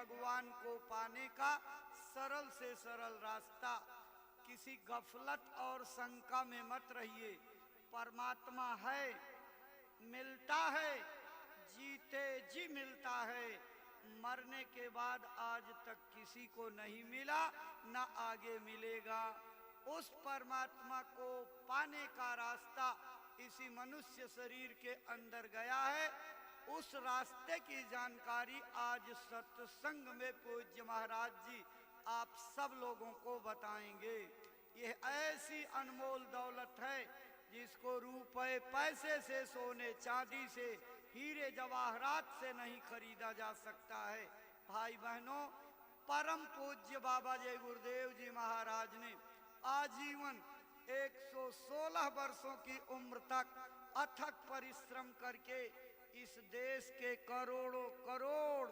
भगवान को पाने का सरल से सरल रास्ता। किसी गफलत और शंका में मत रहिए। परमात्मा है, मिलता है, जीते जी मिलता है। मरने के बाद आज तक किसी को नहीं मिला, न आगे मिलेगा। उस परमात्मा को पाने का रास्ता इसी मनुष्य शरीर के अंदर गया है। उस रास्ते की जानकारी आज सत्संग में पूज्य महाराज जी आप सब लोगों को बताएंगे। यह ऐसी अनमोल दौलत है जिसको रुपए पैसे से, सोने चांदी से, हीरे जवाहरात से नहीं खरीदा जा सकता है। भाई बहनों, परम पूज्य बाबा जय गुरुदेव जी महाराज ने आजीवन 116 वर्षों की उम्र तक अथक परिश्रम करके इस देश के करोड़ों करोड़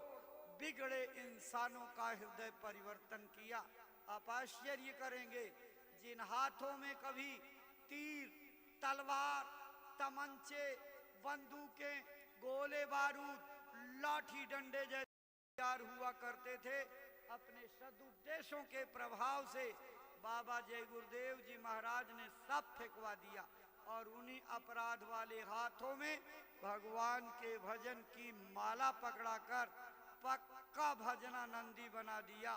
बिगड़े इंसानों का हृदय परिवर्तन किया। आप आश्चर्य करेंगे, जिन हाथों में कभी तीर, तलवार, तमंचे, बंदूकें, गोले बारूद, लाठी डंडे जैसे तैयार हुआ करते थे, अपने सदुद्देशों के प्रभाव से बाबा जय गुरुदेव जी महाराज ने सब फेंकवा दिया और उन्हीं अपराध वाले हाथों में भगवान के भजन की माला पकड़ाकर पक्का भजनानंदी बना दिया।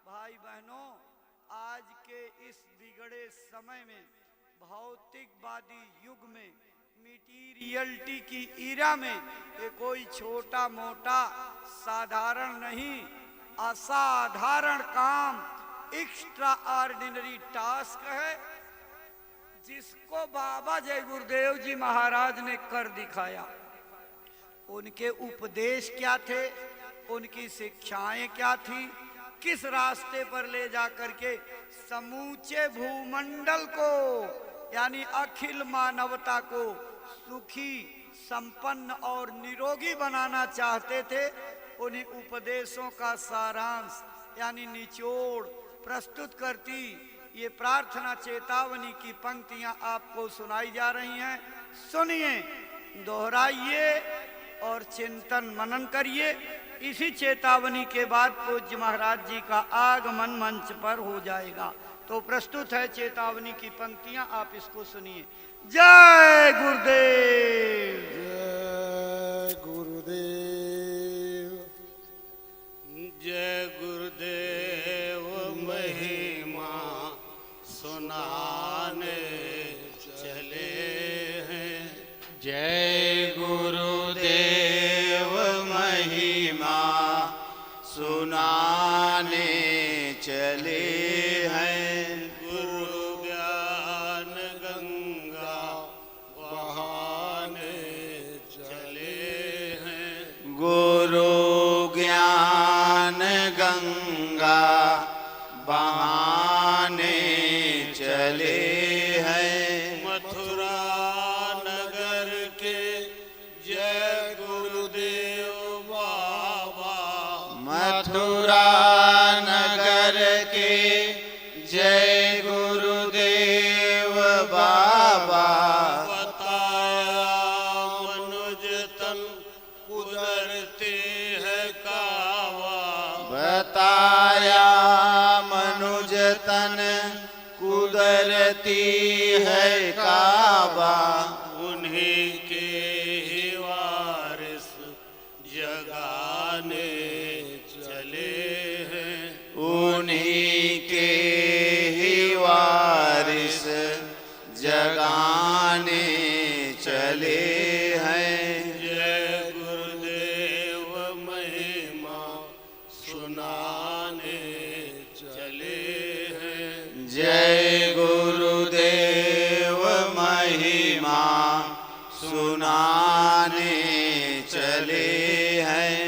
भाई बहनों, आज के इस बिगड़े समय में, भौतिकवादी युग में, मटीरियलिटी की ईरा में ये कोई छोटा मोटा साधारण नहीं, असाधारण काम, एक्स्ट्रा ऑर्डिनरी टास्क है जिसको बाबा जय गुरुदेव जी महाराज ने कर दिखाया। उनके उपदेश क्या थे, उनकी शिक्षाएं क्या थी, किस रास्ते पर ले जाकर के समूचे भूमंडल को यानी अखिल मानवता को सुखी, संपन्न और निरोगी बनाना चाहते थे, उन्हीं उपदेशों का सारांश यानी निचोड़ प्रस्तुत करती ये प्रार्थना चेतावनी की पंक्तियां आपको सुनाई जा रही हैं। सुनिए, दोहराइए और चिंतन मनन करिए। इसी चेतावनी के बाद पूज्य महाराज जी का आगमन मंच पर हो जाएगा। तो प्रस्तुत है चेतावनी की पंक्तियां, आप इसको सुनिए। जय गुरुदेव, जय गुरुदेव, जय गुरुदेव। महिमा सुनाने चले हैं। जय गुरुदेव, महिमा सुनाने चले हैं। गुरु ज्ञान गंगा बहाने चले हैं। गुरु ज्ञान गंगा बहाने चले हैं। मथुरा नगर के जय गुरुदेव बाबा। मथुरा नगर के जय गुरुदेव बाबा। बताया मनुज तन कुदरती है कावा। बताया मनुज तन कुदरती है काबा। उन्हीं के ही वारिस जगाने चले हैं। उन्हीं के ही वारिस जगाने चले हैं। जय गुरुदेव, महिमा सुनाने चले हैं। जय गुरुदेव, महिमा सुनाने चले हैं।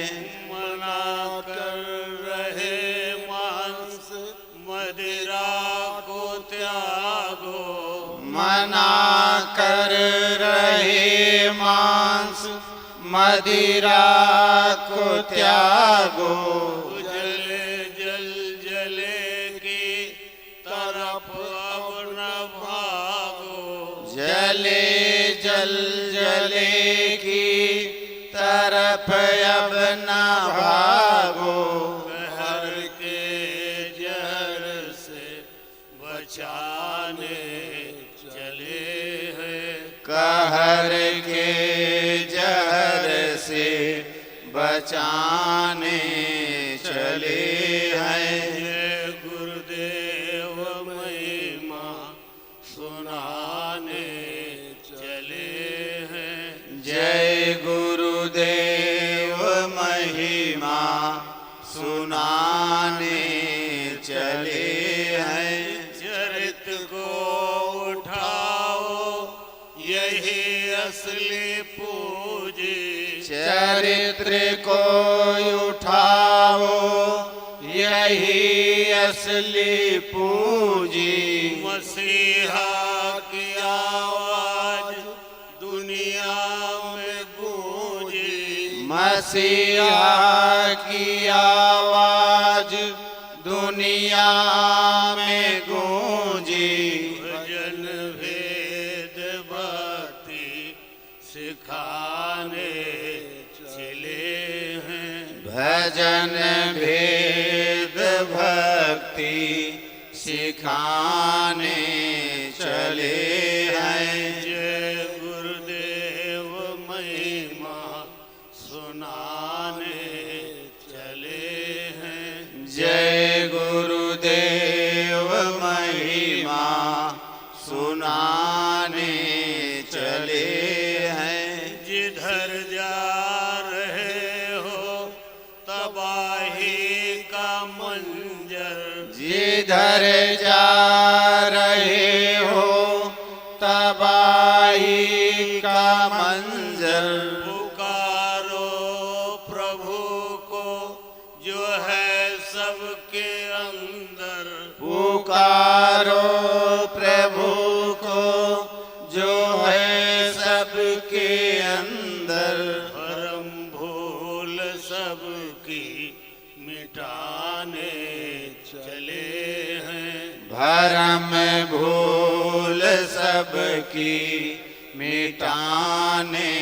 मना कर रहे मांस मदिरा को त्यागो। मना कर रहे मांस मदिरा को त्यागो। जले जल जले की तरफ अब न भागो। जले जल जले की तरफ अब न भागो। बचाने चले हैं। जय गुरुदेव महिमा सुनाने चले हैं। जय गुरुदेव महिमा सुनाने चले हैं। चरित को उठाओ यही असली पूजी। चरित्र को उठाओ यही असली पूजी। मसीहा की आवाज दुनिया में गूंजी। मसीहा की आवाज दुनिया में गूंजी। भजन भेद भक्ति सिखाने चले हैं। भजन भेद भक्ति सिखाने चले हैं। जय गुरुदेव महिमा सुनाने चले हैं। जय गुरुदेव महिमा सुनाने चले हैं। जिधर जा रहे हो तबाही का मंजर। जिधर जा रहे हो तबाही का मंजर। पुकारो प्रभु को जो है सबके अंदर। पुकारो प्रभु को जो है सबके अंदर। भरम भूल सबकी मिटाने चले हैं। भरम भूल सबकी मिटाने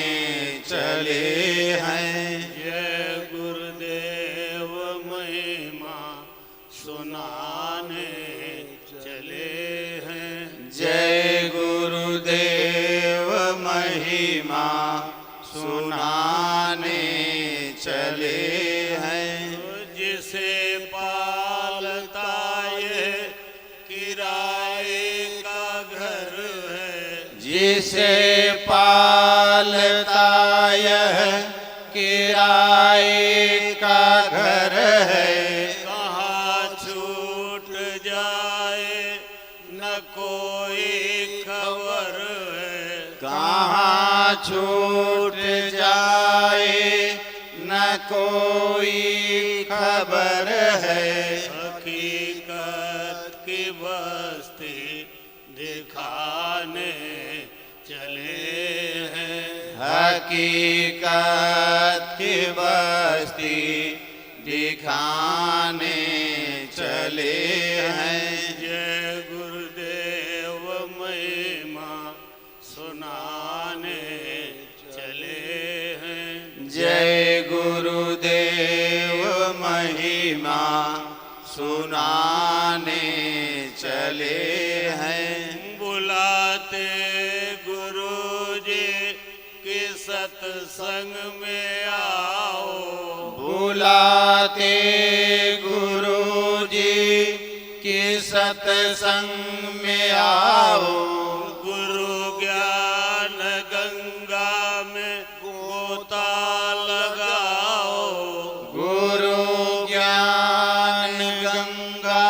चले हैं। जय गुरुदेव महिमा सुनाने चले हैं। जय गुरुदेव महिमा सुनाने चले हैं। जिसे पालता ये किराए का घर है। जिसे पालता यह किराए का घर है। कहाँ छूट जाए न कोई खबर है। कहाँ छूट जाए न कोई खबर है। हकीकत की बस्ती दिखाने चले हैं। हकीकत की बस्ती दिखाने चले हैं। जय गुरुदेव महिमा सुनाने चले हैं। जय गुरुदेव महिमा सुनाने चले हैं। बुलाते गुरुजी के सत्संग में आओ। बुलाते गुरुजी के सत्संग में आओ। गुरु ज्ञान गंगा में गोता लगाओ। गुरु ज्ञान गंगा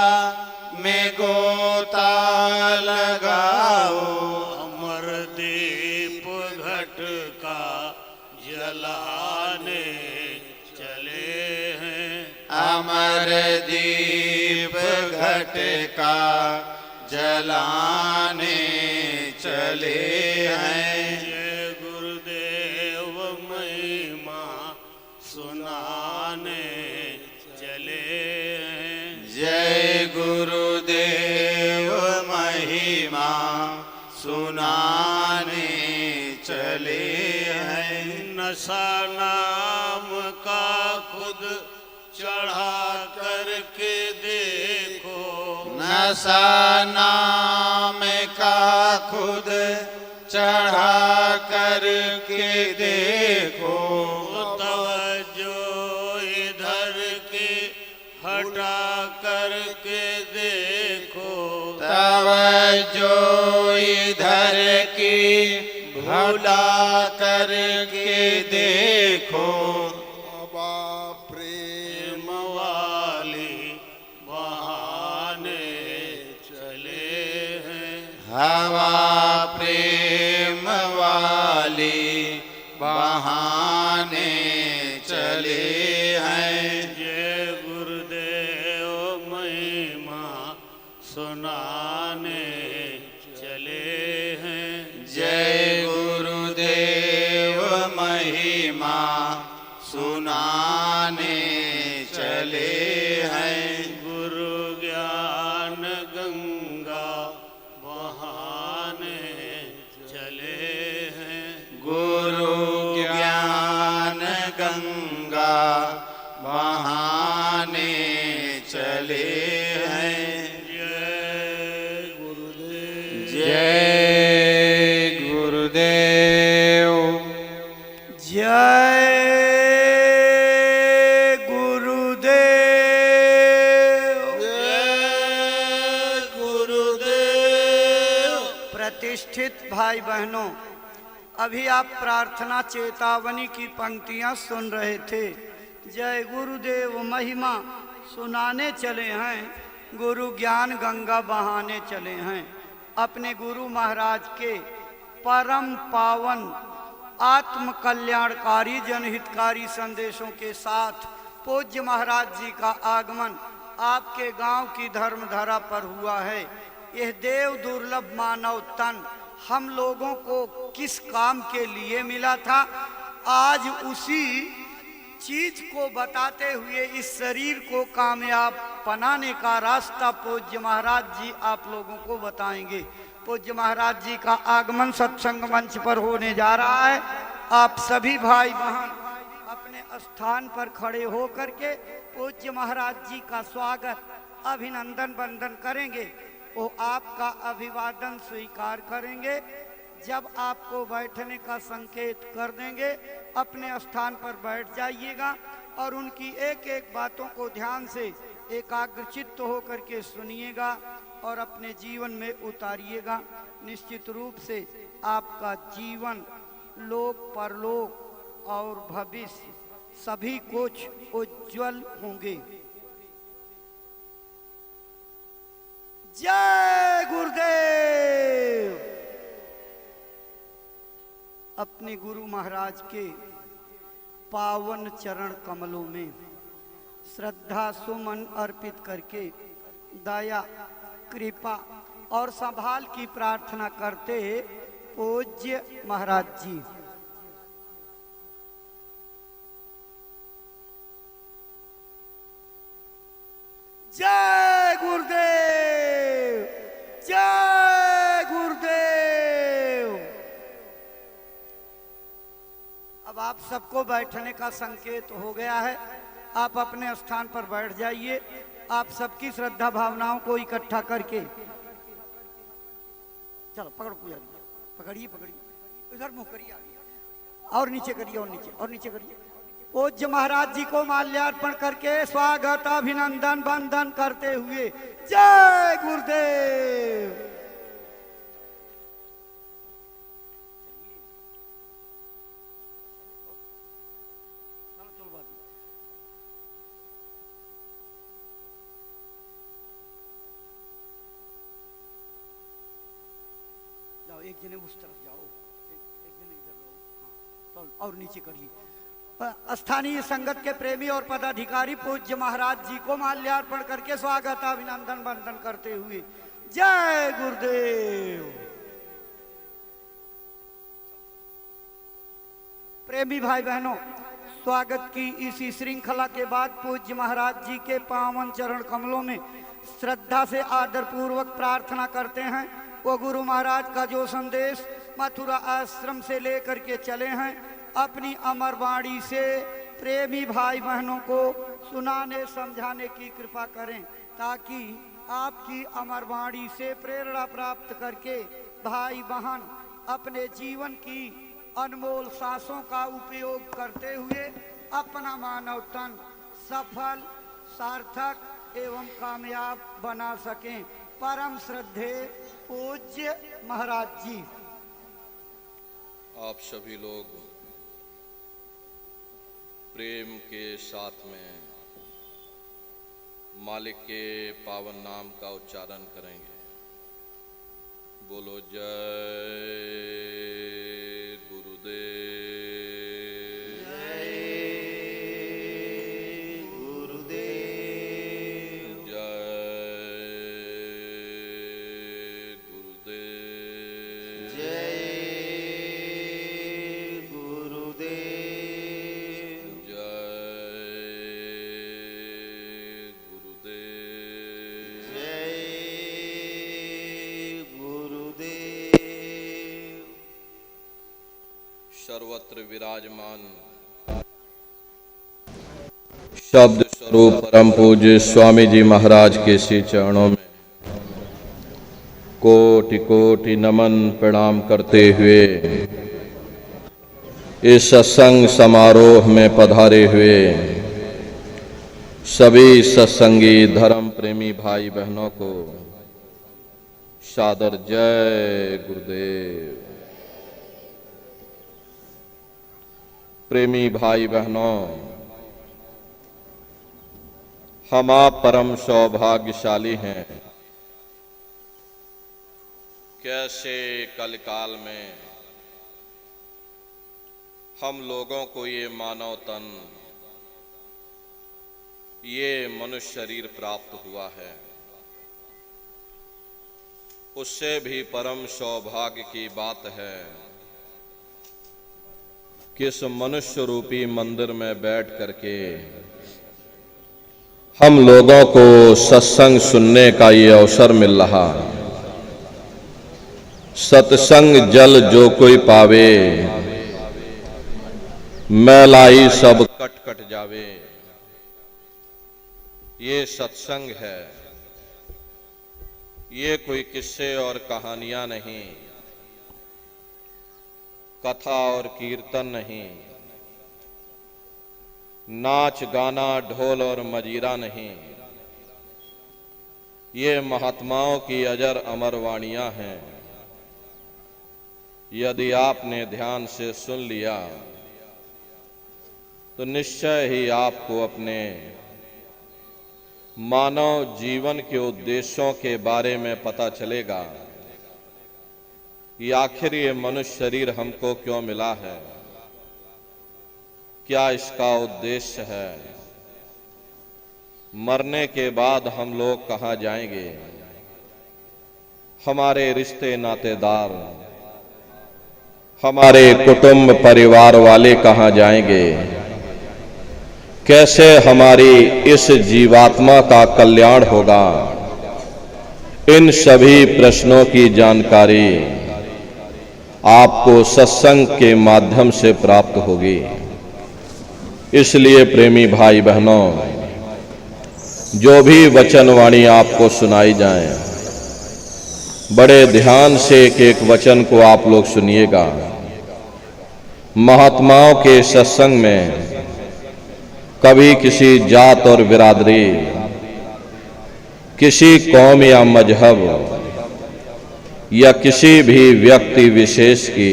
में गोता लगाओ। अमर दीप घट का जलाने चले हैं। अमर दीप घट का जलाने चले हैं। जय गुरुदेव महिमा सुनाने चले हैं। जय गुरुदेव महिमा सुनाने चले हैं। नशा नाम का खुद चढ़ा करके देखो। नशा नाम का खुद चढ़ा करके देखो। तवज्जो हटा करके देखो, तवज्जो इधर की भुला करके देखो। बाबा प्रेम प्रेम वाली बहाने चले हैं, हवा प्रेम वाली बहाने चले हैं। जय गुरुदेव महिमा सुनाने चले हैं, जय गुरुदेव महिमा सुनाने चले हैं। गुरु ज्ञान गंगा बहाने चले हैं, गुरु ज्ञान गंगा बहाने चले हैं। जय गुरुदेव जय गुरुदेव। जय गुरुदेव। जय गुरुदेव। प्रतिष्ठित भाई बहनों, अभी आप प्रार्थना चेतावनी की पंक्तियां सुन रहे थे। जय गुरुदेव महिमा सुनाने चले हैं, गुरु ज्ञान गंगा बहाने चले हैं। अपने गुरु महाराज के परम पावन आत्म कल्याणकारी जनहितकारी संदेशों के साथ पूज्य महाराज जी का आगमन आपके गांव की धर्मधारा पर हुआ है। यह देव दुर्लभ मानव तन हम लोगों को किस काम के लिए मिला था, आज उसी चीज को बताते हुए इस शरीर को कामयाब बनाने का रास्ता पूज्य महाराज जी आप लोगों को बताएंगे। पूज्य महाराज जी का आगमन सत्संग मंच पर होने जा रहा है। आप सभी भाई बहन अपने स्थान पर खड़े हो करके पूज्य महाराज जी का स्वागत अभिनंदन वंदन करेंगे। वो आपका अभिवादन स्वीकार करेंगे। जब आपको बैठने का संकेत कर देंगे अपने स्थान पर बैठ जाइएगा और उनकी एक एक बातों को ध्यान से एकाग्रचित्त होकर के सुनिएगा और अपने जीवन में उतारिएगा। निश्चित रूप से आपका जीवन लोक परलोक और भविष्य सभी कुछ उज्जवल होंगे। जय गुरुदेव। अपने गुरु महाराज के पावन चरण कमलों में श्रद्धा सुमन अर्पित करके दया कृपा और संभाल की प्रार्थना करते पूज्य महाराज जी। जय गुरुदेव। जय गुरुदेव। अब आप सबको बैठने का संकेत हो गया है। आप अपने स्थान पर बैठ जाइए। आप सबकी श्रद्धा भावनाओं को इकट्ठा करके चलो पकड़ो पुजारी, पकड़िए पकड़िए, इधर मुंह करिए आगे और नीचे करिए और नीचे और नीचे करिए। पूज्य महाराज जी को माल्यार्पण करके स्वागत अभिनंदन वंदन करते हुए जय गुरुदेव। जाओ एक जने उस तरफ जाओ, एक जने इधर रहो। हाँ, और नीचे करिए। स्थानीय संगत के प्रेमी और पदाधिकारी पूज्य महाराज जी को माल्यार्पण करके स्वागत अभिनंदन वंदन करते हुए जय गुरुदेव। प्रेमी भाई बहनों, स्वागत की इसी श्रृंखला के बाद पूज्य महाराज जी के पावन चरण कमलों में श्रद्धा से आदर पूर्वक प्रार्थना करते हैं। वो गुरु महाराज का जो संदेश मथुरा आश्रम से लेकर के चले हैं, अपनी अमर वाणी से प्रेमी भाई बहनों को सुनाने समझाने की कृपा करें, ताकि आपकी अमर वाणी से प्रेरणा प्राप्त करके भाई बहन अपने जीवन की अनमोल सांसों का उपयोग करते हुए अपना मानव तन सफल सार्थक एवं कामयाब बना सकें। परम श्रद्धेय पूज्य महाराज जी। आप सभी लोग प्रेम के साथ में मालिक के पावन नाम का उच्चारण करेंगे। बोलो जय गुरुदेव। सर्वत्र विराजमान शब्द स्वरूप परम पूज्य स्वामी जी महाराज के श्री चरणों में कोटि कोटि नमन प्रणाम करते हुए इस सत्संग समारोह में पधारे हुए सभी सत्संगी धर्म प्रेमी भाई बहनों को सादर जय गुरुदेव। प्रेमी भाई बहनों, हम आप परम सौभाग्यशाली हैं। कैसे कलकाल में हम लोगों को ये मानव तन, ये मनुष्य शरीर प्राप्त हुआ है। उससे भी परम सौभाग्य की बात है कि इस मनुष्य रूपी मंदिर में बैठ करके हम लोगों को सत्संग सुनने का ये अवसर मिल रहा। सत्संग जल जो कोई पावे, मैलाई सब कट कट जावे। ये सत्संग है, ये कोई किस्से और कहानियां नहीं, कथा और कीर्तन नहीं, नाच गाना ढोल और मजीरा नहीं। ये महात्माओं की अजर अमर वाणियां हैं। यदि आपने ध्यान से सुन लिया तो निश्चय ही आपको अपने मानव जीवन के उद्देश्यों के बारे में पता चलेगा कि आखिर ये मनुष्य शरीर हमको क्यों मिला है, क्या इसका उद्देश्य है, मरने के बाद हम लोग कहाँ जाएंगे, हमारे रिश्ते नातेदार, हमारे कुटुंब परिवार वाले कहाँ जाएंगे, कैसे हमारी इस जीवात्मा का कल्याण होगा। इन सभी प्रश्नों की जानकारी आपको सत्संग के माध्यम से प्राप्त होगी। इसलिए प्रेमी भाई बहनों, जो भी वचनवाणी आपको सुनाई जाए, बड़े ध्यान से एक एक वचन को आप लोग सुनिएगा। महात्माओं के सत्संग में कभी किसी जात और बिरादरी, किसी कौम या मजहब या किसी भी व्यक्ति विशेष की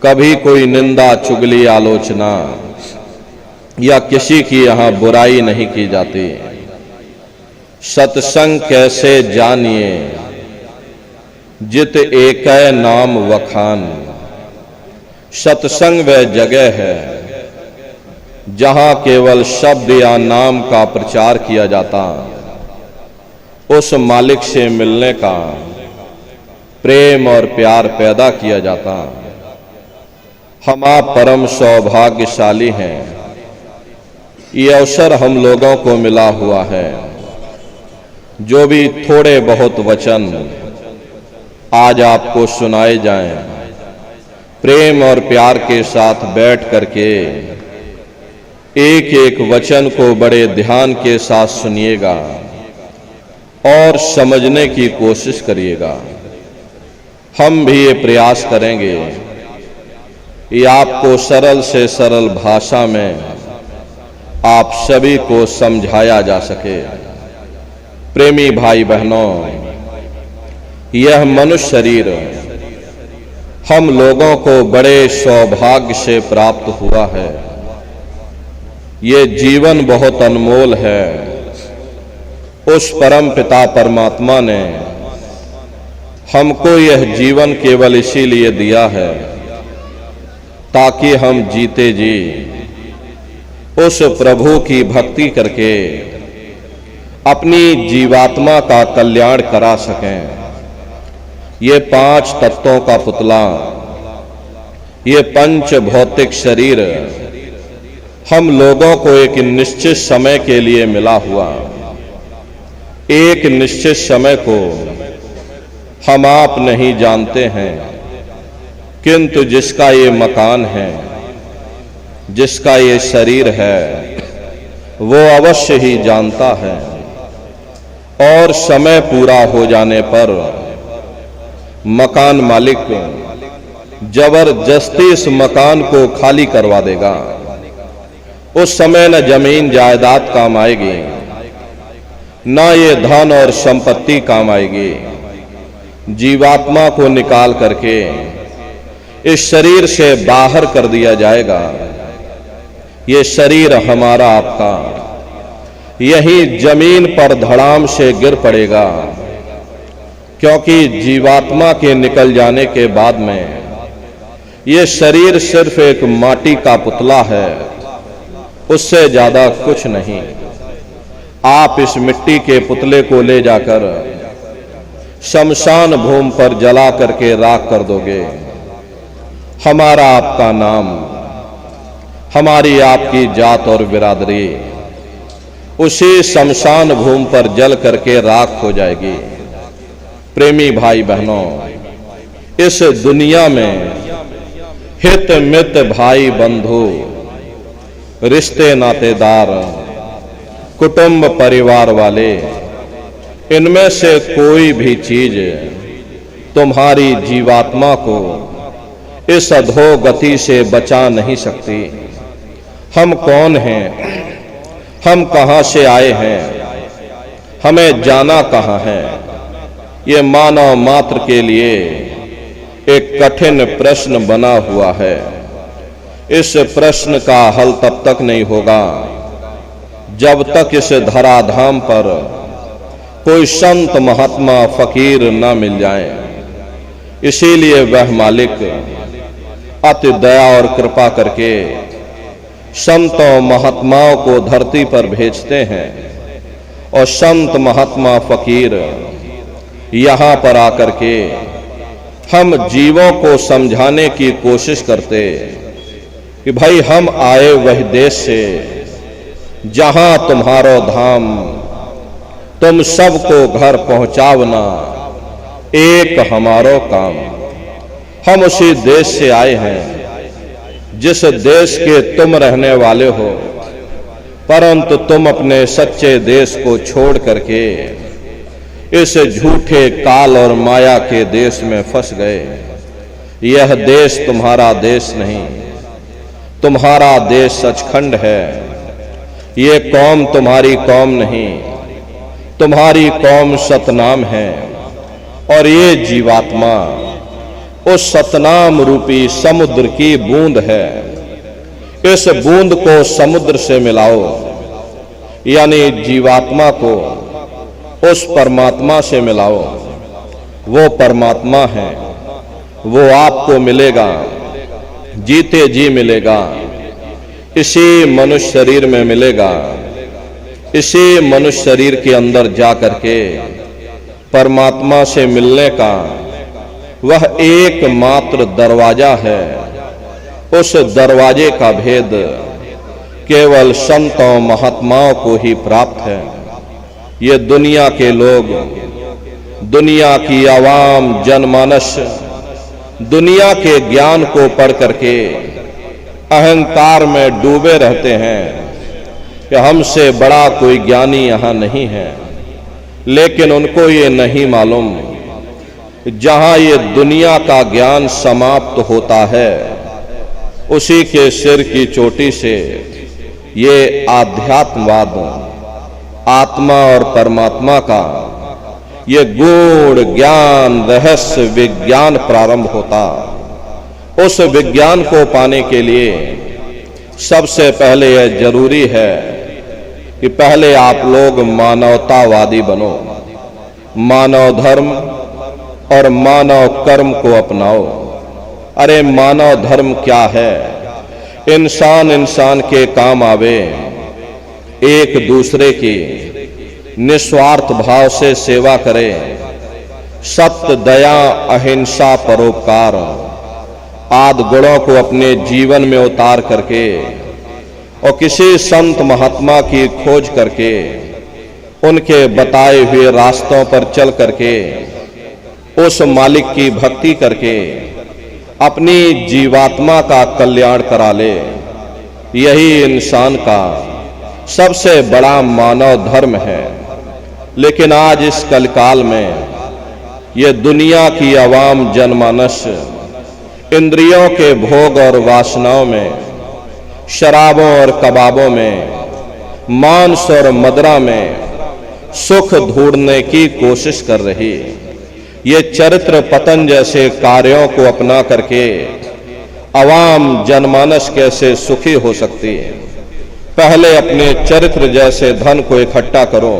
कभी कोई निंदा, चुगली, आलोचना या किसी की यहाँ बुराई नहीं की जाती। सत्संग कैसे जानिए, जित एक नाम वखान। सत्संग वह जगह है जहां केवल शब्द या नाम का प्रचार किया जाता, उस मालिक से मिलने का प्रेम और प्यार पैदा किया जाता। हम आप परम सौभाग्यशाली हैं, ये अवसर हम लोगों को मिला हुआ है। जो भी थोड़े बहुत वचन आज आपको सुनाए जाएं, प्रेम और प्यार के साथ बैठ करके एक एक वचन को बड़े ध्यान के साथ सुनिएगा और समझने की कोशिश करिएगा। हम भी ये प्रयास करेंगे कि आपको सरल से सरल भाषा में आप सभी को समझाया जा सके। प्रेमी भाई बहनों, यह मनुष्य शरीर हम लोगों को बड़े सौभाग्य से प्राप्त हुआ है। ये जीवन बहुत अनमोल है। उस परम पिता परमात्मा ने हमको यह जीवन केवल इसीलिए दिया है ताकि हम जीते जी उस प्रभु की भक्ति करके अपनी जीवात्मा का कल्याण करा सकें। ये 5 तत्वों का पुतला, ये पंच भौतिक शरीर हम लोगों को एक निश्चित समय के लिए मिला हुआ। एक निश्चित समय को हम आप नहीं जानते हैं, किंतु जिसका ये मकान है, जिसका ये शरीर है, वो अवश्य ही जानता है। और समय पूरा हो जाने पर मकान मालिक जबरदस्ती इस मकान को खाली करवा देगा। उस समय न जमीन जायदाद काम आएगी, न ये धन और संपत्ति काम आएगी। जीवात्मा को निकाल करके इस शरीर से बाहर कर दिया जाएगा। ये शरीर हमारा आपका यही जमीन पर धड़ाम से गिर पड़ेगा, क्योंकि जीवात्मा के निकल जाने के बाद में ये शरीर सिर्फ एक माटी का पुतला है, उससे ज्यादा कुछ नहीं। आप इस मिट्टी के पुतले को ले जाकर शमशान भूमि पर जला करके राख कर दोगे। हमारा आपका नाम, हमारी आपकी जात और बिरादरी उसी शमशान भूमि पर जल करके राख हो जाएगी। प्रेमी भाई बहनों, इस दुनिया में हित मित भाई बंधु, रिश्ते नातेदार, कुटुंब परिवार वाले, इनमें से कोई भी चीज तुम्हारी जीवात्मा को इस अधोगति से बचा नहीं सकती। हम कौन हैं? हम कहां से आए हैं? हमें जाना कहां है? ये मानव मात्र के लिए एक कठिन प्रश्न बना हुआ है। इस प्रश्न का हल तब तक नहीं होगा जब तक इस धराधाम पर कोई संत महात्मा फकीर ना मिल जाए। इसीलिए वह मालिक अति दया और कृपा करके संतों महात्माओं को धरती पर भेजते हैं और संत महात्मा फकीर यहां पर आकर के हम जीवों को समझाने की कोशिश करते कि भाई हम आए वह देश से जहां तुम्हारो धाम, तुम सबको घर पहुंचावना एक हमारो काम। हम उसी देश से आए हैं जिस देश के तुम रहने वाले हो, परंतु तुम अपने सच्चे देश को छोड़ करके इस झूठे काल और माया के देश में फंस गए। यह देश तुम्हारा देश नहीं, तुम्हारा देश सचखंड है। ये कौम तुम्हारी कौम नहीं, तुम्हारी कौम सतनाम है। और ये जीवात्मा उस सतनाम रूपी समुद्र की बूंद है। इस बूंद को समुद्र से मिलाओ, यानी जीवात्मा को उस परमात्मा से मिलाओ। वो परमात्मा है, वो आपको मिलेगा, जीते जी मिलेगा। इसी मनुष्य शरीर में मिलेगा। इसी मनुष्य शरीर के अंदर जा करके परमात्मा से मिलने का वह एकमात्र दरवाजा है। उस दरवाजे का भेद केवल संतों महात्माओं को ही प्राप्त है। ये दुनिया के लोग, दुनिया की आवाम जनमानस दुनिया के ज्ञान को पढ़ करके अहंकार में डूबे रहते हैं कि हमसे बड़ा कोई ज्ञानी यहाँ नहीं है। लेकिन उनको ये नहीं मालूम, जहां ये दुनिया का ज्ञान समाप्त होता है, उसी के सिर की चोटी से ये आध्यात्मवाद, आत्मा और परमात्मा का ये गूढ़ ज्ञान, रहस्य विज्ञान प्रारंभ होता। उस विज्ञान को पाने के लिए सबसे पहले यह जरूरी है कि पहले आप लोग मानवतावादी बनो, मानव धर्म और मानव कर्म को अपनाओ। अरे मानव धर्म क्या है? इंसान इंसान के काम आवे, एक दूसरे की निस्वार्थ भाव से सेवा करे, सत्य, दया, अहिंसा, परोपकार आदि गुणों को अपने जीवन में उतार करके और किसी संत महात्मा की खोज करके उनके बताए हुए रास्तों पर चल करके उस मालिक की भक्ति करके अपनी जीवात्मा का कल्याण करा ले, यही इंसान का सबसे बड़ा मानव धर्म है। लेकिन आज इस कलकाल में ये दुनिया की आवाम जनमानस इंद्रियों के भोग और वासनाओं में, शराबों और कबाबों में, मांस और मदिरा में सुख ढूंढने की कोशिश कर रही। ये चरित्र पतन जैसे कार्यों को अपना करके आवाम जनमानस कैसे सुखी हो सकती है? पहले अपने चरित्र जैसे धन को इकट्ठा करो,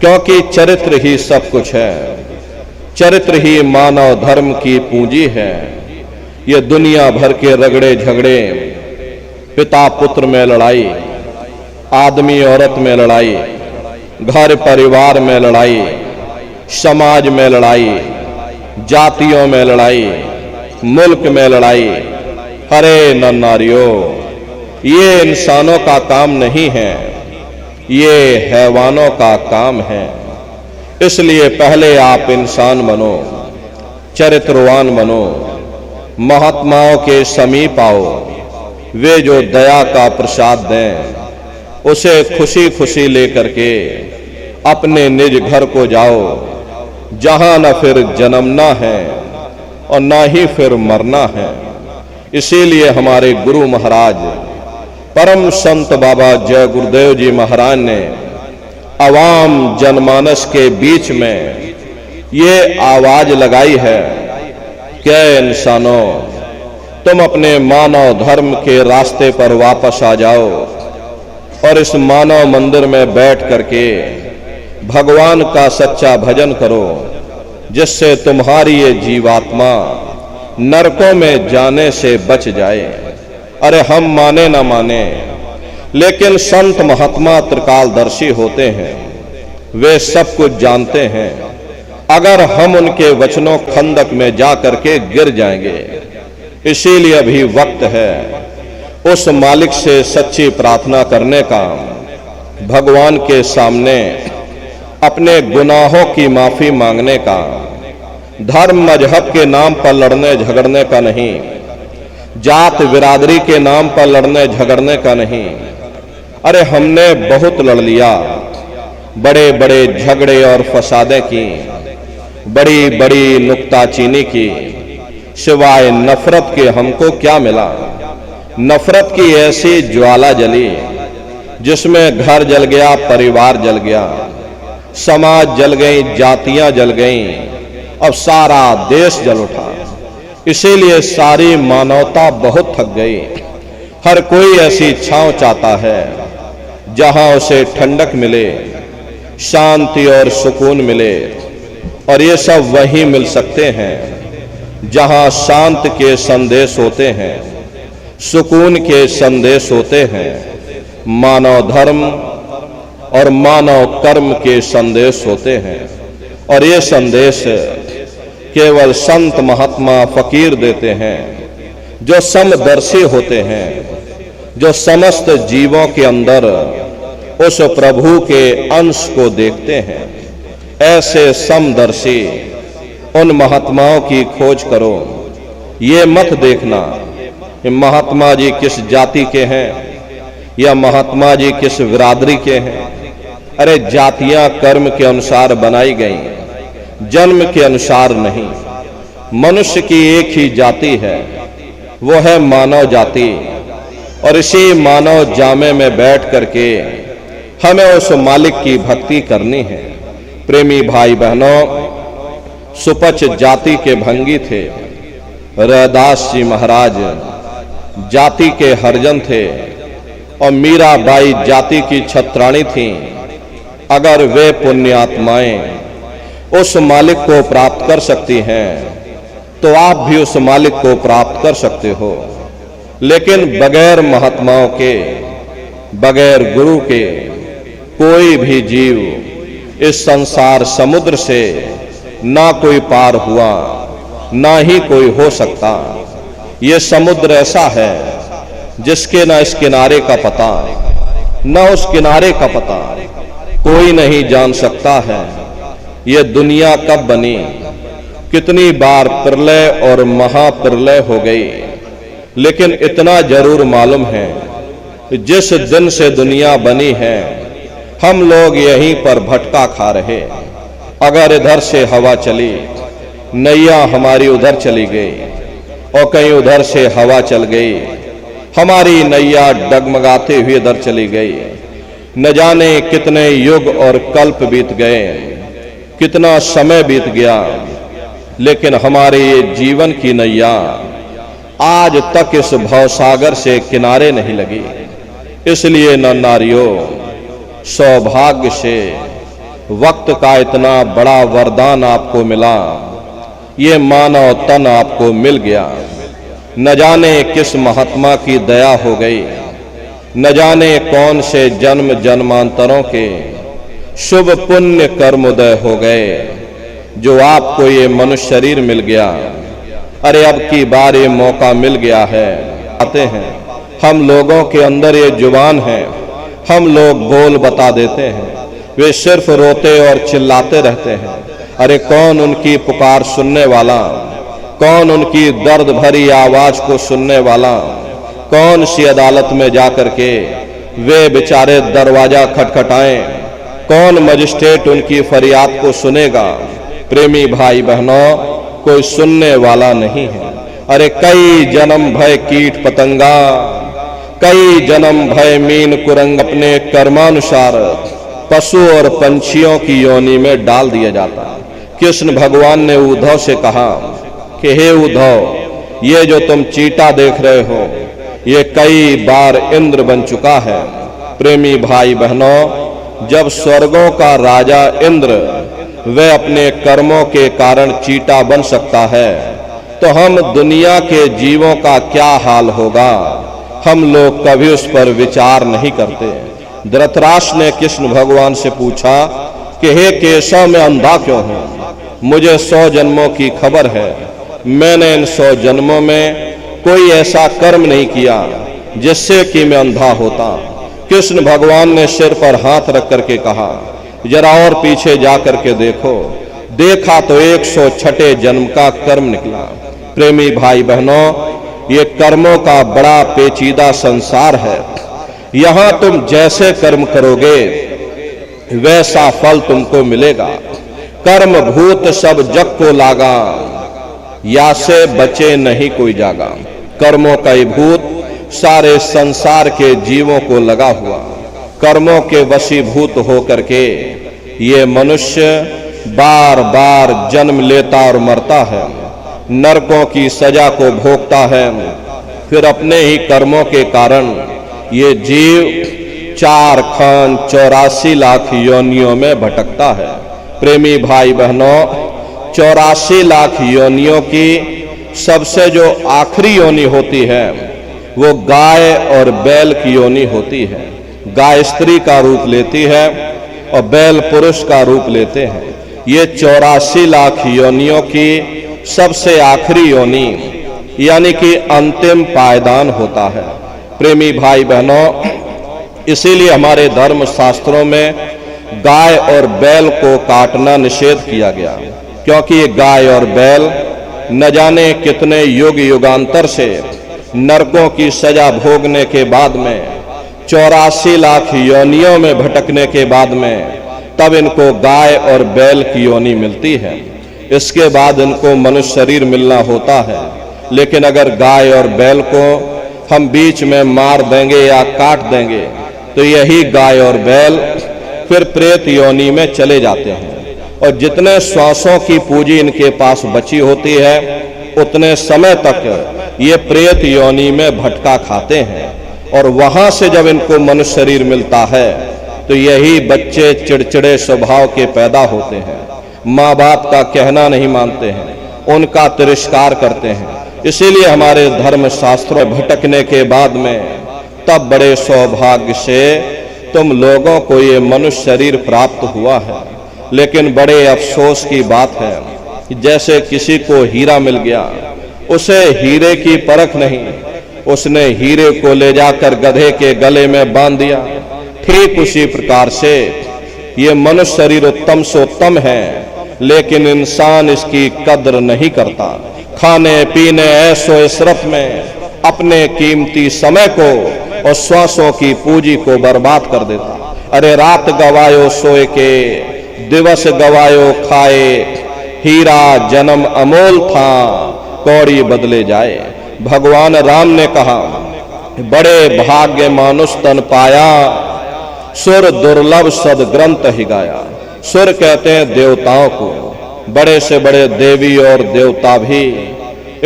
क्योंकि चरित्र ही सब कुछ है। चरित्र ही मानव धर्म की पूंजी है। ये दुनिया भर के रगड़े झगड़े, पिता पुत्र में लड़ाई, आदमी औरत में लड़ाई, घर परिवार में लड़ाई, समाज में लड़ाई, जातियों में लड़ाई, मुल्क में लड़ाई, हरे नर नारियों, ये इंसानों का काम नहीं है, ये हैवानों का काम है। इसलिए पहले आप इंसान बनो, चरित्रवान बनो, महात्माओं के समीप आओ। वे जो दया का प्रसाद दें उसे खुशी खुशी लेकर के अपने निज घर को जाओ, जहां न फिर जन्मना है और न ही फिर मरना है। इसीलिए हमारे गुरु महाराज परम संत बाबा जय गुरुदेव जी महाराज ने आवाम जनमानस के बीच में ये आवाज लगाई है कि इंसानों, तुम अपने मानव धर्म के रास्ते पर वापस आ जाओ और इस मानव मंदिर में बैठ करके भगवान का सच्चा भजन करो, जिससे तुम्हारी ये जीवात्मा नरकों में जाने से बच जाए। अरे हम माने ना माने, लेकिन संत महात्मा त्रिकालदर्शी होते हैं, वे सब कुछ जानते हैं। अगर हम उनके वचनों खंदक में जा करके गिर जाएंगे, इसीलिए अभी वक्त है उस मालिक से सच्ची प्रार्थना करने का, भगवान के सामने अपने गुनाहों की माफी मांगने का, धर्म मजहब के नाम पर लड़ने झगड़ने का नहीं, जात बिरादरी के नाम पर लड़ने झगड़ने का नहीं। अरे हमने बहुत लड़ लिया, बड़े बड़े झगड़े और फसादें की, बड़ी बड़ी नुक्ताचीनी की, सिवाय नफरत के हमको क्या मिला? नफरत की ऐसी ज्वाला जली जिसमें घर जल गया, परिवार जल गया, समाज जल गई, जातियां जल गईं, अब सारा देश जल उठा। इसीलिए सारी मानवता बहुत थक गई। हर कोई ऐसी छांव चाहता है जहां उसे ठंडक मिले, शांति और सुकून मिले, और ये सब वहीं मिल सकते हैं जहां शांत के संदेश होते हैं, सुकून के संदेश होते हैं, मानव धर्म और मानव कर्म के संदेश होते हैं। और ये संदेश केवल संत महात्मा फकीर देते हैं, जो समदर्शी होते हैं, जो समस्त जीवों के अंदर उस प्रभु के अंश को देखते हैं। ऐसे समदर्शी उन महात्माओं की खोज करो। ये मत देखना कि महात्मा जी किस जाति के हैं या महात्मा जी किस बिरादरी के हैं। अरे जातियां कर्म के अनुसार बनाई गई, जन्म के अनुसार नहीं। मनुष्य की एक ही जाति है, वो है मानव जाति। और इसी मानव जामे में बैठ करके हमें उस मालिक की भक्ति करनी है। प्रेमी भाई बहनों, सुपच जाति के भंगी थे। रैदास जी महाराज जाति के हरिजन थे और मीराबाई जाति की छत्राणी थीं। अगर वे पुण्यात्माएं उस मालिक को प्राप्त कर सकती हैं तो आप भी उस मालिक को प्राप्त कर सकते हो। लेकिन बगैर महात्माओं के, बगैर गुरु के कोई भी जीव इस संसार समुद्र से ना कोई पार हुआ, ना ही कोई हो सकता। ये समुद्र ऐसा है जिसके ना इस किनारे का पता, ना उस किनारे का पता कोई नहीं जान सकता है। ये दुनिया कब बनी, कितनी बार प्रलय और महाप्रलय हो गई, लेकिन इतना जरूर मालूम है जिस दिन से दुनिया बनी है हम लोग यहीं पर भटका खा रहे। अगर इधर से हवा चली, नैया हमारी उधर चली गई और कहीं उधर से हवा चल गई, हमारी नैया डगमगाते हुए इधर चली गई। न जाने कितने युग और कल्प बीत गए, कितना समय बीत गया, लेकिन हमारे ये जीवन की नैया आज तक इस भवसागर से किनारे नहीं लगी। इसलिए न नारियों, सौभाग्य से वक्त का इतना बड़ा वरदान आपको मिला, ये मानव तन आपको मिल गया। न जाने किस महात्मा की दया हो गई, न जाने कौन से जन्म जन्मांतरों के शुभ पुण्य कर्मोदय हो गए जो आपको ये मनुष्य शरीर मिल गया। अरे अब की बार ये मौका मिल गया है। आते हैं हम लोगों के अंदर ये जुबान है, हम लोग बोल बता देते हैं, वे सिर्फ रोते और चिल्लाते रहते हैं। अरे कौन उनकी पुकार सुनने वाला, कौन उनकी दर्द भरी आवाज को सुनने वाला, कौन सी अदालत में जाकर के वे बेचारे दरवाजा खटखटाएं, कौन मजिस्ट्रेट उनकी फरियाद को सुनेगा। प्रेमी भाई बहनों, कोई सुनने वाला नहीं है। अरे कई जन्म भय कीट पतंगा, कई जन्म भय मीन कुरंग अपने कर्मानुसार पशु और पंछियों की योनि में डाल दिया जाता। कृष्ण भगवान ने उद्धव से कहा कि हे उद्धव, ये जो तुम चीटा देख रहे हो ये कई बार इंद्र बन चुका है। प्रेमी भाई बहनों, जब स्वर्गों का राजा इंद्र वह अपने कर्मों के कारण चीटा बन सकता है तो हम दुनिया के जीवों का क्या हाल होगा, हम लोग कभी उस पर विचार नहीं करते। धृतराष्ट्र ने कृष्ण भगवान से पूछा कि हे केशव, मैं अंधा क्यों हूं? मुझे 100 जन्मों की खबर है, मैंने इन 100 जन्मों में कोई ऐसा कर्म नहीं किया जिससे कि मैं अंधा होता। कृष्ण भगवान ने सिर पर हाथ रख करके कहा, जरा और पीछे जा करके देखो। देखा तो 106 जन्म का कर्म निकला। प्रेमी भाई बहनों, ये कर्मों का बड़ा पेचीदा संसार है। यहां तुम जैसे कर्म करोगे वैसा फल तुमको मिलेगा। कर्म भूत सब जग को लागा, या से बचे नहीं कोई जागा। कर्मों का ये भूत सारे संसार के जीवों को लगा हुआ। कर्मों के वशीभूत होकर के ये मनुष्य बार बार जन्म लेता और मरता है, नरकों की सजा को भोगता है। फिर अपने ही कर्मों के कारण ये जीव 4 खान 84 लाख योनियों में भटकता है। प्रेमी भाई बहनों, 84 लाख योनियों की सबसे जो आखिरी योनि होती है वो गाय और बैल की योनि होती है। गाय स्त्री का रूप लेती है और बैल पुरुष का रूप लेते हैं। ये 84 लाख योनियों की सबसे आखिरी योनि यानी कि अंतिम पायदान होता है। प्रेमी भाई बहनों, इसीलिए हमारे धर्म शास्त्रों में गाय और बैल को काटना निषेध किया गया, क्योंकि ये गाय और बैल न जाने कितने युग युगांतर से नरकों की सजा भोगने के बाद में 84 लाख योनियों में भटकने के बाद में तब इनको गाय और बैल की योनि मिलती है। इसके बाद इनको मनुष्य शरीर मिलना होता है। लेकिन अगर गाय और बैल को हम बीच में मार देंगे या काट देंगे तो यही गाय और बैल फिर प्रेत योनि में चले जाते हैं। और जितने श्वासों की पूंजी इनके पास बची होती है उतने समय तक ये प्रेत योनि में भटका खाते हैं। और वहां से जब इनको मनुष्य शरीर मिलता है तो यही बच्चे चिड़चिड़े स्वभाव के पैदा होते हैं, माँ बाप का कहना नहीं मानते हैं, उनका तिरस्कार करते हैं। इसीलिए हमारे धर्म शास्त्रों भटकने के बाद में तब बड़े सौभाग्य से तुम लोगों को ये मनुष्य शरीर प्राप्त हुआ है। लेकिन बड़े अफसोस की बात है कि जैसे किसी को हीरा मिल गया, उसे हीरे की परख नहीं, उसने हीरे को ले जाकर गधे के गले में बांध दिया। ठीक उसी प्रकार से ये मनुष्य शरीर उत्तम से उत्तम है, लेकिन इंसान इसकी कद्र नहीं करता। खाने पीने ऐशो इशरत में अपने कीमती समय को और श्वासों की पूंजी को बर्बाद कर देता। अरे रात गवायो सोए के, दिवस गवायो खाए, हीरा जन्म अमोल था, कौड़ी बदले जाए। भगवान राम ने कहा, बड़े भाग्य मानुष तन पाया, सुर दुर्लभ सदग्रंथ ही गाया। सुर कहते हैं देवताओं को, बड़े से बड़े देवी और देवता भी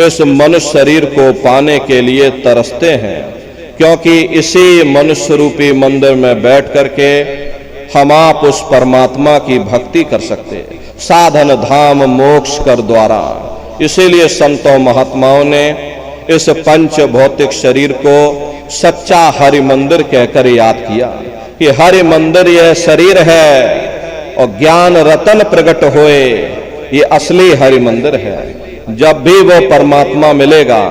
इस मनुष्य शरीर को पाने के लिए तरसते हैं, क्योंकि इसी मनुष्य रूपी मंदिर में बैठ करके हम आप उस परमात्मा की भक्ति कर सकते, साधन धाम मोक्ष कर द्वारा। इसीलिए संतों महात्माओं ने इस पंच भौतिक शरीर को सच्चा हरि मंदिर कहकर याद किया कि हरि मंदिर यह शरीर है और ज्ञान रतन प्रकट होए, ये असली हरि मंदिर है। जब भी वो परमात्मा मिलेगा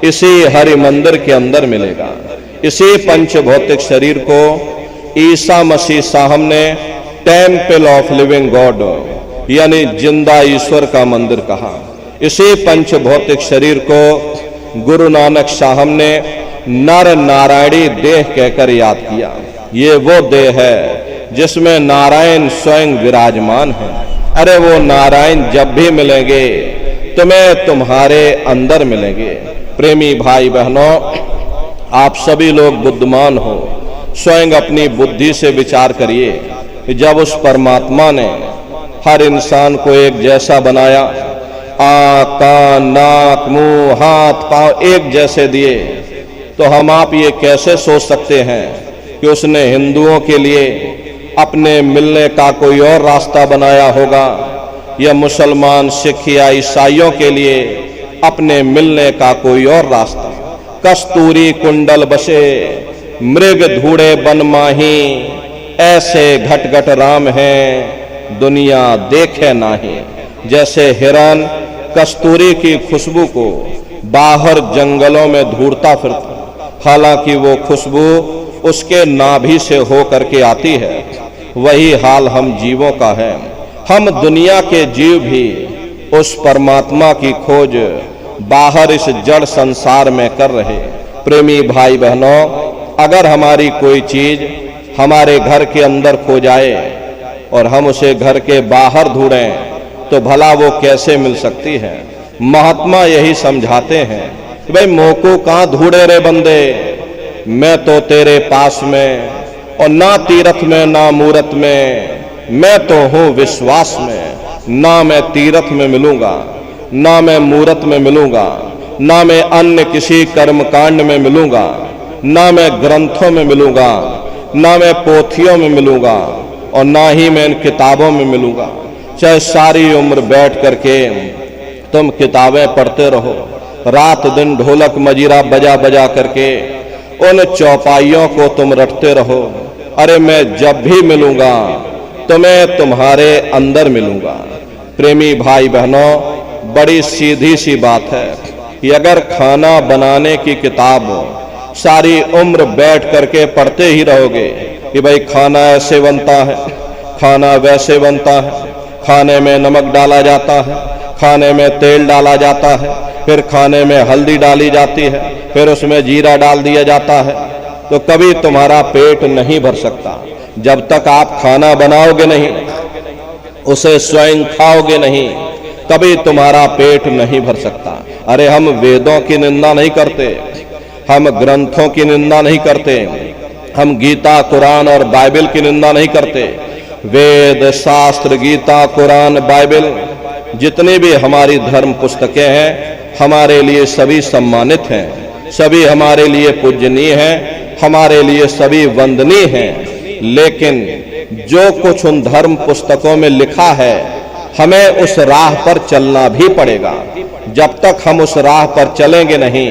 इसी हरि मंदिर के अंदर मिलेगा। इसी पंच भौतिक शरीर को ईसा मसीह साहब ने टेम्पल ऑफ लिविंग गॉड यानी जिंदा ईश्वर का मंदिर कहा। इसी पंच भौतिक शरीर को गुरु नानक साहब ने नर नारायणी देह कहकर याद किया। ये वो देह है जिसमें नारायण स्वयं विराजमान है। अरे वो नारायण जब भी मिलेंगे तुम्हें तुम्हारे अंदर मिलेंगे। प्रेमी भाई बहनों, आप सभी लोग बुद्धिमान हो, स्वयं अपनी बुद्धि से विचार करिए कि जब उस परमात्मा ने हर इंसान को एक जैसा बनाया, आँख कान नाक मुंह हाथ पांव एक जैसे दिए, तो हम आप ये कैसे सोच सकते हैं कि उसने हिंदुओं के लिए अपने मिलने का कोई और रास्ता बनाया होगा या मुसलमान सिख या ईसाइयों के लिए अपने मिलने का कोई और रास्ता। कस्तूरी कुंडल बसे मृग धूड़े बन माही, ऐसे घट घट राम हैं दुनिया देखे नाही। जैसे हिरन कस्तूरी की खुशबू को बाहर जंगलों में ढूंढता फिरता, हालांकि वो खुशबू उसके नाभि से हो करके आती है, वही हाल हम जीवों का है। हम दुनिया के जीव भी उस परमात्मा की खोज बाहर इस जड़ संसार में कर रहे। प्रेमी भाई बहनों, अगर हमारी कोई चीज हमारे घर के अंदर खो जाए और हम उसे घर के बाहर ढूंढें तो भला वो कैसे मिल सकती है। महात्मा यही समझाते हैं कि भाई मोको कहाँ ढूंढे रे बंदे, मैं तो तेरे पास में, और ना तीरथ में ना मूरत में, मैं तो हूँ विश्वास में। ना मैं तीरथ में मिलूंगा, ना मैं मूरत में मिलूंगा, ना मैं अन्य किसी कर्मकांड में मिलूंगा, ना मैं ग्रंथों में मिलूंगा, ना मैं पोथियों में मिलूंगा, और ना ही मैं इन किताबों में मिलूंगा। चाहे सारी उम्र बैठ करके तुम किताबें पढ़ते रहो, रात दिन ढोलक मजीरा बजा बजा करके उन चौपाइयों को तुम रटते रहो, अरे मैं जब भी मिलूंगा तुम्हें तुम्हारे अंदर मिलूंगा। प्रेमी भाई बहनों, बड़ी सीधी सी बात है कि अगर खाना बनाने की किताब सारी उम्र बैठ करके पढ़ते ही रहोगे कि भाई खाना ऐसे बनता है, खाना वैसे बनता है, खाने में नमक डाला जाता है, खाने में तेल डाला जाता है, फिर खाने में हल्दी डाली जाती है, फिर उसमें जीरा डाल दिया जाता है, तो कभी तुम्हारा पेट नहीं भर सकता। जब तक आप खाना बनाओगे नहीं, उसे स्वयं खाओगे नहीं, कभी तुम्हारा पेट नहीं भर सकता। अरे हम वेदों की निंदा नहीं करते, हम ग्रंथों की निंदा नहीं करते, हम गीता, कुरान और बाइबल की निंदा नहीं करते। वेद, शास्त्र, गीता, कुरान, बाइबल जितनी भी हमारी धर्म पुस्तकें हैं हमारे लिए सभी सम्मानित हैं, सभी हमारे लिए पूजनीय हैं, हमारे लिए सभी वंदनीय हैं। लेकिन जो कुछ उन धर्म पुस्तकों में लिखा है हमें उस राह पर चलना भी पड़ेगा। जब तक हम उस राह पर चलेंगे नहीं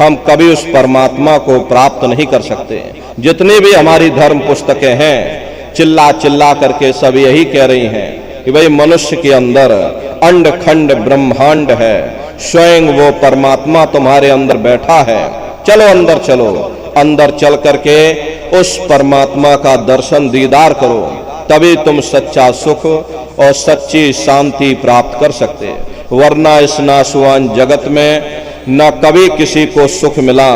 हम कभी उस परमात्मा को प्राप्त नहीं कर सकते। जितनी भी हमारी धर्म पुस्तकें हैं चिल्ला चिल्ला करके सब यही कह रही हैं कि भाई मनुष्य के अंदर अंड खंड ब्रह्मांड है, स्वयं वो परमात्मा तुम्हारे अंदर बैठा है। चलो अंदर चलो, अंदर चल करके उस परमात्मा का दर्शन दीदार करो, तभी तुम सच्चा सुख और सच्ची शांति प्राप्त कर सकते। वरना इस नाशवान जगत में न कभी किसी को सुख मिला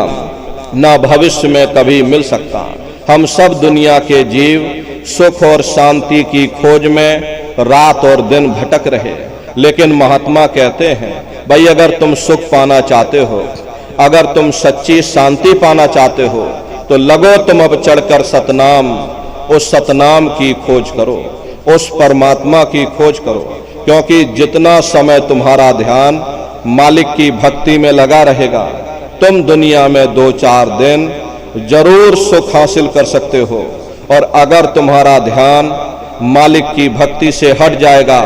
न भविष्य में कभी मिल सकता। हम सब दुनिया के जीव सुख और शांति की खोज में रात और दिन भटक रहे, लेकिन महात्मा कहते हैं भाई अगर तुम सुख पाना चाहते हो, अगर तुम सच्ची शांति पाना चाहते हो तो लगो तुम अब चढ़कर सतनाम, उस सतनाम की खोज करो, उस परमात्मा की खोज करो। क्योंकि जितना समय तुम्हारा ध्यान मालिक की भक्ति में लगा रहेगा तुम दुनिया में 2-4 दिन जरूर सुख हासिल कर सकते हो। और अगर तुम्हारा ध्यान मालिक की भक्ति से हट जाएगा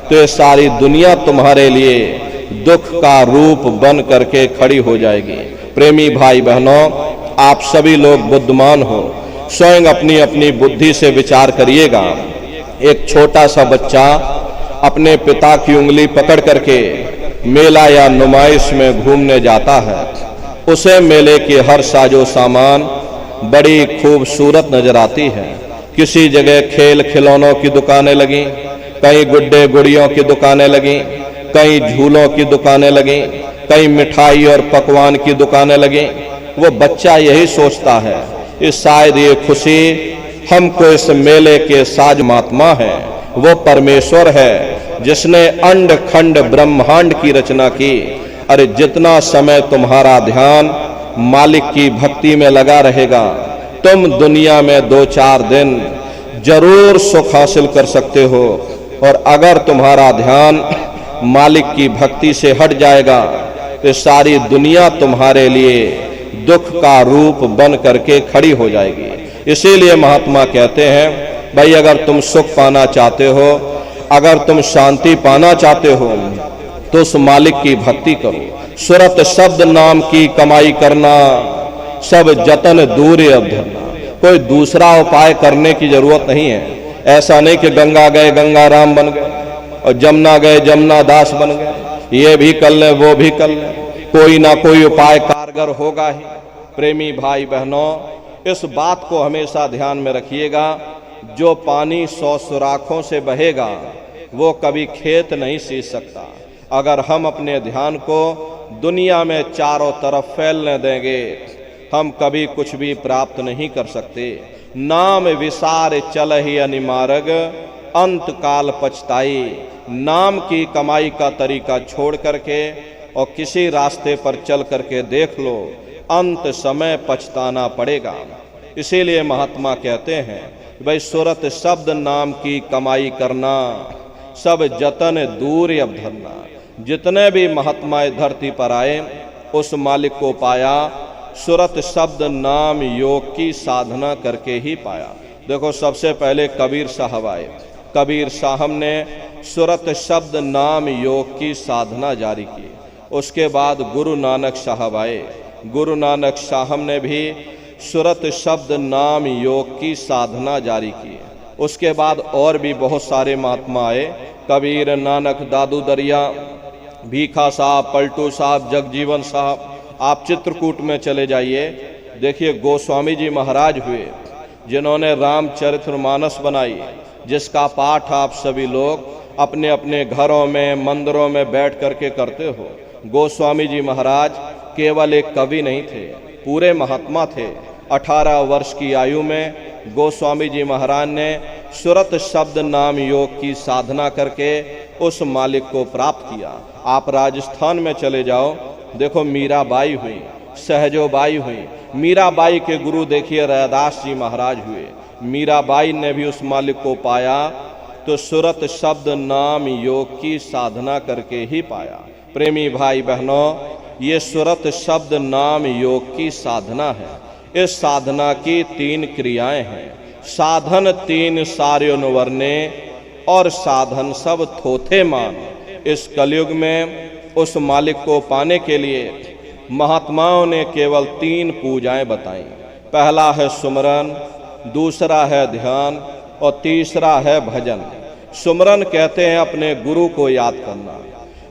तो ये सारी दुनिया तुम्हारे लिए दुख का रूप बन करके खड़ी हो जाएगी। प्रेमी भाई बहनों, आप सभी लोग बुद्धिमान हो, स्वयं अपनी अपनी बुद्धि से विचार करिएगा। एक छोटा सा बच्चा अपने पिता की उंगली पकड़ करके मेला या नुमाइश में घूमने जाता है। उसे मेले के हर साजो सामान बड़ी खूबसूरत नजर आती है। किसी जगह खेल खिलौनों की दुकानें लगी, कहीं गुड्डे गुड़ियों की दुकानें लगी, कहीं झूलों की दुकानें लगी, कहीं मिठाई और पकवान की दुकानें लगी। वो बच्चा यही सोचता है कि शायद ये खुशी हमको इस मेले के साज महात्मा है, वो परमेश्वर है जिसने अंड खंड ब्रह्मांड की रचना की। अरे जितना समय तुम्हारा ध्यान मालिक की भक्ति में लगा रहेगा तुम दुनिया में 2-4 दिन जरूर सुख हासिल कर सकते हो। और अगर तुम्हारा ध्यान मालिक की भक्ति से हट जाएगा तो सारी दुनिया तुम्हारे लिए दुख का रूप बन करके खड़ी हो जाएगी। इसीलिए महात्मा कहते हैं भाई अगर तुम सुख पाना चाहते हो, अगर तुम शांति पाना चाहते हो तो उस मालिक की भक्ति करो। सुरत शब्द नाम की कमाई करना, सब जतन दूर अब धरना। कोई दूसरा उपाय करने की जरूरत नहीं है। ऐसा नहीं कि गंगा गए गंगा राम बन गए और जमुना गए जमुना दास बन गए, ये भी कर लें वो भी कर लें, कोई ना कोई उपाय कारगर होगा ही। प्रेमी भाई बहनों, इस बात को हमेशा ध्यान में रखिएगा, जो पानी 100 सुराखों से बहेगा वो कभी खेत नहीं सींच सकता। अगर हम अपने ध्यान को दुनिया में चारों तरफ फैलने देंगे हम कभी कुछ भी प्राप्त नहीं कर सकते। नाम विसार चलहि अनिमार्ग, अंत काल पछताई। नाम की कमाई का तरीका छोड़ करके और किसी रास्ते पर चल करके देख लो, अंत समय पछताना पड़ेगा। इसीलिए महात्मा कहते हैं भाई सुरत शब्द नाम की कमाई करना, सब जतन दूर अब धरना। जितने भी महात्मा धरती पर आए उस मालिक को पाया सुरत शब्द नाम योग की साधना करके ही पाया। देखो सबसे पहले कबीर साहब आए, कबीर साहब ने सुरत शब्द नाम योग की साधना जारी की। उसके बाद गुरु नानक साहब आए, गुरु नानक साहब ने भी सुरत शब्द नाम योग की साधना जारी की। उसके बाद और भी बहुत सारे महात्मा आए, कबीर, नानक, दादू दरिया, भीखा साहब, पलटू साहब, जगजीवन साहब। आप चित्रकूट में चले जाइए, देखिए गोस्वामी जी महाराज हुए जिन्होंने रामचरितमानस बनाई, जिसका पाठ आप सभी लोग अपने अपने घरों में मंदिरों में बैठ करके करते हो। गोस्वामी जी महाराज केवल एक कवि नहीं थे, पूरे महात्मा थे। 18 वर्ष की आयु में गोस्वामी जी महाराज ने सुरत शब्द नाम योग की साधना करके उस मालिक को प्राप्त किया। आप राजस्थान में चले जाओ, देखो मीराबाई हुई, सहजोबाई हुई। मीराबाई के गुरु देखिए रैदास जी महाराज हुए। मीराबाई ने भी उस मालिक को पाया तो सुरत शब्द नाम योग की साधना करके ही पाया। प्रेमी भाई बहनों, ये सुरत शब्द नाम योग की साधना है। इस साधना की 3 क्रियाएं हैं। साधन 3 सार्योनुवर्णे और साधन सब थोथे मान। इस कलयुग में उस मालिक को पाने के लिए महात्माओं ने केवल 3 पूजाएं बताई। पहला है सुमरन, दूसरा है ध्यान और तीसरा है भजन। सुमरन कहते हैं अपने गुरु को याद करना,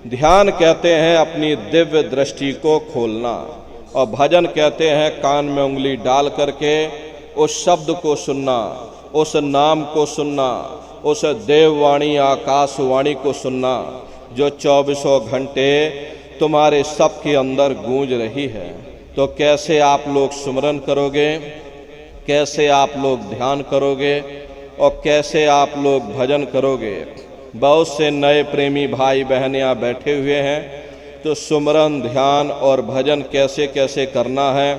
ध्यान कहते हैं अपनी दिव्य दृष्टि को खोलना और भजन कहते हैं कान में उंगली डाल करके उस शब्द को सुनना, उस नाम को सुनना, उस देववाणी आकाशवाणी को सुनना जो 24 घंटे तुम्हारे सबके अंदर गूंज रही है। तो कैसे आप लोग सुमरन करोगे, कैसे आप लोग ध्यान करोगे और कैसे आप लोग भजन करोगे। बहुत से नए प्रेमी भाई बहन यहाँ बैठे हुए हैं, तो सुमरन ध्यान और भजन कैसे कैसे करना है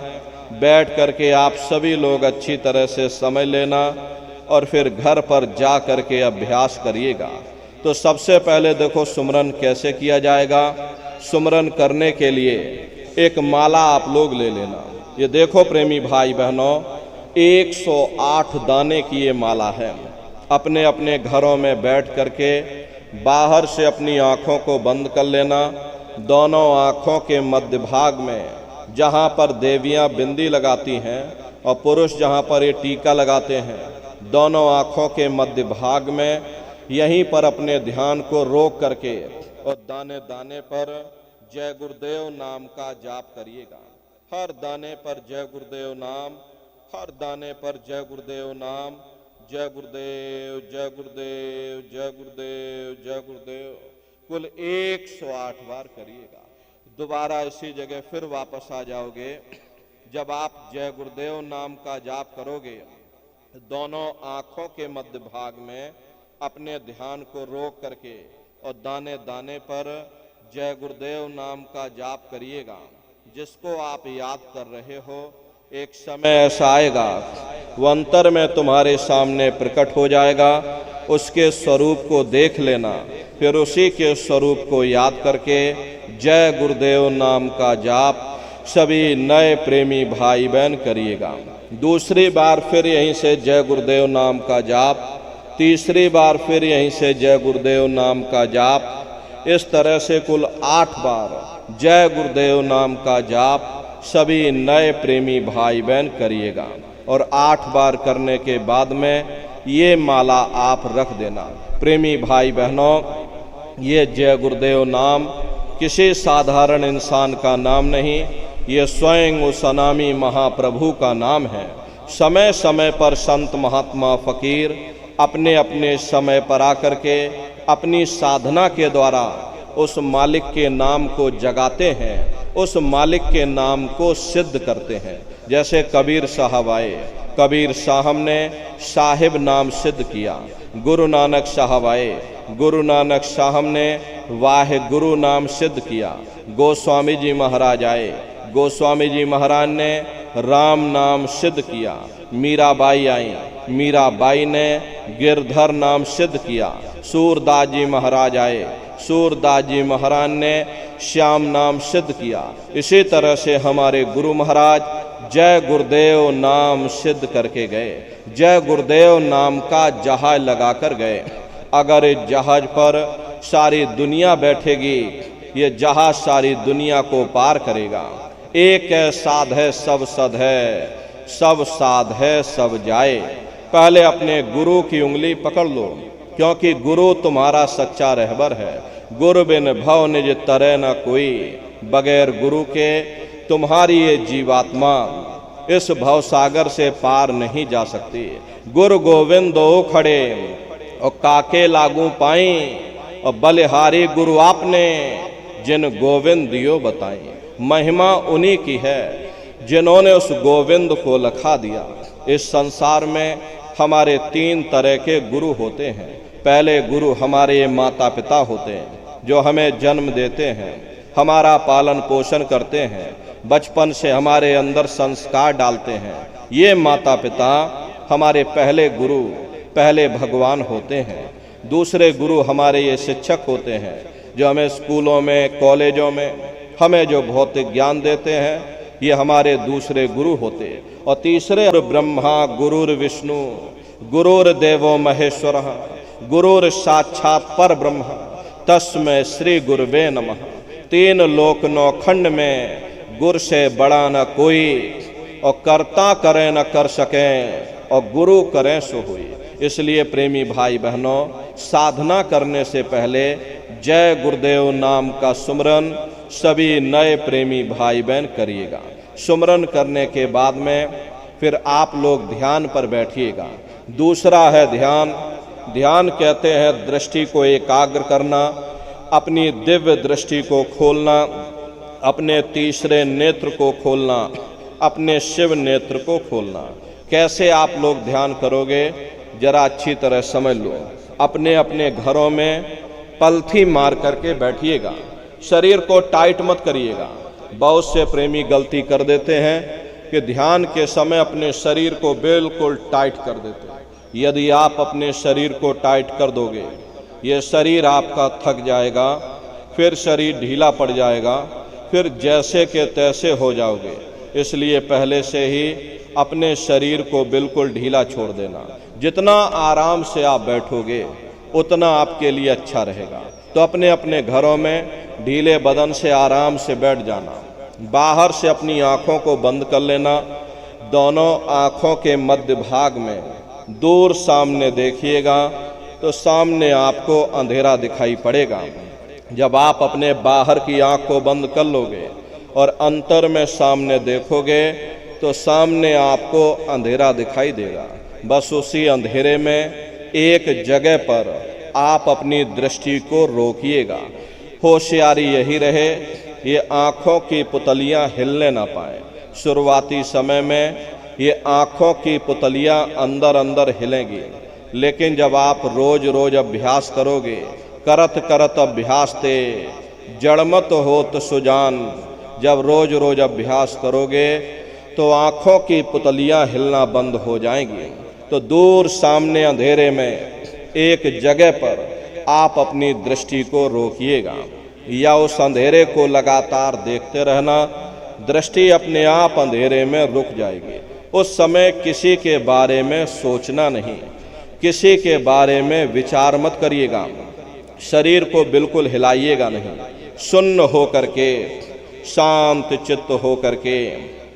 बैठ करके आप सभी लोग अच्छी तरह से समझ लेना और फिर घर पर जा करके अभ्यास करिएगा। तो सबसे पहले देखो सुमरन कैसे किया जाएगा। सुमरन करने के लिए एक माला आप लोग ले लेना। ये देखो प्रेमी भाई बहनों, 108 दाने की ये माला है। अपने अपने घरों में बैठ करके बाहर से अपनी आँखों को बंद कर लेना। दोनों आँखों के मध्य भाग में जहाँ पर देवियाँ बिंदी लगाती हैं और पुरुष जहाँ पर ये टीका लगाते हैं, दोनों आँखों के मध्य भाग में यहीं पर अपने ध्यान को रोक करके और दाने दाने पर जय गुरुदेव नाम का जाप करिएगा। हर दाने पर जय गुरुदेव नाम, हर दाने पर जय गुरुदेव नाम, जय गुरुदेव जय गुरुदेव जय गुरुदेव जय गुरुदेव, कुल 108 बार करिएगा। दोबारा इसी जगह फिर वापस आ जाओगे। जब आप जय गुरुदेव नाम का जाप करोगे, दोनों आँखों के मध्य भाग में अपने ध्यान को रोक करके और दाने दाने पर जय गुरुदेव नाम का जाप करिएगा। जिसको आप याद कर रहे हो, एक समय ऐसा आएगा वो अंतर में तुम्हारे सामने प्रकट हो जाएगा। उसके स्वरूप को देख लेना, फिर उसी के स्वरूप को याद करके जय गुरुदेव नाम का जाप सभी नए प्रेमी भाई बहन करिएगा। दूसरी बार फिर यहीं से जय गुरुदेव नाम का जाप, तीसरी बार फिर यहीं से जय गुरुदेव नाम का जाप। इस तरह से कुल 8 बार जय गुरुदेव नाम का जाप सभी नए प्रेमी भाई बहन करिएगा। और 8 बार करने के बाद में ये माला आप रख देना। प्रेमी भाई बहनों, ये जय गुरुदेव नाम किसी साधारण इंसान का नाम नहीं, ये स्वयं उस अनामी महाप्रभु का नाम है। समय समय पर संत महात्मा फकीर अपने अपने समय पर आकर के अपनी साधना के द्वारा उस मालिक के नाम को जगाते हैं, उस मालिक के नाम को सिद्ध करते हैं। जैसे कबीर साहब आए, कबीर साहब ने साहिब नाम सिद्ध किया। गुरु नानक साहब आए, गुरु नानक साहब ने वाहे गुरु नाम सिद्ध किया। गोस्वामी जी महाराज आए, गोस्वामी जी महाराज ने राम नाम सिद्ध किया। मीराबाई आई, मीराबाई ने गिरधर नाम सिद्ध किया। सूरदास जी महाराज आए, सूरदास जी महाराज ने श्याम नाम सिद्ध किया। इसी तरह से हमारे गुरु महाराज जय गुरुदेव नाम सिद्ध करके गए। जय गुरुदेव नाम का जहाज लगा कर गए। अगर इस जहाज पर सारी दुनिया बैठेगी, ये जहाज सारी दुनिया को पार करेगा। एक है साध है सब सद है, सब साध है सब जाए। पहले अपने गुरु की उंगली पकड़ लो, क्योंकि गुरु तुम्हारा सच्चा रहबर है। गुरु बिन भव निज तरह न कोई, बगैर गुरु के तुम्हारी ये जीवात्मा इस भव सागर से पार नहीं जा सकती। गुरु गोविंद दो खड़े और काके लागू पाई, और बलिहारी गुरु आपने जिन गोविंद दियो बताई। महिमा उन्हीं की है जिन्होंने उस गोविंद को लखा दिया। इस संसार में हमारे 3 तरह के गुरु होते हैं। पहले गुरु हमारे माता पिता होते हैं, जो हमें जन्म देते हैं, हमारा पालन पोषण करते हैं, बचपन से हमारे अंदर संस्कार डालते हैं। ये माता पिता हमारे पहले गुरु, पहले भगवान होते हैं। दूसरे गुरु हमारे ये शिक्षक होते हैं जो हमें स्कूलों में, कॉलेजों में हमें जो भौतिक ज्ञान देते हैं, ये हमारे दूसरे गुरु होते हैं। और तीसरे ब्रह्मा गुरुर्विष्णु गुरुर्देवो महेश्वर गुरुर साक्षात पर ब्रह्म तस्मै श्री गुरुवे नमः। तीन लोक नौ खंड में गुरु से बड़ा न कोई, और कर्ता करें न कर सकें, और गुरु करें सो हुई। इसलिए प्रेमी भाई बहनों, साधना करने से पहले जय गुरुदेव नाम का सुमरन सभी नए प्रेमी भाई बहन करिएगा। सुमरन करने के बाद में फिर आप लोग ध्यान पर बैठिएगा। दूसरा है ध्यान। ध्यान कहते हैं दृष्टि को एकाग्र करना, अपनी दिव्य दृष्टि को खोलना, अपने तीसरे नेत्र को खोलना, अपने शिव नेत्र को खोलना। कैसे आप लोग ध्यान करोगे, जरा अच्छी तरह समझ लो। अपने अपने घरों में पलथी मार करके बैठिएगा, शरीर को टाइट मत करिएगा। बहुत से प्रेमी गलती कर देते हैं कि ध्यान के समय अपने शरीर को बिल्कुल टाइट कर देते हैं। यदि आप अपने शरीर को टाइट कर दोगे, ये शरीर आपका थक जाएगा, फिर शरीर ढीला पड़ जाएगा, फिर जैसे के तैसे हो जाओगे। इसलिए पहले से ही अपने शरीर को बिल्कुल ढीला छोड़ देना। जितना आराम से आप बैठोगे उतना आपके लिए अच्छा रहेगा। तो अपने अपने घरों में ढीले बदन से आराम से बैठ जाना। बाहर से अपनी आँखों को बंद कर लेना। दोनों आँखों के मध्य भाग में दूर सामने देखिएगा तो सामने आपको अंधेरा दिखाई पड़ेगा। जब आप अपने बाहर की आँख को बंद कर लोगे और अंतर में सामने देखोगे तो सामने आपको अंधेरा दिखाई देगा। बस उसी अंधेरे में एक जगह पर आप अपनी दृष्टि को रोकिएगा। होशियारी यही रहे, ये आँखों की पुतलियाँ हिलने ना पाए। शुरुआती समय में ये आँखों की पुतलियाँ अंदर अंदर हिलेंगी, लेकिन जब आप रोज रोज अभ्यास करोगे, करत करत अभ्यास ते जड़मत होत सुजान, जब रोज रोज अभ्यास करोगे तो आँखों की पुतलियाँ हिलना बंद हो जाएंगी। तो दूर सामने अंधेरे में एक जगह पर आप अपनी दृष्टि को रोकिएगा या उस अंधेरे को लगातार देखते रहना। दृष्टि अपने आप अंधेरे में रुक जाएगी। उस समय किसी के बारे में सोचना नहीं, किसी के बारे में विचार मत करिएगा। शरीर को बिल्कुल हिलाइएगा नहीं। शून्य हो करके, शांत चित्त हो करके,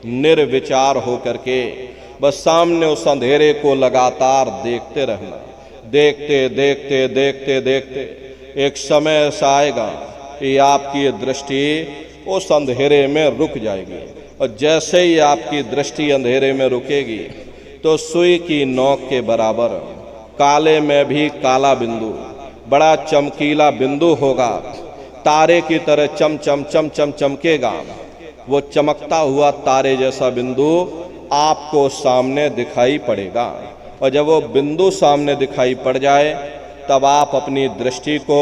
निर्विचार हो करके बस सामने उस अंधेरे को लगातार देखते रहना। देखते देखते देखते देखते एक समय ऐसा आएगा कि आपकी ये दृष्टि उस अंधेरे में रुक जाएगी। और जैसे ही आपकी दृष्टि अंधेरे में रुकेगी तो सुई की नोक के बराबर काले में भी काला बिंदु, बड़ा चमकीला बिंदु होगा, तारे की तरह चम चम चम चम चमकेगा। वो चमकता हुआ तारे जैसा बिंदु आपको सामने दिखाई पड़ेगा। और जब वो बिंदु सामने दिखाई पड़ जाए तब आप अपनी दृष्टि को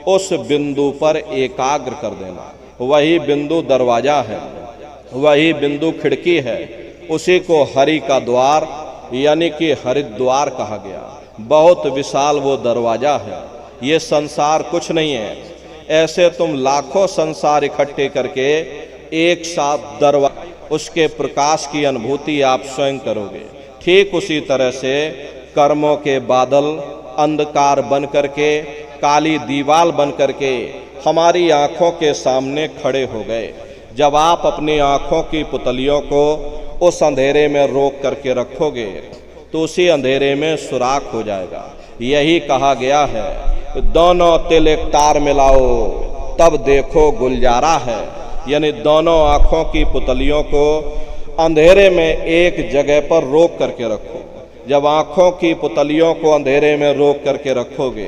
उस बिंदु पर एकाग्र कर देना। वही बिंदु दरवाजा है, वही बिंदु खिड़की है। उसी को हरि का द्वार यानी कि हरिद्वार कहा गया। बहुत विशाल वो दरवाजा है। ये संसार कुछ नहीं है। ऐसे तुम लाखों संसार इकट्ठे करके एक साथ दरवाजा, उसके प्रकाश की अनुभूति आप स्वयं करोगे। ठीक उसी तरह से कर्मों के बादल अंधकार बन करके, काली दीवार बन करके हमारी आँखों के सामने खड़े हो गए। जब आप अपनी आँखों की पुतलियों को उस अंधेरे में रोक करके रखोगे तो उसी अंधेरे में सुराख हो जाएगा। यही कहा गया है, दोनों तिल एक तार मिलाओ तब देखो गुलजारा है। यानी दोनों आँखों की पुतलियों को अंधेरे में एक जगह पर रोक करके रखो। जब आँखों की पुतलियों को अंधेरे में रोक करके रखोगे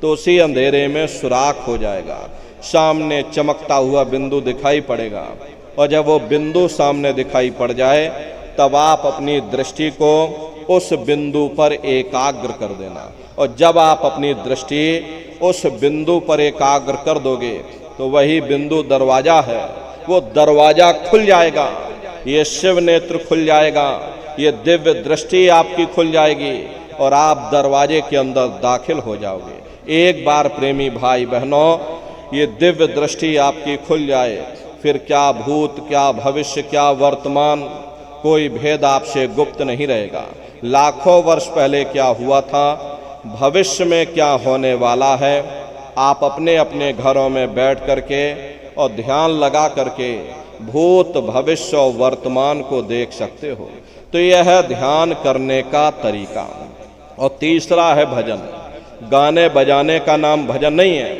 तो उसी अंधेरे में सुराख हो जाएगा। सामने चमकता हुआ बिंदु दिखाई पड़ेगा। और जब वो बिंदु सामने दिखाई पड़ जाए तब आप अपनी दृष्टि को उस बिंदु पर एकाग्र कर देना। और जब आप अपनी दृष्टि उस बिंदु पर एकाग्र कर दोगे तो वही बिंदु दरवाजा है। वो दरवाजा खुल जाएगा, ये शिव नेत्र खुल जाएगा, ये दिव्य दृष्टि आपकी खुल जाएगी और आप दरवाजे के अंदर दाखिल हो जाओगे। एक बार प्रेमी भाई बहनों ये दिव्य दृष्टि आपकी खुल जाए, फिर क्या भूत, क्या भविष्य, क्या वर्तमान, कोई भेद आपसे गुप्त नहीं रहेगा। लाखों वर्ष पहले क्या हुआ था, भविष्य में क्या होने वाला है, आप अपने अपने घरों में बैठ करके और ध्यान लगा करके भूत, भविष्य और वर्तमान को देख सकते हो। तो यह है ध्यान करने का तरीका। और तीसरा है भजन। गाने बजाने का नाम भजन नहीं है।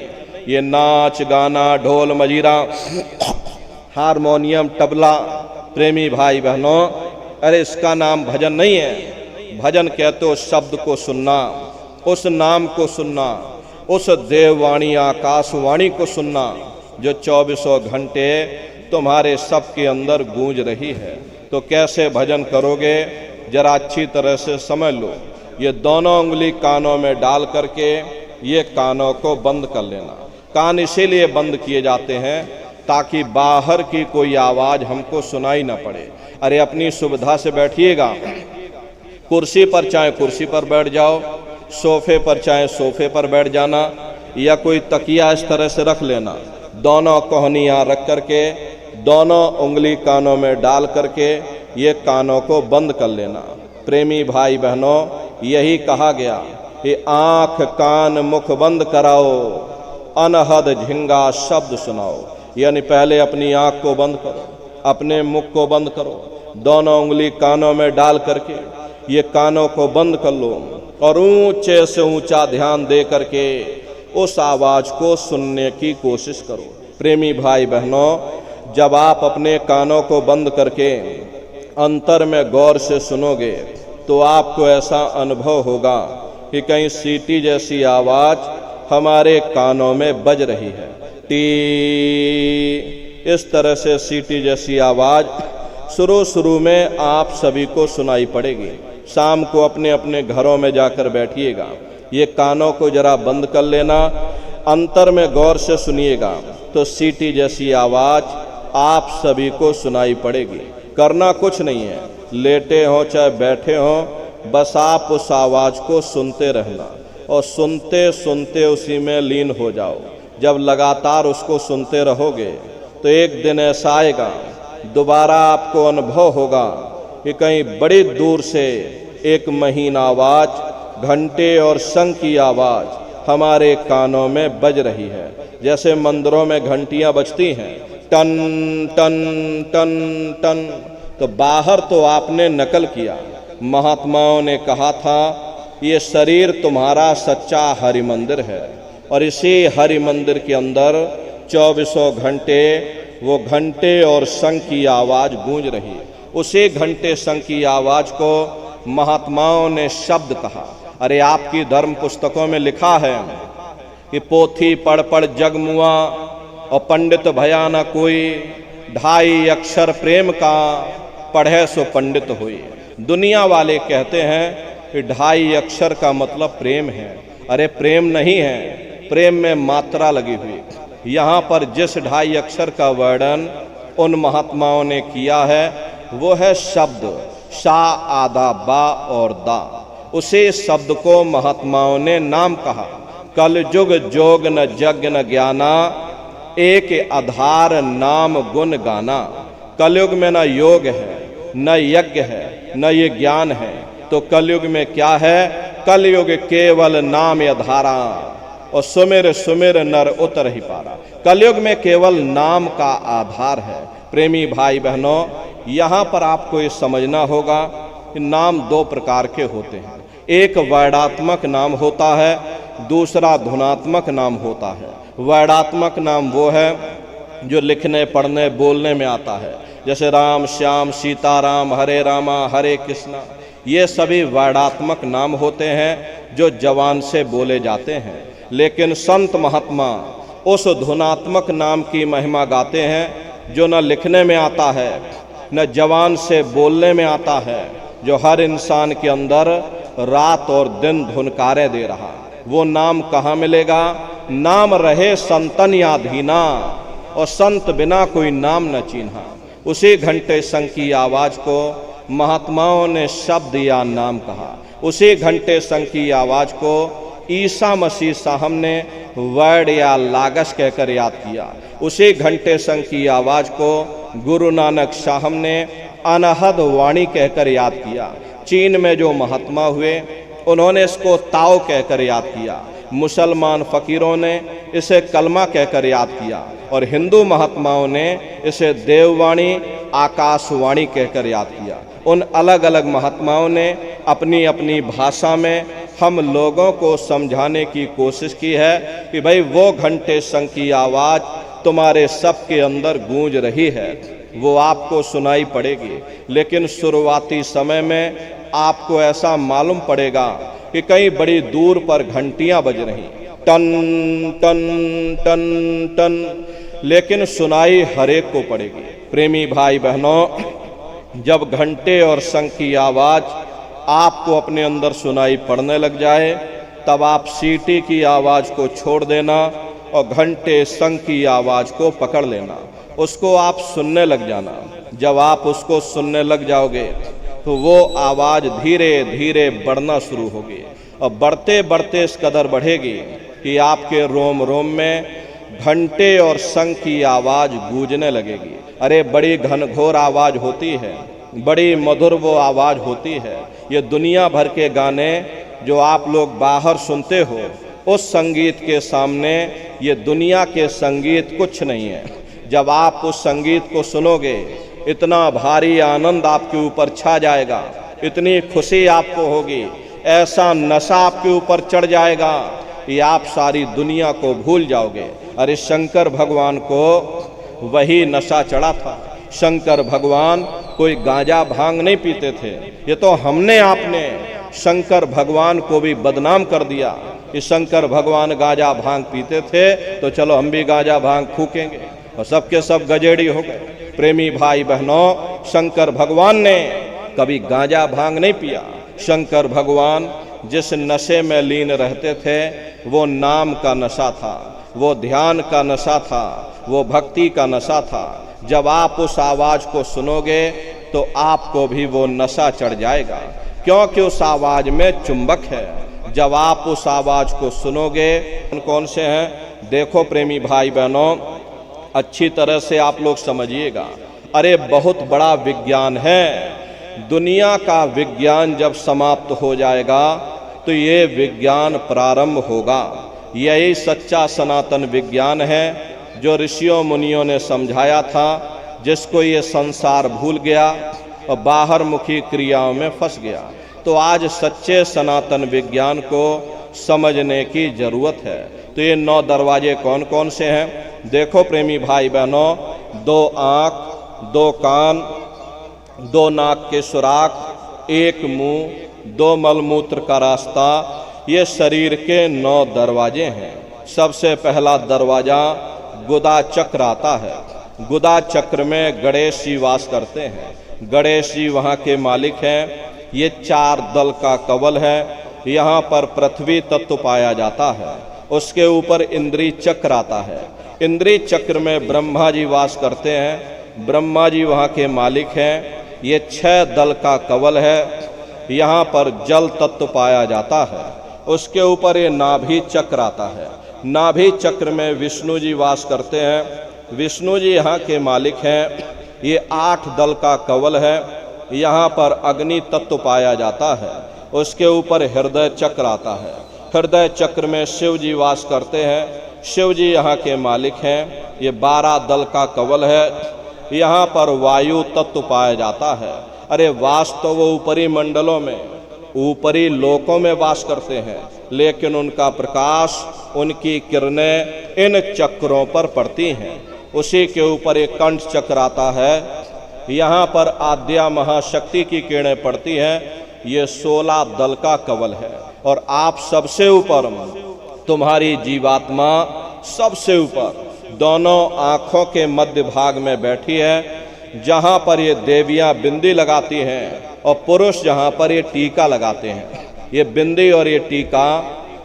ये नाच गाना, ढोल मजीरा, हारमोनियम, तबला, प्रेमी भाई बहनों, अरे इसका नाम भजन नहीं है। भजन कहते हो शब्द को सुनना, उस नाम को सुनना, उस देववाणी आकाशवाणी को सुनना जो 24 घंटे तुम्हारे सबके अंदर गूंज रही है। तो कैसे भजन करोगे, जरा अच्छी तरह से समझ लो। ये दोनों उंगली कानों में डाल करके ये कानों को बंद कर लेना। कान इसीलिए बंद किए जाते हैं ताकि बाहर की कोई आवाज़ हमको सुनाई ना पड़े। अरे अपनी सुविधा से बैठिएगा, कुर्सी पर चाहे कुर्सी पर बैठ जाओ, सोफे पर चाहे सोफे पर बैठ जाना, या कोई तकिया इस तरह से रख लेना, दोनों कोहनियाँ रख करके दोनों उंगली कानों में डाल करके ये कानों को बंद कर लेना। प्रेमी भाई बहनों यही कहा गया कि आँख कान मुख बंद कराओ, अनहद झिंगा शब्द सुनाओ। यानी पहले अपनी आँख को बंद करो, अपने मुख को बंद करो, दोनों उंगली कानों में डाल करके ये कानों को बंद कर लो और ऊंचे से ऊंचा ध्यान दे करके उस आवाज़ को सुनने की कोशिश करो। प्रेमी भाई बहनों जब आप अपने कानों को बंद करके अंतर में गौर से सुनोगे तो आपको ऐसा अनुभव होगा कि कहीं सीटी जैसी आवाज़ हमारे कानों में बज रही है। टी, इस तरह से सीटी जैसी आवाज़ शुरू में आप सभी को सुनाई पड़ेगी। शाम को अपने अपने घरों में जाकर बैठिएगा, ये कानों को जरा बंद कर लेना, अंतर में गौर से सुनिएगा तो सीटी जैसी आवाज़ आप सभी को सुनाई पड़ेगी। करना कुछ नहीं है, लेटे हो चाहे बैठे हो, बस आप उस आवाज़ को सुनते रहना और सुनते सुनते उसी में लीन हो जाओ। जब लगातार उसको सुनते रहोगे तो एक दिन ऐसा आएगा, दोबारा आपको अनुभव होगा कि कहीं बड़ी दूर से एक महीन आवाज़, घंटे और शंख की आवाज़ हमारे कानों में बज रही है। जैसे मंदिरों में घंटियाँ बजती हैं, टन टन टन टन। तो बाहर तो आपने नकल किया। महात्माओं ने कहा था ये शरीर तुम्हारा सच्चा हरि मंदिर है और इसी हरि मंदिर के अंदर 24 घंटे वो घंटे और शंख की आवाज़ गूंज रही है। उसी घंटे शंख की आवाज़ को महात्माओं ने शब्द कहा। अरे आपकी धर्म पुस्तकों में लिखा है कि पोथी पढ़ पढ़ जग मुआ और पंडित भया न कोई, 2.5 अक्षर प्रेम का पढ़े सो पंडित हुई। दुनिया वाले कहते हैं कि 2.5 अक्षर का मतलब प्रेम है। अरे प्रेम नहीं है, प्रेम में मात्रा लगी हुई। यहाँ पर जिस 2.5 अक्षर का वर्णन उन महात्माओं ने किया है वो है शब्द, शा आधा बा और दा। उसी शब्द को महात्माओं ने नाम कहा। कल जुग जोग न जग न ज्ञाना, एक आधार नाम गुण गाना। कलयुग में न योग है, न यज्ञ है, न ये ज्ञान है। तो कलयुग में क्या है? कलयुग केवल नाम आधारा और सुमिर सुमिर नर उतर ही पारा। कलयुग में केवल नाम का आधार है। प्रेमी भाई बहनों यहाँ पर आपको ये समझना होगा कि नाम 2 प्रकार के होते हैं। एक वर्णात्मक नाम होता है, दूसरा धुनात्मक नाम होता है। वर्णात्मक नाम वो है जो लिखने पढ़ने बोलने में आता है, जैसे राम श्याम सीताराम, हरे रामा हरे कृष्णा। ये सभी वर्णात्मक नाम होते हैं जो जवान से बोले जाते हैं। लेकिन संत महात्मा उस धुनात्मक नाम की महिमा गाते हैं जो न लिखने में आता है न जवान से बोलने में आता है, जो हर इंसान के अंदर रात और दिन धुनकारे दे रहा। वो नाम कहाँ मिलेगा? नाम रहे संतन या धीना और संत बिना कोई नाम न चिन्हा। उसी घंटे संग की आवाज को महात्माओं ने शब्द या नाम कहा। उसी घंटे संग की आवाज को ईसा मसीह साहब ने वर्ड या लागस कहकर याद किया। उसी घंटे संग की आवाज को गुरु नानक साहब ने अनहद वाणी कहकर याद किया। चीन में जो महात्मा हुए उन्होंने इसको ताओ कहकर याद किया। मुसलमान फकीरों ने इसे कलमा कहकर याद किया और हिंदू महात्माओं ने इसे देववाणी आकाशवाणी कहकर याद किया। उन अलग अलग महात्माओं ने अपनी अपनी भाषा में हम लोगों को समझाने की कोशिश की है कि भाई वो घंटे संग की आवाज़ तुम्हारे सबके अंदर गूंज रही है, वो आपको सुनाई पड़ेगी। लेकिन शुरुआती समय में आपको ऐसा मालूम पड़ेगा कि कहीं बड़ी दूर पर घंटियां बज रही, टन टन टन टन, लेकिन सुनाई हर एक को पड़ेगी। प्रेमी भाई बहनों, जब घंटे और शंख की आवाज़ आपको अपने अंदर सुनाई पड़ने लग जाए तब आप सीटी की आवाज़ को छोड़ देना और घंटे शंख की आवाज़ को पकड़ लेना, उसको आप सुनने लग जाना। जब आप उसको सुनने लग जाओगे तो वो आवाज़ धीरे धीरे बढ़ना शुरू होगी और बढ़ते बढ़ते इस कदर बढ़ेगी कि आपके रोम रोम में घंटे और शंख की आवाज़ गूंजने लगेगी। अरे बड़ी घनघोर आवाज़ होती है, बड़ी मधुर वो आवाज़ होती है। ये दुनिया भर के गाने जो आप लोग बाहर सुनते हो, उस संगीत के सामने ये दुनिया के संगीत कुछ नहीं है। जब आप उस संगीत को सुनोगे इतना भारी आनंद आपके ऊपर छा जाएगा, इतनी खुशी आपको होगी, ऐसा नशा आपके ऊपर चढ़ जाएगा कि आप सारी दुनिया को भूल जाओगे। अरे शंकर भगवान को वही नशा चढ़ा था। शंकर भगवान कोई गांजा भांग नहीं पीते थे। ये तो हमने आपने शंकर भगवान को भी बदनाम कर दिया कि शंकर भगवान गांजा भांग पीते थे तो चलो हम भी गांजा भांग फूकेंगे और सबके सब गजेड़ी हो गए। प्रेमी भाई बहनों, शंकर भगवान ने कभी गांजा भांग नहीं पिया। शंकर भगवान जिस नशे में लीन रहते थे वो नाम का नशा था, वो ध्यान का नशा था, वो भक्ति का नशा था। जब आप उस आवाज़ को सुनोगे तो आपको भी वो नशा चढ़ जाएगा, क्योंकि उस आवाज़ में चुंबक है। जब आप उस आवाज़ को सुनोगे, कौन से हैं देखो प्रेमी भाई बहनों, अच्छी तरह से आप लोग समझिएगा। अरे बहुत बड़ा विज्ञान है। दुनिया का विज्ञान जब समाप्त हो जाएगा तो ये विज्ञान प्रारंभ होगा। यही सच्चा सनातन विज्ञान है जो ऋषियों मुनियों ने समझाया था, जिसको ये संसार भूल गया और बाहर मुखी क्रियाओं में फंस गया। तो आज सच्चे सनातन विज्ञान को समझने की जरूरत है। तो ये 9 दरवाजे कौन कौन से हैं देखो प्रेमी भाई बहनों। 2 आँख, 2 कान, 2 नाक के सुराख, 1 मुंह, 2 मलमूत्र का रास्ता, ये शरीर के 9 दरवाजे हैं। सबसे पहला दरवाजा गुदा चक्र आता है। गुदा चक्र में गणेश जी वास करते हैं। गणेश जी वहाँ के मालिक हैं। ये 4 दल का कवल है। यहाँ पर पृथ्वी तत्व पाया जाता है। उसके ऊपर इंद्री चक्र आता है। इंद्री चक्र में ब्रह्मा जी वास करते हैं। ब्रह्मा जी वहाँ के मालिक हैं। ये 6 दल का कवल है। यहाँ पर जल तत्व पाया जाता है। उसके ऊपर ये नाभि चक्र आता है। नाभि चक्र में विष्णु जी वास करते हैं। विष्णु जी यहाँ के मालिक हैं। ये 8 दल का कवल है। यहाँ पर अग्नि तत्व पाया जाता है। उसके ऊपर हृदय चक्र आता है। हृदय चक्र में शिव जी वास करते हैं। शिव जी यहाँ के मालिक हैं। ये 12 दल का कवल है। यहाँ पर वायु तत्व पाया जाता है। अरे वास तो वो ऊपरी मंडलों में, ऊपरी लोकों में वास करते हैं, लेकिन उनका प्रकाश, उनकी किरणें इन चक्रों पर पड़ती हैं। उसी के ऊपर एक कंठ चक्र आता है। यहाँ पर आद्या महाशक्ति की किरणें पड़ती हैं। ये 16 दल का कवल है। और आप सबसे ऊपर, तुम्हारी जीवात्मा सबसे ऊपर दोनों आँखों के मध्य भाग में बैठी है, जहाँ पर ये देवियाँ बिंदी लगाती हैं और पुरुष जहाँ पर ये टीका लगाते हैं। ये बिंदी और ये टीका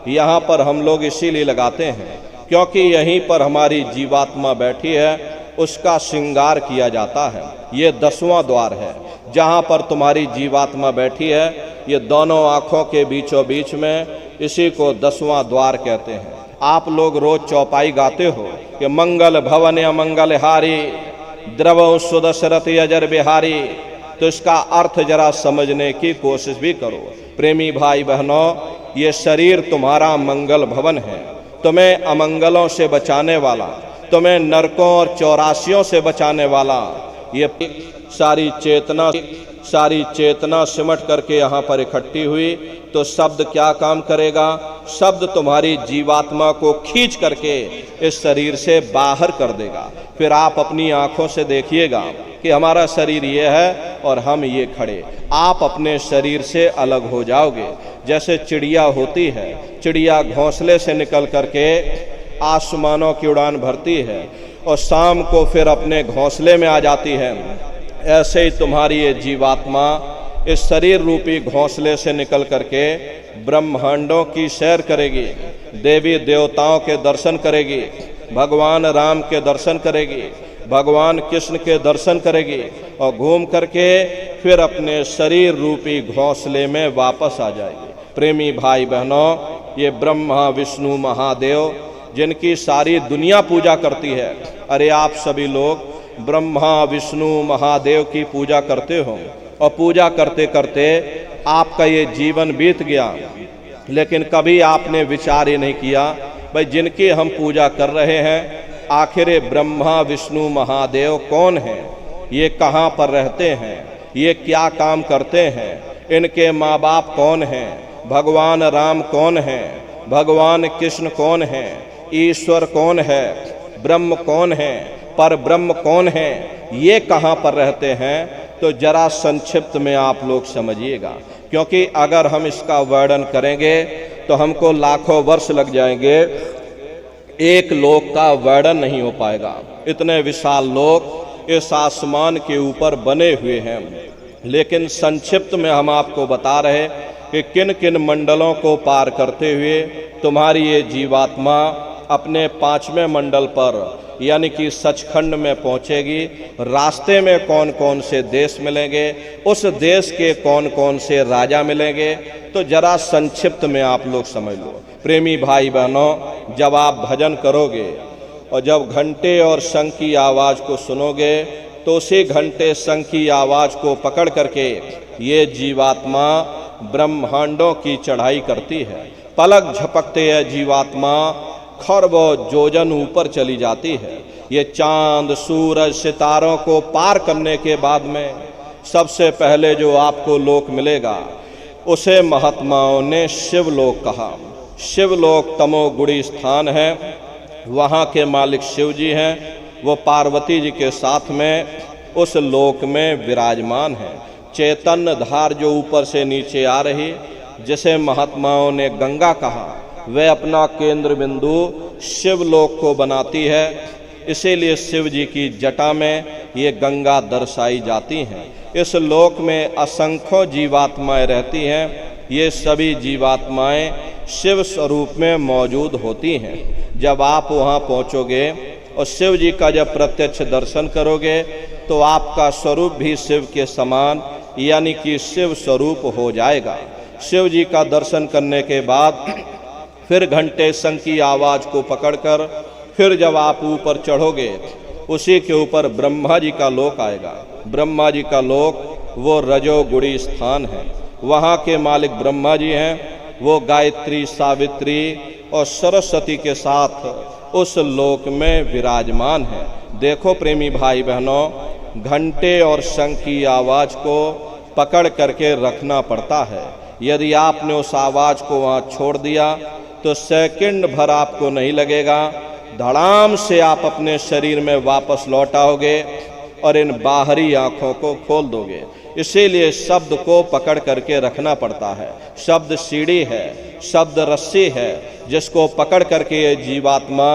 यहाँ पर हम लोग इसीलिए लगाते हैं क्योंकि यहीं पर हमारी जीवात्मा बैठी है, उसका श्रृंगार किया जाता है। ये 10वां द्वार है जहाँ पर तुम्हारी जीवात्मा बैठी है। ये दोनों आँखों के बीचों बीच में, इसी को 10वां द्वार कहते हैं। आप लोग रोज चौपाई गाते हो कि मंगल भवन अमंगल हारी, द्रव सुदशरथ अजर बिहारी। तो इसका अर्थ जरा समझने की कोशिश भी करो। प्रेमी भाई बहनों, ये शरीर तुम्हारा मंगल भवन है, तुम्हें अमंगलों से बचाने वाला, तुम्हें नरकों और चौरासियों से बचाने वाला। ये सारी चेतना सिमट करके यहाँ पर इकट्ठी हुई तो शब्द क्या काम करेगा? शब्द तुम्हारी जीवात्मा को खींच करके इस शरीर से बाहर कर देगा। फिर आप अपनी आंखों से देखिएगा कि हमारा शरीर ये है और हम ये खड़े। आप अपने शरीर से अलग हो जाओगे। जैसे चिड़िया होती है, चिड़िया घोंसले से निकल करके आसमानों की उड़ान भरती है और शाम को फिर अपने घोंसले में आ जाती है, ऐसे ही तुम्हारी ये जीवात्मा इस शरीर रूपी घोंसले से निकल करके ब्रह्मांडों की सैर करेगी, देवी देवताओं के दर्शन करेगी, भगवान राम के दर्शन करेगी, भगवान कृष्ण के दर्शन करेगी और घूम करके फिर अपने शरीर रूपी घोंसले में वापस आ जाएगी। प्रेमी भाई बहनों, ये ब्रह्मा विष्णु महादेव जिनकी सारी दुनिया पूजा करती है, अरे आप सभी लोग ब्रह्मा विष्णु महादेव की पूजा करते हो और पूजा करते करते आपका ये जीवन बीत गया, लेकिन कभी आपने विचार ही नहीं किया भाई जिनकी हम पूजा कर रहे हैं आखिर ये ब्रह्मा विष्णु महादेव कौन हैं, ये कहाँ पर रहते हैं, ये क्या काम करते हैं, इनके माँ बाप कौन हैं, भगवान राम कौन हैं, भगवान कृष्ण कौन हैं, ईश्वर कौन है, ब्रह्म कौन है, पर ब्रह्म कौन है, ये कहाँ पर रहते हैं। तो जरा संक्षिप्त में आप लोग समझिएगा, क्योंकि अगर हम इसका वर्णन करेंगे तो हमको लाखों वर्ष लग जाएंगे, एक लोक का वर्णन नहीं हो पाएगा। इतने विशाल लोक इस आसमान के ऊपर बने हुए हैं, लेकिन संक्षिप्त में हम आपको बता रहे कि किन किन मंडलों को पार करते हुए तुम्हारी ये जीवात्मा अपने 5वें मंडल पर यानी कि सचखंड में पहुंचेगी। रास्ते में कौन कौन से देश मिलेंगे, उस देश के कौन कौन से राजा मिलेंगे, तो जरा संक्षिप्त में आप लोग समझ लो। प्रेमी भाई बहनों, जब आप भजन करोगे और जब घंटे और शंख की आवाज़ को सुनोगे तो उसी घंटे शंख की आवाज़ को पकड़ करके ये जीवात्मा ब्रह्मांडों की चढ़ाई करती है। पलक झपकते है जीवात्मा खरबों जोजन ऊपर चली जाती है। ये चांद सूरज सितारों को पार करने के बाद में सबसे पहले जो आपको लोक मिलेगा उसे महात्माओं ने शिवलोक कहा। शिवलोक तमोगुणी स्थान है, वहाँ के मालिक शिव जी हैं, वो पार्वती जी के साथ में उस लोक में विराजमान है। चैतन्य धार जो ऊपर से नीचे आ रही, जिसे महात्माओं ने गंगा कहा, वह अपना केंद्र बिंदु शिवलोक को बनाती है। इसीलिए शिव जी की जटा में ये गंगा दर्शाई जाती हैं। इस लोक में असंख्यों जीवात्माएं रहती हैं। ये सभी जीवात्माएं शिव स्वरूप में मौजूद होती हैं। जब आप वहाँ पहुँचोगे और शिव जी का जब प्रत्यक्ष दर्शन करोगे तो आपका स्वरूप भी शिव के समान यानी कि शिव स्वरूप हो जाएगा। शिव जी का दर्शन करने के बाद फिर घंटे शंख की आवाज़ को पकड़कर फिर जब आप ऊपर चढ़ोगे उसी के ऊपर ब्रह्मा जी का लोक आएगा। ब्रह्मा जी का लोक वो रजोगुणी स्थान है। वहाँ के मालिक ब्रह्मा जी हैं। वो गायत्री सावित्री और सरस्वती के साथ उस लोक में विराजमान है। देखो प्रेमी भाई बहनों, घंटे और शंख की आवाज़ को पकड़ करके रखना पड़ता है। यदि आपने उस आवाज़ को वहाँ छोड़ दिया तो सेकंड भर आपको नहीं लगेगा, धड़ाम से आप अपने शरीर में वापस लौट आओगे और इन बाहरी आँखों को खोल दोगे। इसीलिए शब्द को पकड़ करके रखना पड़ता है। शब्द सीढ़ी है, शब्द रस्सी है, जिसको पकड़ करके ये जीवात्मा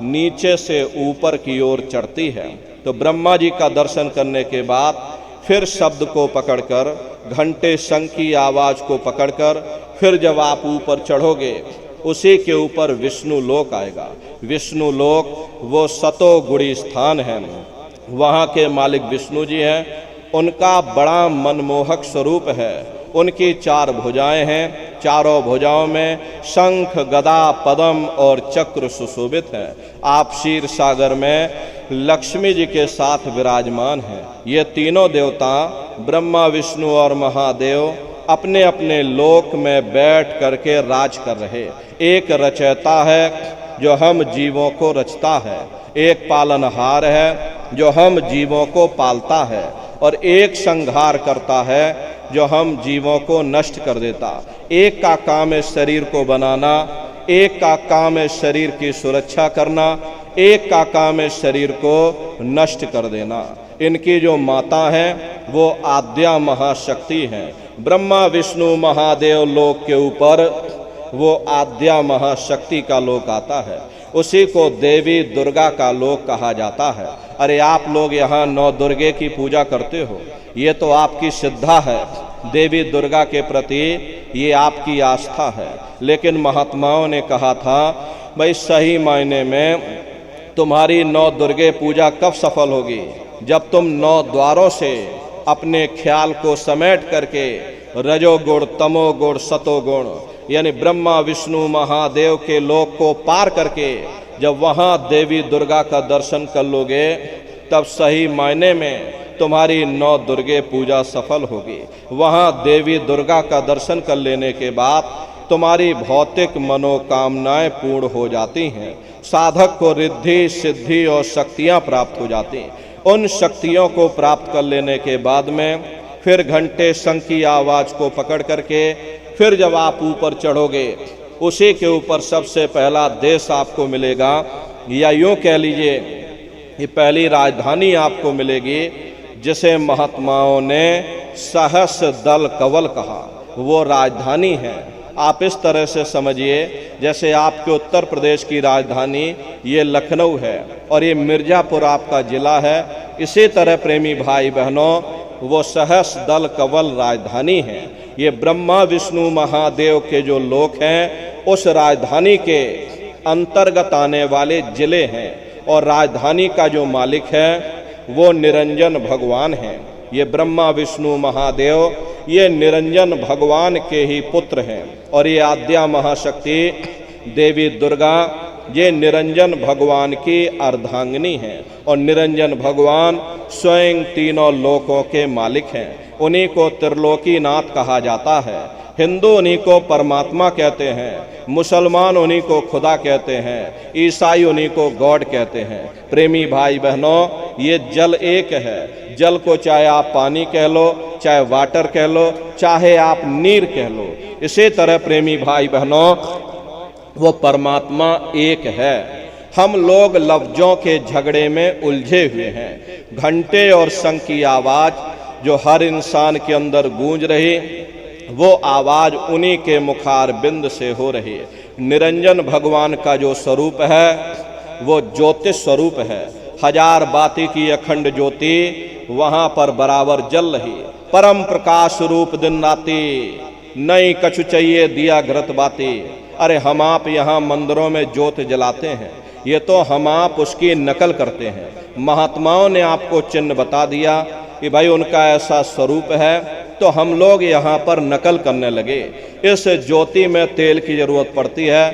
नीचे से ऊपर की ओर चढ़ती है। तो ब्रह्मा जी का दर्शन करने के बाद फिर शब्द को पकड़कर, घंटे शंख की आवाज़ को पकड़कर फिर जब आप ऊपर चढ़ोगे उसी के ऊपर विष्णु लोक आएगा। विष्णु लोक वो सतोगुणी स्थान है, वहाँ के मालिक विष्णु जी हैं। उनका बड़ा मनमोहक स्वरूप है। उनकी 4 भुजाएं हैं, चारों भुजाओं में शंख, गदा, पद्म और चक्र सुशोभित हैं। आप क्षीर सागर में लक्ष्मी जी के साथ विराजमान हैं। ये तीनों देवता ब्रह्मा, विष्णु और महादेव अपने अपने लोक में बैठ करके राज कर रहे। एक रचयिता है जो हम जीवों को रचता है, एक पालनहार है जो हम जीवों को पालता है, और एक संहार करता है जो हम जीवों को नष्ट कर देता। एक का काम है शरीर को बनाना, एक का काम है शरीर की सुरक्षा करना, एक का काम है शरीर को नष्ट कर देना। इनकी जो माता है वो आद्या महाशक्ति हैं। ब्रह्मा, विष्णु, महादेव लोक के ऊपर वो आद्या महाशक्ति का लोक आता है। उसी को देवी दुर्गा का लोक कहा जाता है। अरे आप लोग यहाँ 9 दुर्गे की पूजा करते हो, ये तो आपकी श्रद्धा है देवी दुर्गा के प्रति, ये आपकी आस्था है। लेकिन महात्माओं ने कहा था भाई सही मायने में तुम्हारी 9 दुर्गे पूजा कब सफल होगी? जब तुम 9 द्वारों से अपने ख्याल को समेट करके रजोगुण, तमोगुण, सतोगुण यानी ब्रह्मा, विष्णु, महादेव के लोक को पार करके जब वहाँ देवी दुर्गा का दर्शन कर लोगे, तब सही मायने में तुम्हारी 9 दुर्गे पूजा सफल होगी। वहाँ देवी दुर्गा का दर्शन कर लेने के बाद तुम्हारी भौतिक मनोकामनाएं पूर्ण हो जाती हैं। साधक को रिद्धि, सिद्धि और शक्तियाँ प्राप्त हो जाती हैं। उन शक्तियों को प्राप्त कर लेने के बाद में फिर घंटे शंख की आवाज़ को पकड़ करके फिर जब आप ऊपर चढ़ोगे, उसी के ऊपर सबसे पहला देश आपको मिलेगा, या यूँ कह लीजिए ये पहली राजधानी आपको मिलेगी जिसे महात्माओं ने सहस दल कवल कहा। वो राजधानी है। आप इस तरह से समझिए जैसे आपके उत्तर प्रदेश की राजधानी ये लखनऊ है और ये मिर्ज़ापुर आपका ज़िला है। इसी तरह प्रेमी भाई बहनों, वो सहस दल कवल राजधानी है। ये ब्रह्मा, विष्णु, महादेव के जो लोक हैं उस राजधानी के अंतर्गत आने वाले ज़िले हैं, और राजधानी का जो मालिक है वो निरंजन भगवान हैं। ये ब्रह्मा, विष्णु, महादेव ये निरंजन भगवान के ही पुत्र हैं, और ये आद्या महाशक्ति देवी दुर्गा ये निरंजन भगवान की अर्धांगिनी हैं, और निरंजन भगवान स्वयं तीनों लोकों के मालिक हैं। उन्हीं को त्रिलोकीनाथ कहा जाता है। हिंदू उन्हीं को परमात्मा कहते हैं, मुसलमान उन्हीं को खुदा कहते हैं, ईसाई उन्हीं को गॉड कहते हैं। प्रेमी भाई बहनों, ये जल एक है। जल को चाहे आप पानी कह लो, चाहे वाटर कह लो, चाहे आप नीर कह लो। इसी तरह प्रेमी भाई बहनों, वो परमात्मा एक है। हम लोग लफ्जों के झगड़े में उलझे हुए हैं। घंटे और शंख की आवाज़ जो हर इंसान के अंदर गूंज रही, वो आवाज़ उन्हीं के मुखार बिंद से हो रही है। निरंजन भगवान का जो स्वरूप है वो ज्योतिष स्वरूप है। 1000 बाती की अखंड ज्योति वहाँ पर बराबर जल रही। परम प्रकाश रूप दिन राती, नहीं कछु चाहिए दिया घृत बाती। अरे हम आप यहाँ मंदिरों में ज्योत जलाते हैं, ये तो हम आप उसकी नकल करते हैं। महात्माओं ने आपको चिन्ह बता दिया कि भाई उनका ऐसा स्वरूप है, तो हम लोग यहाँ पर नकल करने लगे। इस ज्योति में तेल की ज़रूरत पड़ती है,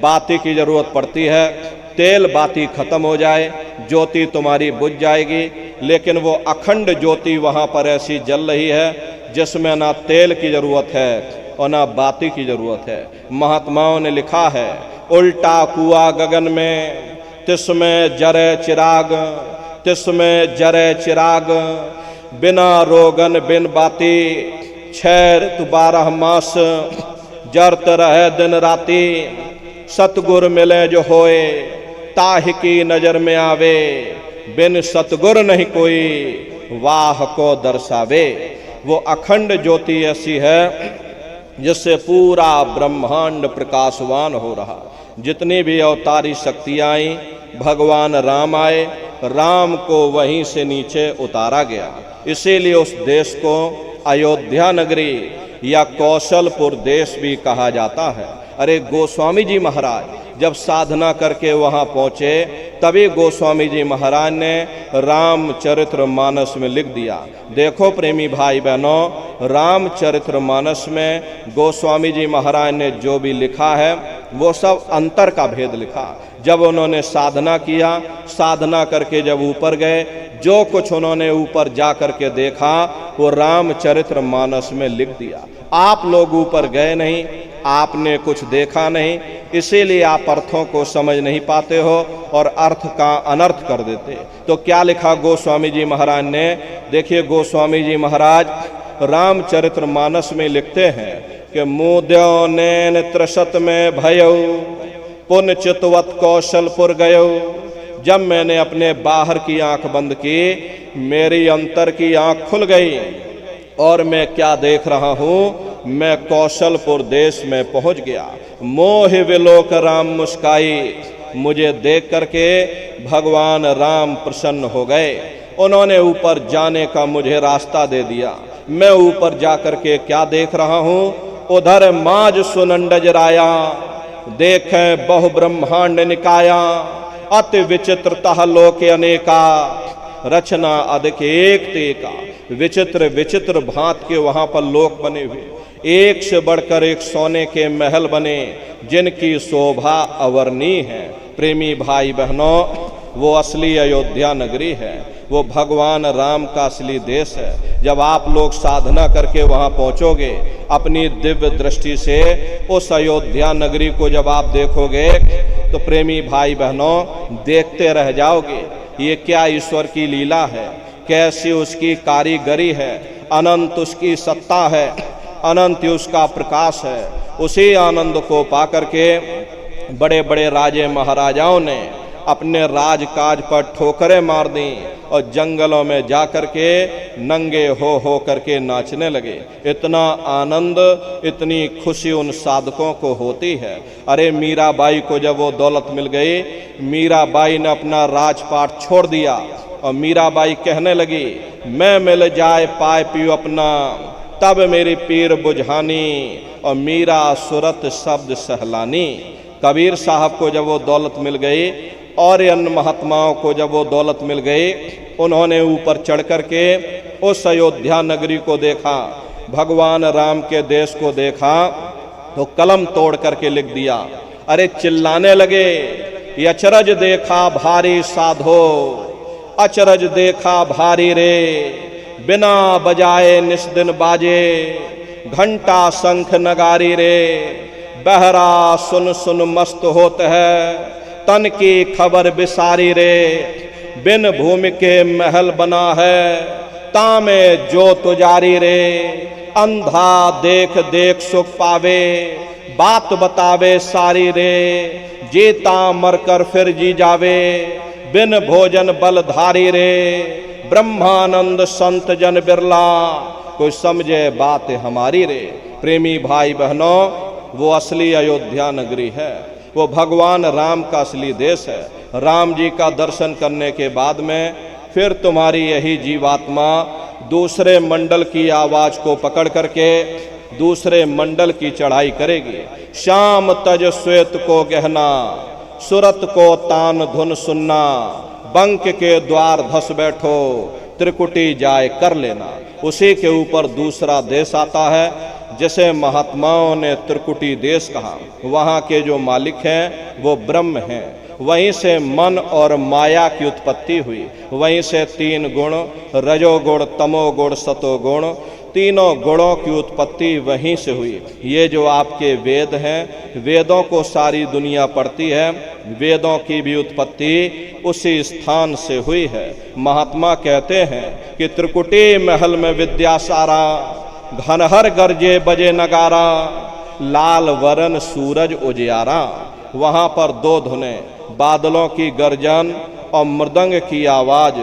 बाती की ज़रूरत पड़ती है। तेल बाती खत्म हो जाए, ज्योति तुम्हारी बुझ जाएगी। लेकिन वो अखंड ज्योति वहाँ पर ऐसी जल रही है जिसमें ना तेल की ज़रूरत है और ना बाती की ज़रूरत है। महात्माओं ने लिखा है, उल्टा कुआ गगन में तिसमें जरे चिराग, तिसमें जरे चिराग, बिना रोगन बिन बाती, 6 ऋतु 12 मास, जरत रहे दिन राती। सतगुर मिले जो होए, ताहि की नजर में आवे, बिन सतगुर नहीं कोई, वाह को दर्शावे। वो अखंड ज्योति ऐसी है जिससे पूरा ब्रह्मांड प्रकाशवान हो रहा। जितनी भी अवतारी शक्तियाँ आई, भगवान राम आए, राम को वहीं से नीचे उतारा गया। इसीलिए उस देश को अयोध्या नगरी या कौशलपुर देश भी कहा जाता है। अरे गोस्वामी जी महाराज जब साधना करके वहां पहुंचे तभी गोस्वामी जी महाराज ने रामचरितमानस में लिख दिया। देखो प्रेमी भाई बहनों, रामचरितमानस में गोस्वामी जी महाराज ने जो भी लिखा है वो सब अंतर का भेद लिखा। जब उन्होंने साधना किया, साधना करके जब ऊपर गए, जो कुछ उन्होंने ऊपर जा करके देखा वो रामचरितमानस में लिख दिया। आप लोग ऊपर गए नहीं, आपने कुछ देखा नहीं, इसीलिए आप अर्थों को समझ नहीं पाते हो और अर्थ का अनर्थ कर देते। तो क्या लिखा गोस्वामी जी महाराज ने? देखिए गोस्वामी जी महाराज रामचरितमानस में लिखते हैं कि मुद्यो नैन त्रिशत में भयो पुन चितवत कौशलपुर गयो। जब मैंने अपने बाहर की आंख बंद की, मेरी अंतर की आंख खुल गई और मैं क्या देख रहा हूं? मैं कौशलपुर देश में पहुंच गया। मोह विलोक राम मुस्काई, मुझे देख करके भगवान राम प्रसन्न हो गए। उन्होंने ऊपर जाने का मुझे रास्ता दे दिया। मैं ऊपर जा करके क्या देख रहा हूं? उधर माज सुनंडज राया, देखें बहु ब्रह्मांड निकाया, अति विचित्रतः लोके अनेका, रचना अधिक एक तेका। विचित्र विचित्र भांत के वहां पर लोक बने हुए, एक से बढ़कर एक सोने के महल बने जिनकी शोभा अवर्णीय है। प्रेमी भाई बहनों, वो असली अयोध्या नगरी है, वो भगवान राम का असली देश है। जब आप लोग साधना करके वहां पहुंचोगे, अपनी दिव्य दृष्टि से उस अयोध्या नगरी को जब आप देखोगे तो प्रेमी भाई बहनों देखते रह जाओगे। ये क्या ईश्वर की लीला है, कैसी उसकी कारीगरी है, अनंत उसकी सत्ता है, अनंत उसका प्रकाश है। उसी आनंद को पाकर के बड़े बड़े राजे महाराजाओं ने अपने राजकाज पर ठोकरें मार दी और जंगलों में जाकर के नंगे हो करके नाचने लगे। इतना आनंद, इतनी खुशी उन साधकों को होती है। अरे मीराबाई को जब वो दौलत मिल गई, मीराबाई ने अपना राजपाट छोड़ दिया और मीराबाई कहने लगी, मैं मिल जाए पाए पियो अपना, तब मेरी पीर बुझानी, और मीरा सुरत शब्द सहलानी। कबीर साहब को जब वो दौलत मिल गई और अन्य महात्माओं को जब वो दौलत मिल गई, उन्होंने ऊपर चढ़ करके उस अयोध्या नगरी को देखा, भगवान राम के देश को देखा, तो कलम तोड़ करके लिख दिया। अरे चिल्लाने लगे, ये अचरज देखा भारी साधो, अचरज देखा भारी रे, बिना बजाए निस्दिन बाजे, घंटा शंख नगारी रे, बहरा सुन सुन मस्त होत है, तन की खबर बिसारी रे, बिन भूमि के महल बना है, तामे जो तुजारी रे, अंधा देख देख सुख पावे, बात बतावे सारी रे, जीता मरकर फिर जी जावे, बिन भोजन बलधारी रे, ब्रह्मानंद संत जन बिरला, कोई समझे बात हमारी रे। प्रेमी भाई बहनों, वो असली अयोध्या नगरी है, वो भगवान राम का असली देश है। राम जी का दर्शन करने के बाद में फिर तुम्हारी यही जीवात्मा दूसरे मंडल की आवाज को पकड़ करके दूसरे मंडल की चढ़ाई करेगी। श्याम तज श्वेत को गहना, सुरत को तान धुन सुनना, बंक के द्वार धस बैठो, त्रिकुटी जाए कर लेना। उसी के ऊपर दूसरा देश आता है जिसे महात्माओं ने त्रिकुटी देश कहा। वहाँ के जो मालिक हैं वो ब्रह्म हैं, वहीं से मन और माया की उत्पत्ति हुई, वहीं से तीन गुण रजोगुण तमोगुण सतोगुण, तीनों गुणों की उत्पत्ति वहीं से हुई। ये जो आपके वेद हैं, वेदों को सारी दुनिया पढ़ती है, वेदों की भी उत्पत्ति उसी स्थान से हुई है। महात्मा कहते हैं कि त्रिकुटी महल में विद्या सारा, घनहर गरजे बजे नगारा, लाल वरन सूरज उजियारा। वहाँ पर दो धुनें, बादलों की गर्जन और मृदंग की आवाज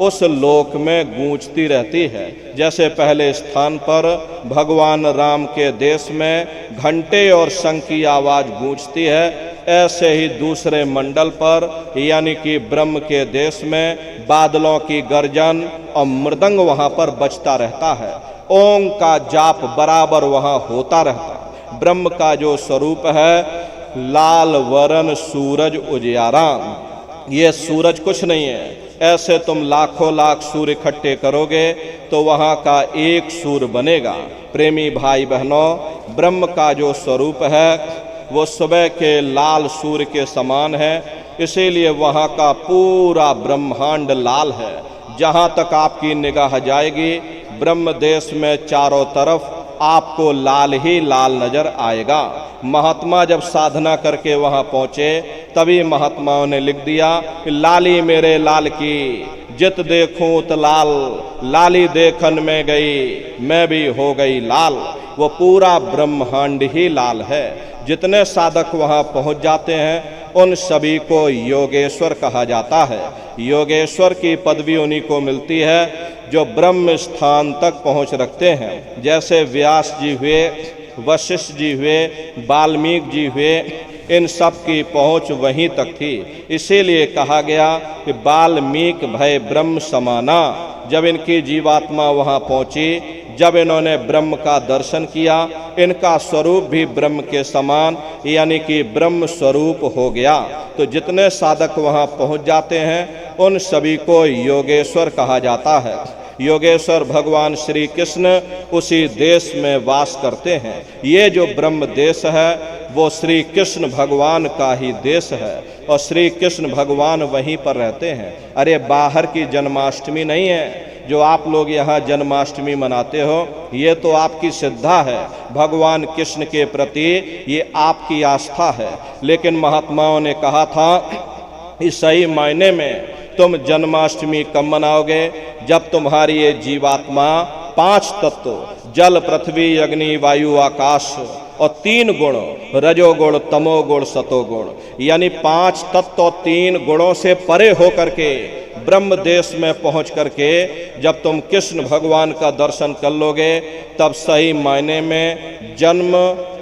उस लोक में गूंजती रहती है। जैसे पहले स्थान पर भगवान राम के देश में घंटे और शंख की आवाज गूंजती है, ऐसे ही दूसरे मंडल पर यानी कि ब्रह्म के देश में बादलों की गर्जन और मृदंग वहाँ पर बजता रहता है। ओम का जाप बराबर वहाँ होता रहता है। ब्रह्म का जो स्वरूप है लाल वरण सूरज उजियारा। ये सूरज कुछ नहीं है, ऐसे तुम लाखों लाख सूर्य इकट्ठे करोगे तो वहाँ का एक सूर्य बनेगा। प्रेमी भाई बहनों, ब्रह्म का जो स्वरूप है वो सुबह के लाल सूर्य के समान है, इसीलिए वहाँ का पूरा ब्रह्मांड लाल है। जहाँ तक आपकी निगाह जाएगी ब्रह्म देश में चारों तरफ आपको लाल ही लाल नजर आएगा। महात्मा जब साधना करके वहाँ पहुँचे तभी महात्माओं ने लिख दिया कि लाली मेरे लाल की, जित देखूं उत लाल, लाली देखन में गई, मैं भी हो गई लाल। वो पूरा ब्रह्मांड ही लाल है। जितने साधक वहाँ पहुँच जाते हैं उन सभी को योगेश्वर कहा जाता है। योगेश्वर की पदवी उन्हीं को मिलती है जो ब्रह्म स्थान तक पहुँच रखते हैं। जैसे व्यास जी हुए, वशिष्ठ जी हुए, वाल्मीकि जी हुए, इन सब की पहुँच वहीं तक थी। इसीलिए कहा गया कि वाल्मीकि भय ब्रह्म समाना। जब इनकी जीवात्मा वहाँ पहुँची, जब इन्होंने ब्रह्म का दर्शन किया, इनका स्वरूप भी ब्रह्म के समान यानी कि ब्रह्म स्वरूप हो गया। तो जितने साधक वहाँ पहुँच जाते हैं उन सभी को योगेश्वर कहा जाता है। योगेश्वर भगवान श्री कृष्ण उसी देश में वास करते हैं। ये जो ब्रह्म देश है वो श्री कृष्ण भगवान का ही देश है और श्री कृष्ण भगवान वहीं पर रहते हैं। अरे बाहर की जन्माष्टमी नहीं है जो आप लोग यहाँ जन्माष्टमी मनाते हो, ये तो आपकी श्रद्धा है भगवान कृष्ण के प्रति, ये आपकी आस्था है। लेकिन महात्माओं ने कहा था इस सही मायने में तुम जन्माष्टमी कब मनाओगे? जब तुम्हारी ये जीवात्मा 5 तत्व जल पृथ्वी अग्नि वायु आकाश और 3 गुण रजोगुण तमोगुण सतोगुण यानी 5 तत्व और 3 गुणों से परे होकर के ब्रह्म देश में पहुंच करके जब तुम कृष्ण भगवान का दर्शन कर लोगे तब सही मायने में जन्म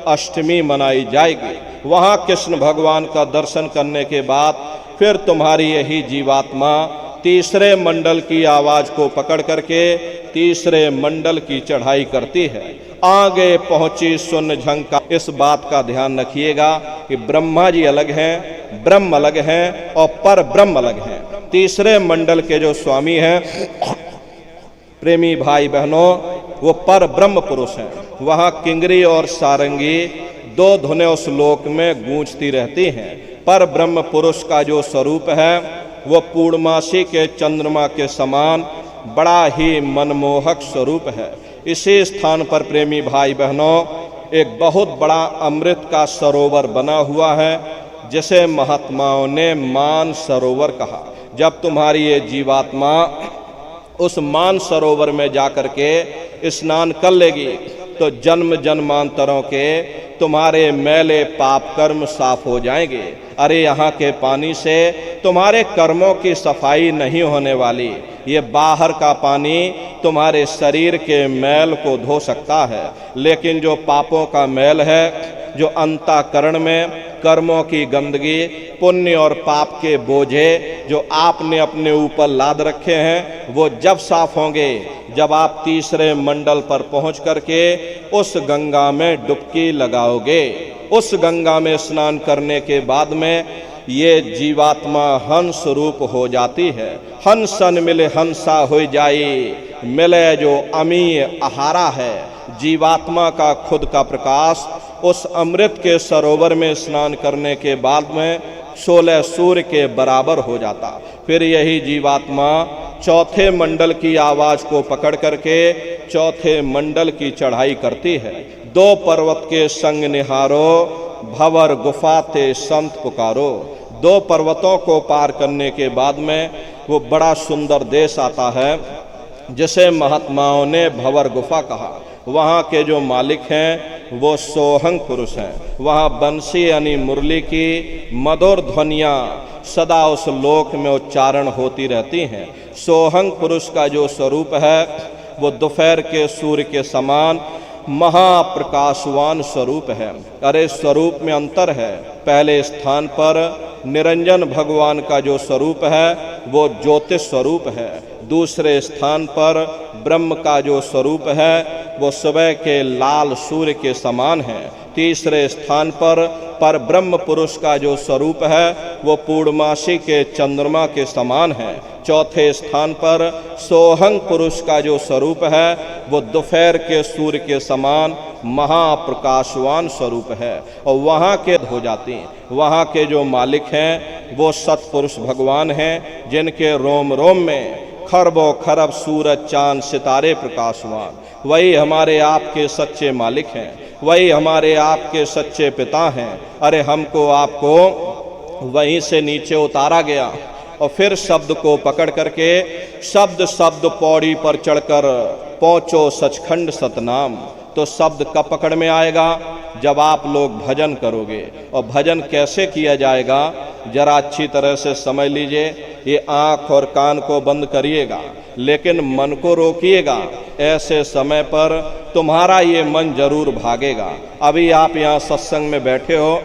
अष्टमी मनाई जाएगी। वहाँ कृष्ण भगवान का दर्शन करने के बाद फिर तुम्हारी यही जीवात्मा तीसरे मंडल की आवाज को पकड़ करके तीसरे मंडल की चढ़ाई करती है। आगे पहुंची सुन झंका। इस बात का ध्यान रखिएगा कि ब्रह्मा जी अलग हैं, ब्रह्म अलग हैं और पर ब्रह्म अलग हैं। तीसरे मंडल के जो स्वामी हैं प्रेमी भाई बहनों वो पर ब्रह्म पुरुष हैं। वहाँ किंगरी और सारंगी 2 धुनें उस लोक में गूंजती रहती हैं। पर ब्रह्म पुरुष का जो स्वरूप है वो पूर्णमासी के चंद्रमा के समान बड़ा ही मनमोहक स्वरूप है। इसी स्थान पर प्रेमी भाई बहनों एक बहुत बड़ा अमृत का सरोवर बना हुआ है जिसे महात्माओं ने मान सरोवर कहा। जब तुम्हारी ये जीवात्मा उस मान सरोवर में जाकर के स्नान कर लेगी तो जन्म जन्मांतरों के तुम्हारे मैले पाप कर्म साफ हो जाएंगे। अरे यहाँ के पानी से तुम्हारे कर्मों की सफाई नहीं होने वाली, ये बाहर का पानी तुम्हारे शरीर के मैल को धो सकता है, लेकिन जो पापों का मैल है, जो अंतःकरण में कर्मों की गंदगी, पुण्य और पाप के बोझे जो आपने अपने ऊपर लाद रखे हैं, वो जब साफ होंगे जब आप तीसरे मंडल पर पहुंच करके उस गंगा में डुबकी लगाओगे। उस गंगा में स्नान करने के बाद में ये जीवात्मा हंस रूप हो जाती है। हंसन मिले हंसा हो जाई, मिले जो अमीय आहारा है। जीवात्मा का खुद का प्रकाश उस अमृत के सरोवर में स्नान करने के बाद में 16 सूर्य के बराबर हो जाता। फिर यही जीवात्मा चौथे मंडल की आवाज को पकड़ करके चौथे मंडल की चढ़ाई करती है। 2 पर्वत के संग निहारो, भंवर गुफा ते संत पुकारो। 2 पर्वतों को पार करने के बाद में वो बड़ा सुंदर देश आता है जिसे महात्माओं ने भंवर गुफा कहा। वहाँ के जो मालिक हैं वो सोहंग पुरुष हैं। वहाँ बंसी यानी मुरली की मधुर ध्वनियाँ सदा उस लोक में उच्चारण होती रहती हैं। सोहंग पुरुष का जो स्वरूप है वो दोपहर के सूर्य के समान महाप्रकाशवान स्वरूप है। अरे स्वरूप में अंतर है। पहले स्थान पर निरंजन भगवान का जो स्वरूप है वो ज्योतिष स्वरूप है। दूसरे स्थान पर ब्रह्म का जो स्वरूप है वो सुबह के लाल सूर्य के समान है। तीसरे स्थान पर ब्रह्म पुरुष का जो स्वरूप है वो पूर्णमासी के चंद्रमा के समान है। चौथे स्थान पर सोहंग पुरुष का जो स्वरूप है वो दोपहर के सूर्य के समान महाप्रकाशवान स्वरूप है। और वहाँ के हो जाती हैं, वहाँ के जो मालिक हैं वो सतपुरुष भगवान हैं, जिनके रोम रोम में खरबों खरब सूरज चांद सितारे प्रकाशवान। वही हमारे आपके सच्चे मालिक हैं, वही हमारे आपके सच्चे पिता हैं। अरे हमको आपको वहीं से नीचे उतारा गया और फिर शब्द को पकड़ करके शब्द शब्द पौड़ी पर चढ़कर पहुँचो सचखंड सतनाम। तो शब्द कब पकड़ में आएगा? जब आप लोग भजन करोगे। और भजन कैसे किया जाएगा जरा अच्छी तरह से समझ लीजिए। ये आँख और कान को बंद करिएगा लेकिन मन को रोकिएगा। ऐसे समय पर तुम्हारा ये मन जरूर भागेगा। अभी आप यहाँ सत्संग में बैठे हो,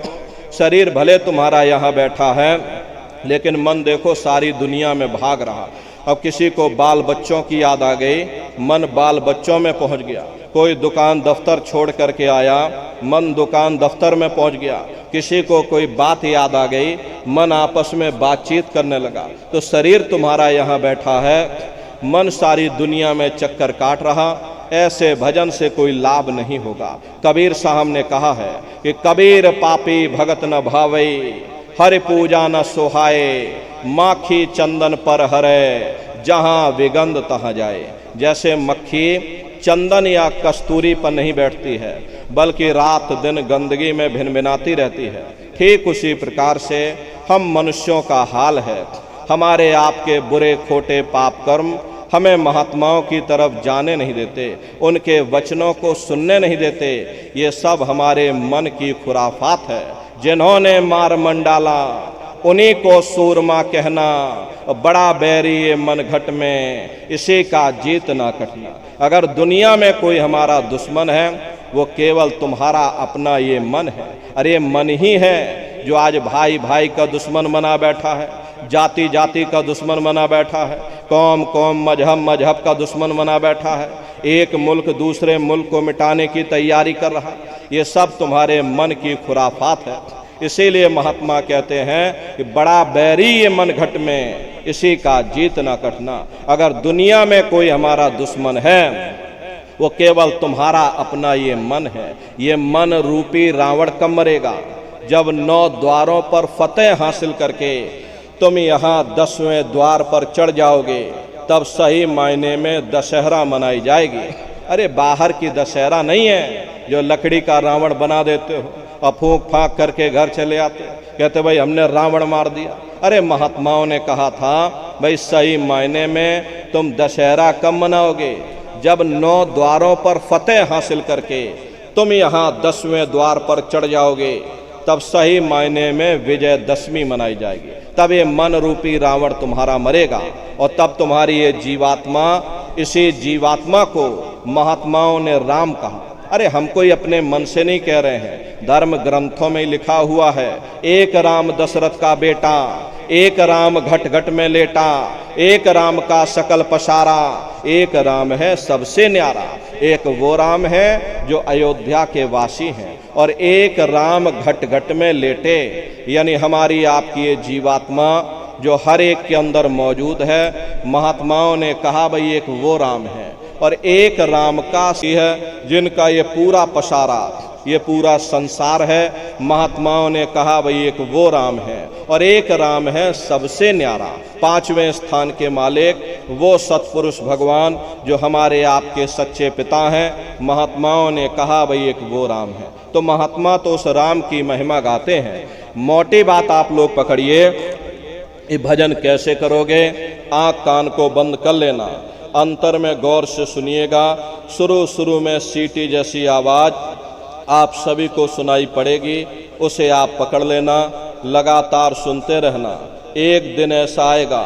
शरीर भले तुम्हारा यहाँ बैठा है लेकिन मन देखो सारी दुनिया में भाग रहा। अब किसी को बाल बच्चों की याद आ गई, मन बाल बच्चों में पहुंच गया। कोई दुकान दफ्तर छोड़ करके आया, मन दुकान दफ्तर में पहुंच गया। किसी को कोई बात याद आ गई, मन आपस में बातचीत करने लगा। तो शरीर तुम्हारा यहाँ बैठा है, मन सारी दुनिया में चक्कर काट रहा। ऐसे भजन से कोई लाभ नहीं होगा। कबीर साहब ने कहा है कि कबीर पापी भगत न भावई, हरि पूजा न सोहाए, माखी चंदन पर हरे, जहाँ विगंध तहाँ जाए। जैसे मक्खी चंदन या कस्तूरी पर नहीं बैठती है बल्कि रात दिन गंदगी में भिनभिनाती रहती है, ठीक उसी प्रकार से हम मनुष्यों का हाल है। हमारे आपके बुरे खोटे पाप कर्म हमें महात्माओं की तरफ जाने नहीं देते, उनके वचनों को सुनने नहीं देते। ये सब हमारे मन की खुराफात है। जिन्होंने मार मंडाला उन्हीं को सूरमा कहना, बड़ा बैरी ये मन घट में, इसी का जीत ना कटना। अगर दुनिया में कोई हमारा दुश्मन है वो केवल तुम्हारा अपना ये मन है। अरे मन ही है जो आज भाई भाई का दुश्मन बना बैठा है, जाति जाति का दुश्मन बना बैठा है, कौम कौम मजहब मजहब का दुश्मन बना बैठा है, एक मुल्क दूसरे मुल्क को मिटाने की तैयारी कर रहा। ये सब तुम्हारे मन की खुराफात है। इसीलिए महात्मा कहते हैं कि बड़ा बैरी ये मन घट में, इसी का जीत ना कटना। अगर दुनिया में कोई हमारा दुश्मन है वो केवल तुम्हारा अपना ये मन है। ये मन रूपी रावण कब मरेगा? जब 9 द्वारों पर फतेह हासिल करके तुम यहाँ 10वें द्वार पर चढ़ जाओगे, तब सही मायने में दशहरा मनाई जाएगी। अरे बाहर की दशहरा नहीं है जो लकड़ी का रावण बना देते हो और फूंक फाँक करके घर चले आते, कहते भाई हमने रावण मार दिया। अरे महात्माओं ने कहा था भाई सही मायने में तुम दशहरा कब मनाओगे? जब 9 द्वारों पर फतेह हासिल करके तुम यहाँ 10वें द्वार पर चढ़ जाओगे, तब सही मायने में विजयदशमी मनाई जाएगी। तब ये मन रूपी रावण तुम्हारा मरेगा और तब तुम्हारी ये जीवात्मा, इसी जीवात्मा को महात्माओं ने राम कहा। अरे हम कोई अपने मन से नहीं कह रहे हैं, धर्म ग्रंथों में लिखा हुआ है। एक राम दशरथ का बेटा, एक राम घट घट में लेटा, एक राम का सकल पसारा, एक राम है सबसे न्यारा। एक वो राम है जो अयोध्या के वासी हैं और एक राम घट घट में लेटे, यानी हमारी आपकी ये जीवात्मा जो हर एक के अंदर मौजूद है। महात्माओं ने कहा भाई एक वो राम है और एक राम का है जिनका ये पूरा पसारा, ये पूरा संसार है। महात्माओं ने कहा भाई एक वो राम है और एक राम है सबसे न्यारा। 5वें स्थान के मालिक वो सतपुरुष भगवान जो हमारे आपके सच्चे पिता हैं। महात्माओं ने कहा भाई एक वो राम है। तो महात्मा तो उस राम की महिमा गाते हैं। मोटी बात आप लोग पकड़िए, ये भजन कैसे करोगे? आँख कान को बंद कर लेना, अंतर में गौर से सुनिएगा। शुरू में सीटी जैसी आवाज़ आप सभी को सुनाई पड़ेगी, उसे आप पकड़ लेना, लगातार सुनते रहना। एक दिन ऐसा आएगा,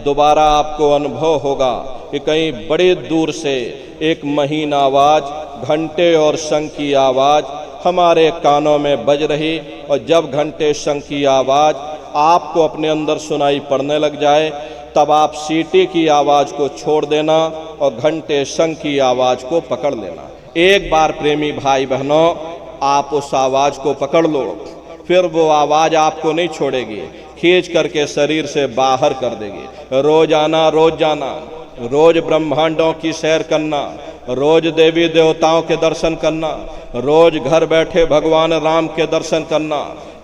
दोबारा आपको अनुभव होगा कि कहीं बड़ी दूर से एक महीन आवाज़, घंटे और शंख की आवाज़ हमारे कानों में बज रही, और जब घंटे शंख की आवाज़ आपको अपने अंदर सुनाई पड़ने लग जाए, तब आप सीटी की आवाज़ को छोड़ देना और घंटे शंख की आवाज़ को पकड़ लेना। एक बार प्रेमी भाई बहनों आप उस आवाज़ को पकड़ लो, फिर वो आवाज़ आपको नहीं छोड़ेगी, खींच करके शरीर से बाहर कर देगी। रोज आना, रोज जाना, रोज ब्रह्मांडों की सैर करना, रोज देवी देवताओं के दर्शन करना, रोज घर बैठे भगवान राम के दर्शन करना,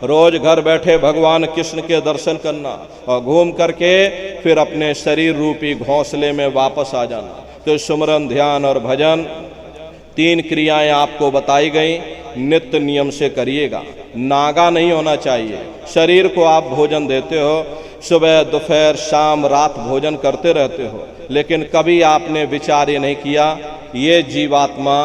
रोज घर बैठे भगवान कृष्ण के दर्शन करना, और घूम करके फिर अपने शरीर रूपी घोंसले में वापस आ जाना। तो सुमरन, ध्यान और भजन 3 क्रियाएं आपको बताई गई, नित्य नियम से करिएगा। नागा नहीं होना चाहिए। शरीर को आप भोजन देते हो, सुबह दोपहर शाम रात भोजन करते रहते हो, लेकिन कभी आपने विचार ये नहीं किया ये जीवात्मा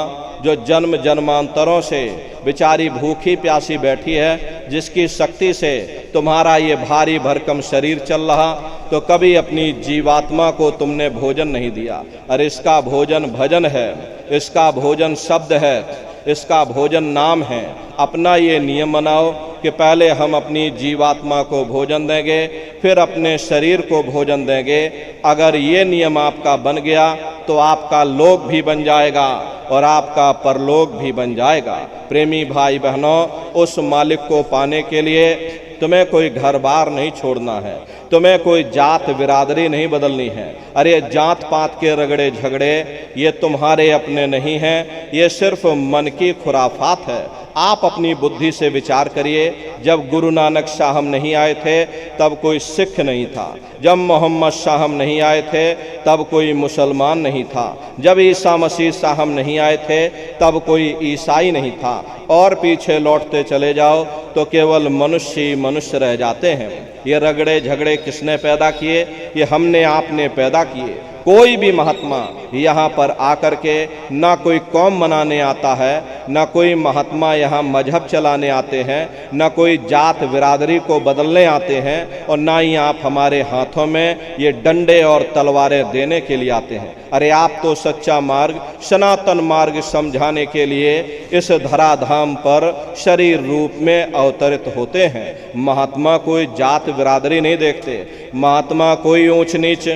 जो जन्म जन्मांतरों से बेचारी भूखी प्यासी बैठी है, जिसकी शक्ति से तुम्हारा ये भारी भरकम शरीर चल रहा, तो कभी अपनी जीवात्मा को तुमने भोजन नहीं दिया। अरे इसका भोजन भजन है, इसका भोजन शब्द है, इसका भोजन नाम है। अपना ये नियम बनाओ कि पहले हम अपनी जीवात्मा को भोजन देंगे, फिर अपने शरीर को भोजन देंगे। अगर ये नियम आपका बन गया तो आपका लोक भी बन जाएगा और आपका परलोक भी बन जाएगा। प्रेमी भाई बहनों, उस मालिक को पाने के लिए तुम्हें कोई घर बार नहीं छोड़ना है, तुम्हें कोई जात बिरादरी नहीं बदलनी है। अरे जात पात के रगड़े झगड़े ये तुम्हारे अपने नहीं हैं, ये सिर्फ मन की खुराफात है। आप अपनी बुद्धि से विचार करिए। जब गुरु नानक साहब नहीं आए थे तब कोई सिख नहीं था, जब मोहम्मद साहब नहीं आए थे तब कोई मुसलमान नहीं था, जब ईसा मसीह साहब नहीं आए थे तब कोई ईसाई नहीं था, और पीछे लौटते चले जाओ तो केवल मनुष्य ही मनुष्य रह जाते हैं। ये रगड़े झगड़े किसने पैदा किए? ये हमने आपने पैदा किए। कोई भी महात्मा यहाँ पर आकर के ना कोई कौम मनाने आता है, ना कोई महात्मा यहाँ मजहब चलाने आते हैं, ना कोई जात बिरादरी को बदलने आते हैं, और ना ही आप हमारे हाथों में ये डंडे और तलवारें देने के लिए आते हैं। अरे आप तो सच्चा मार्ग, सनातन मार्ग समझाने के लिए इस धराधाम पर शरीर रूप में अवतरित होते हैं। महात्मा कोई जात बिरादरी नहीं देखते, महात्मा कोई ऊंच नीच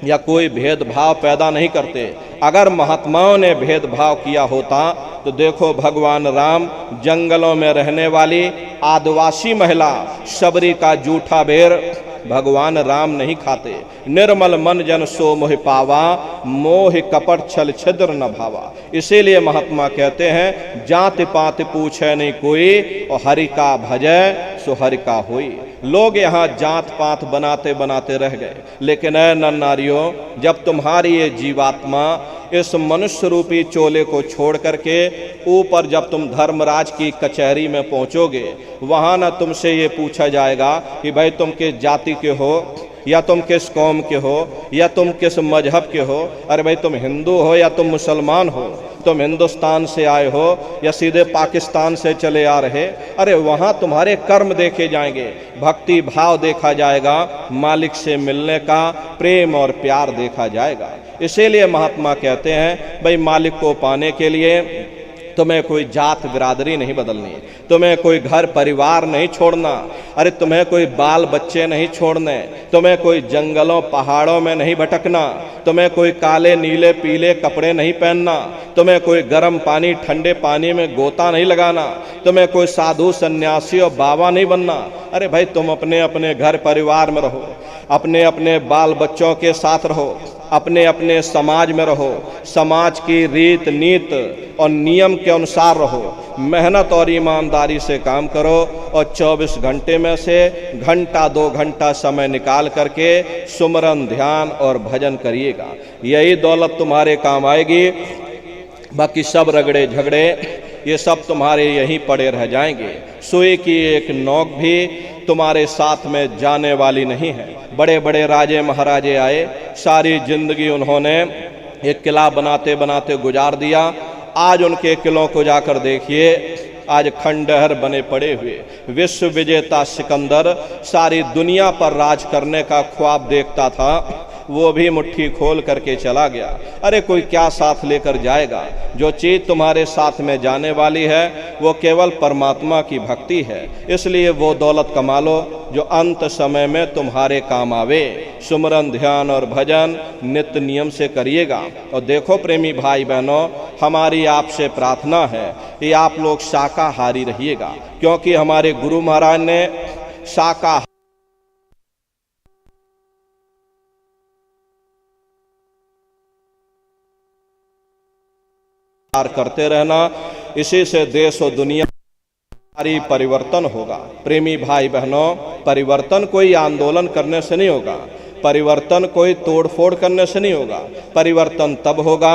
या कोई भेदभाव पैदा नहीं करते। अगर महात्माओं ने भेदभाव किया होता तो देखो भगवान राम जंगलों में रहने वाली आदिवासी महिला शबरी का जूठा बेर भगवान राम नहीं खाते। निर्मल मन जन सो मोहि पावा, मोह कपट छल छिद्र न भावा। इसीलिए महात्मा कहते हैं जाति पात पूछे नहीं कोई, और हरि का भजै सो हरि का होई। लोग यहाँ जात पात बनाते बनाते रह गए, लेकिन ऐ नर नारियों, जब तुम्हारी ये जीवात्मा इस मनुष्य रूपी चोले को छोड़ करके ऊपर जब तुम धर्मराज की कचहरी में पहुंचोगे, वहाँ न तुमसे ये पूछा जाएगा कि भाई तुम किस जाति के हो, या तुम किस कौम के हो, या तुम किस मजहब के हो। अरे भाई तुम हिंदू हो या तुम मुसलमान हो, तुम हिंदुस्तान से आए हो या सीधे पाकिस्तान से चले आ रहे। अरे वहाँ तुम्हारे कर्म देखे जाएंगे, भक्ति भाव देखा जाएगा, मालिक से मिलने का प्रेम और प्यार देखा जाएगा। इसीलिए महात्मा कहते हैं भाई मालिक को पाने के लिए तुम्हें कोई जात बिरादरी नहीं बदलनी, तुम्हें कोई घर परिवार नहीं छोड़ना, अरे तुम्हें कोई बाल बच्चे नहीं छोड़ने, तुम्हें कोई जंगलों पहाड़ों में नहीं भटकना, तुम्हें कोई काले नीले पीले कपड़े नहीं पहनना, तुम्हें कोई गर्म पानी ठंडे पानी में गोता नहीं लगाना, तुम्हें कोई साधु सन्यासी और बाबा नहीं बनना। अरे भाई तुम अपने अपने घर परिवार में रहो, अपने अपने बाल बच्चों के साथ रहो, अपने अपने समाज में रहो, समाज की रीत नीत और नियम के अनुसार रहो, मेहनत और ईमानदारी से काम करो, और 24 घंटे में से घंटा 2 घंटा समय निकाल करके सुमरन ध्यान और भजन करिएगा। यही दौलत तुम्हारे काम आएगी। बाकी सब रगड़े झगड़े ये सब तुम्हारे यहीं पड़े रह जाएंगे। सुई की एक नोक भी तुम्हारे साथ में जाने वाली नहीं है। बड़े बड़े राजे महाराजे आए, सारी जिंदगी उन्होंने एक किला बनाते बनाते गुजार दिया। आज उनके किलों को जाकर देखिए, आज खंडहर बने पड़े हुए। विश्व विजेता सिकंदर सारी दुनिया पर राज करने का ख्वाब देखता था, वो भी मुट्ठी खोल करके चला गया। अरे कोई क्या साथ लेकर जाएगा? जो चीज़ तुम्हारे साथ में जाने वाली है वो केवल परमात्मा की भक्ति है। इसलिए वो दौलत कमा लो जो अंत समय में तुम्हारे काम आवे। सुमरन ध्यान और भजन नित्य नियम से करिएगा। और देखो प्रेमी भाई बहनों, हमारी आपसे प्रार्थना है कि आप लोग शाकाहारी रहिएगा, क्योंकि हमारे गुरु महाराज ने शाकाहारी करते रहना, इसी से देश और दुनिया परिवर्तन होगा। प्रेमी भाई बहनों, परिवर्तन कोई आंदोलन करने से नहीं होगा, परिवर्तन कोई तोड़फोड़ करने से नहीं होगा। परिवर्तन तब होगा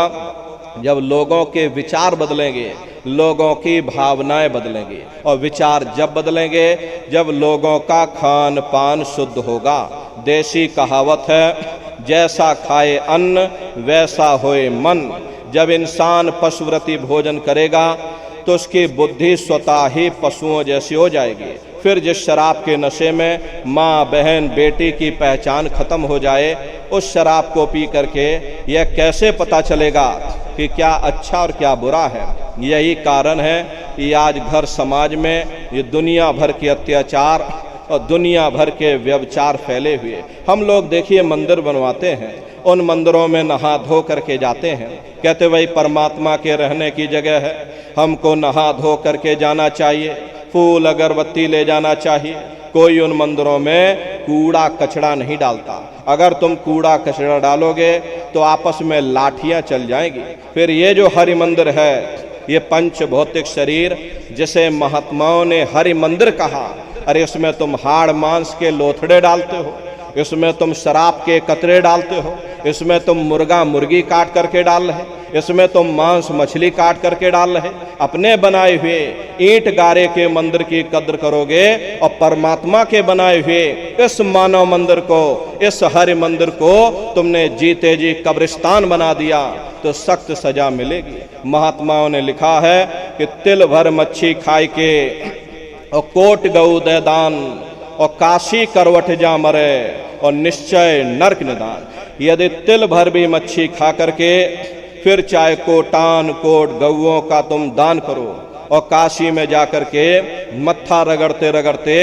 जब लोगों के विचार बदलेंगे, लोगों की भावनाएं बदलेंगी। और विचार जब बदलेंगे जब लोगों का खान पान शुद्ध होगा। देसी कहावत है, जैसा खाए अन्न वैसा होए मन। जब इंसान पशुव्रती भोजन करेगा तो उसकी बुद्धि स्वतः ही पशुओं जैसी हो जाएगी। फिर जिस शराब के नशे में माँ बहन बेटी की पहचान खत्म हो जाए, उस शराब को पी करके यह कैसे पता चलेगा कि क्या अच्छा और क्या बुरा है। यही कारण है कि आज घर समाज में ये दुनिया भर के अत्याचार और दुनिया भर के व्यभिचार फैले हुए। हम लोग देखिए मंदिर बनवाते हैं, उन मंदिरों में नहा धो करके जाते हैं, कहते भाई परमात्मा के रहने की जगह है, हमको नहा धो करके जाना चाहिए, फूल अगरबत्ती ले जाना चाहिए। कोई उन मंदिरों में कूड़ा कचरा नहीं डालता। अगर तुम कूड़ा कचरा डालोगे तो आपस में लाठियां चल जाएंगी। फिर ये जो हरि मंदिर है, ये पंच भौतिक शरीर जिसे महात्माओं ने हरि मंदिर कहा, अरे इसमें तुम हाड़ मांस के लोथड़े डालते हो, इसमें तुम शराब के कतरे डालते हो, इसमें तुम मुर्गा मुर्गी काट करके डाल रहे, इसमें तुम मांस मछली काट करके डाल रहे। अपने बनाए हुए ईंट गारे के मंदिर की कद्र करोगे और परमात्मा के बनाए हुए इस मानव मंदिर को, इस हरि मंदिर को तुमने जीते जी कब्रिस्तान बना दिया तो सख्त सजा मिलेगी। महात्माओं ने लिखा है कि तिल भर मच्छी खाए के और कोट गऊ दे दान और काशी करवट जा मरे और निश्चय नरक निदान। यदि तिल भर भी मच्छी खा करके फिर चाहे कोटान कोट गऊओं का तुम दान करो और काशी में जाकर के मत्था रगड़ते रगड़ते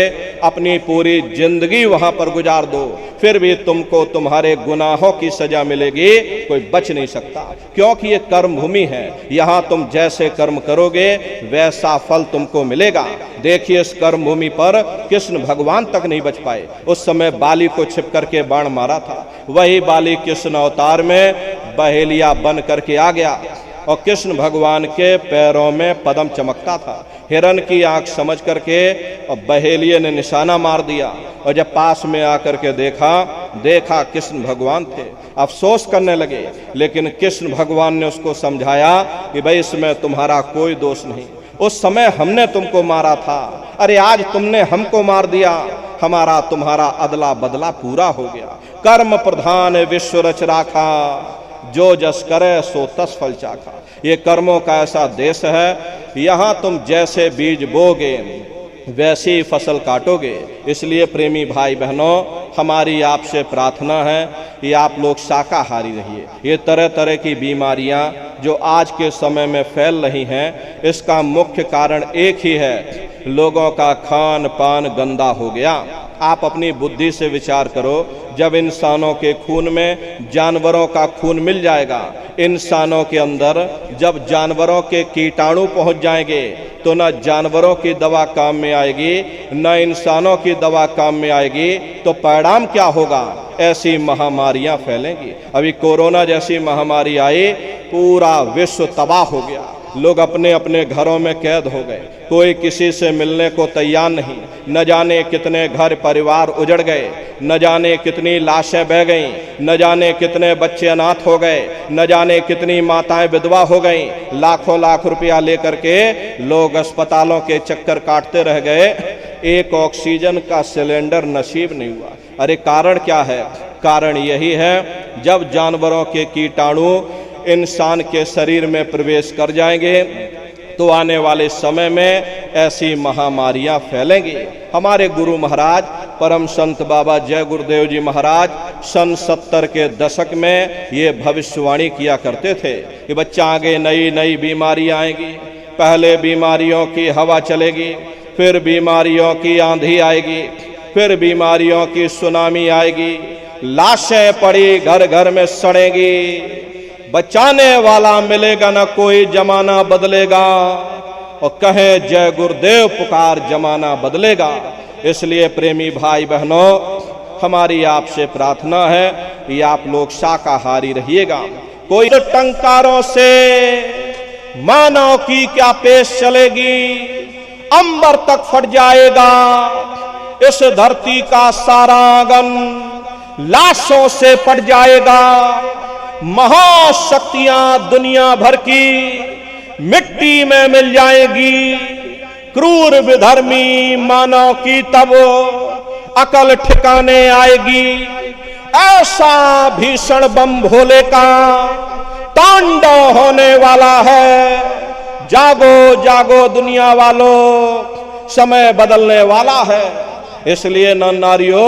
अपनी पूरी जिंदगी वहां पर गुजार दो, फिर भी तुमको तुम्हारे गुनाहों की सजा मिलेगी, कोई बच नहीं सकता। क्योंकि ये कर्म भूमि है, यहाँ तुम जैसे कर्म करोगे वैसा फल तुमको मिलेगा। देखिए इस कर्म भूमि पर कृष्ण भगवान तक नहीं बच पाए। उस समय बाली को छिप करके बाण मारा था, वही बाली कृष्ण अवतार में बहेलिया बन करके आ गया और कृष्ण भगवान के पैरों में पद्म चमकता था। हिरण की आंख समझ करके और बहेलिये ने निशाना मार दिया और जब पास में आकर के देखा कृष्ण भगवान थे। अफसोस करने लगे, लेकिन कृष्ण भगवान ने उसको समझाया कि भाई इसमें तुम्हारा कोई दोष नहीं, उस समय हमने तुमको मारा था, अरे आज तुमने हमको मार दिया, हमारा तुम्हारा अदला बदला पूरा हो गया। कर्म प्रधान विश्व रच राखा, जो जस करे सो तस फल चाखा। ये कर्मों का ऐसा देश है, यहाँ तुम जैसे बीज बोगे वैसी फसल काटोगे। इसलिए प्रेमी भाई बहनों, हमारी आपसे प्रार्थना है कि आप लोग शाकाहारी रहिए। ये तरह तरह की बीमारियां जो आज के समय में फैल रही हैं, इसका मुख्य कारण एक ही है, लोगों का खान पान गंदा हो गया। आप अपनी बुद्धि से विचार करो, जब इंसानों के खून में जानवरों का खून मिल जाएगा, इंसानों के अंदर जब जानवरों के कीटाणु पहुंच जाएंगे तो न जानवरों की दवा काम में आएगी न इंसानों की दवा काम में आएगी, तो परिणाम क्या होगा? ऐसी महामारियां फैलेंगी। अभी कोरोना जैसी महामारी आई, पूरा विश्व तबाह हो गया, लोग अपने अपने घरों में कैद हो गए, कोई किसी से मिलने को तैयार नहीं। न जाने कितने घर परिवार उजड़ गए, न जाने कितनी लाशें बह गईं, न जाने कितने बच्चे अनाथ हो गए, न जाने कितनी माताएं विधवा हो गईं। लाखों लाख रुपया लेकर के लोग अस्पतालों के चक्कर काटते रह गए, एक ऑक्सीजन का सिलेंडर नसीब नहीं हुआ। अरे कारण क्या है? कारण यही है, जब जानवरों के कीटाणु इंसान के शरीर में प्रवेश कर जाएंगे तो आने वाले समय में ऐसी महामारियां फैलेंगी। हमारे गुरु महाराज परम संत बाबा जय गुरुदेव जी महाराज सन 70 के दशक में ये भविष्यवाणी किया करते थे कि बच्चा आगे नई नई बीमारियां आएंगी। पहले बीमारियों की हवा चलेगी, फिर बीमारियों की आंधी आएगी, फिर बीमारियों की सुनामी आएगी, लाशें पड़ी घर घर में सड़ेगी, बचाने वाला मिलेगा न कोई, जमाना बदलेगा, और कहें जय गुरुदेव पुकार जमाना बदलेगा। इसलिए प्रेमी भाई बहनों, हमारी आपसे प्रार्थना है कि आप लोग शाकाहारी रहिएगा। कोई टंकारों से मानव की क्या पेश चलेगी, अंबर तक फट जाएगा इस धरती का सारा आंगन, लाशों से पट जाएगा, महाशक्तियां दुनिया भर की मिट्टी में मिल जाएगी, क्रूर विधर्मी मानव की तब अकल ठिकाने आएगी। ऐसा भीषण बम भोले का तांडव होने वाला है। जागो जागो दुनिया वालों, समय बदलने वाला है। इसलिए नर नारियों,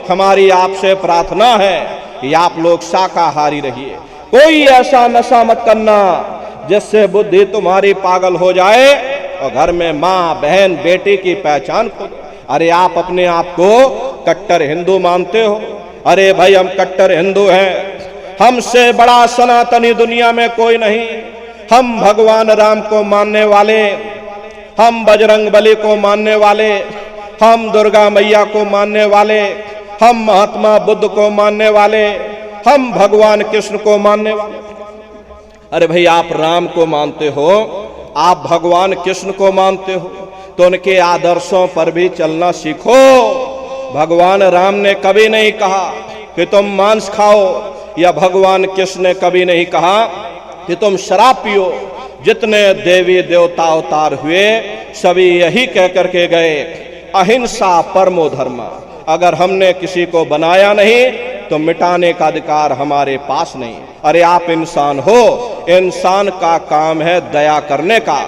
हमारी आपसे प्रार्थना है कि आप लोग शाकाहारी रहिए। कोई ऐसा नशा मत करना जिससे बुद्धि तुम्हारी पागल हो जाए और घर में माँ बहन बेटी की पहचान खो दो। अरे आप अपने आप को कट्टर हिंदू मानते हो? अरे भाई, हम कट्टर हिंदू हैं, हमसे बड़ा सनातनी दुनिया में कोई नहीं। हम भगवान राम को मानने वाले, हम बजरंग बली को मानने वाले, हम दुर्गा मैया को मानने वाले, हम महात्मा बुद्ध को मानने वाले, हम भगवान कृष्ण को मानने वाले। अरे भाई, आप राम को मानते हो, आप भगवान कृष्ण को मानते हो, तो उनके आदर्शों पर भी चलना सीखो। भगवान राम ने कभी नहीं कहा कि तुम मांस खाओ, या भगवान कृष्ण ने कभी नहीं कहा कि तुम शराब पियो। जितने देवी देवता अवतार हुए सभी यही कह करके गए, अहिंसा परमो धर्म। अगर हमने किसी को बनाया नहीं तो मिटाने का अधिकार हमारे पास नहीं। अरे आप इंसान हो, इंसान का काम है दया करने का,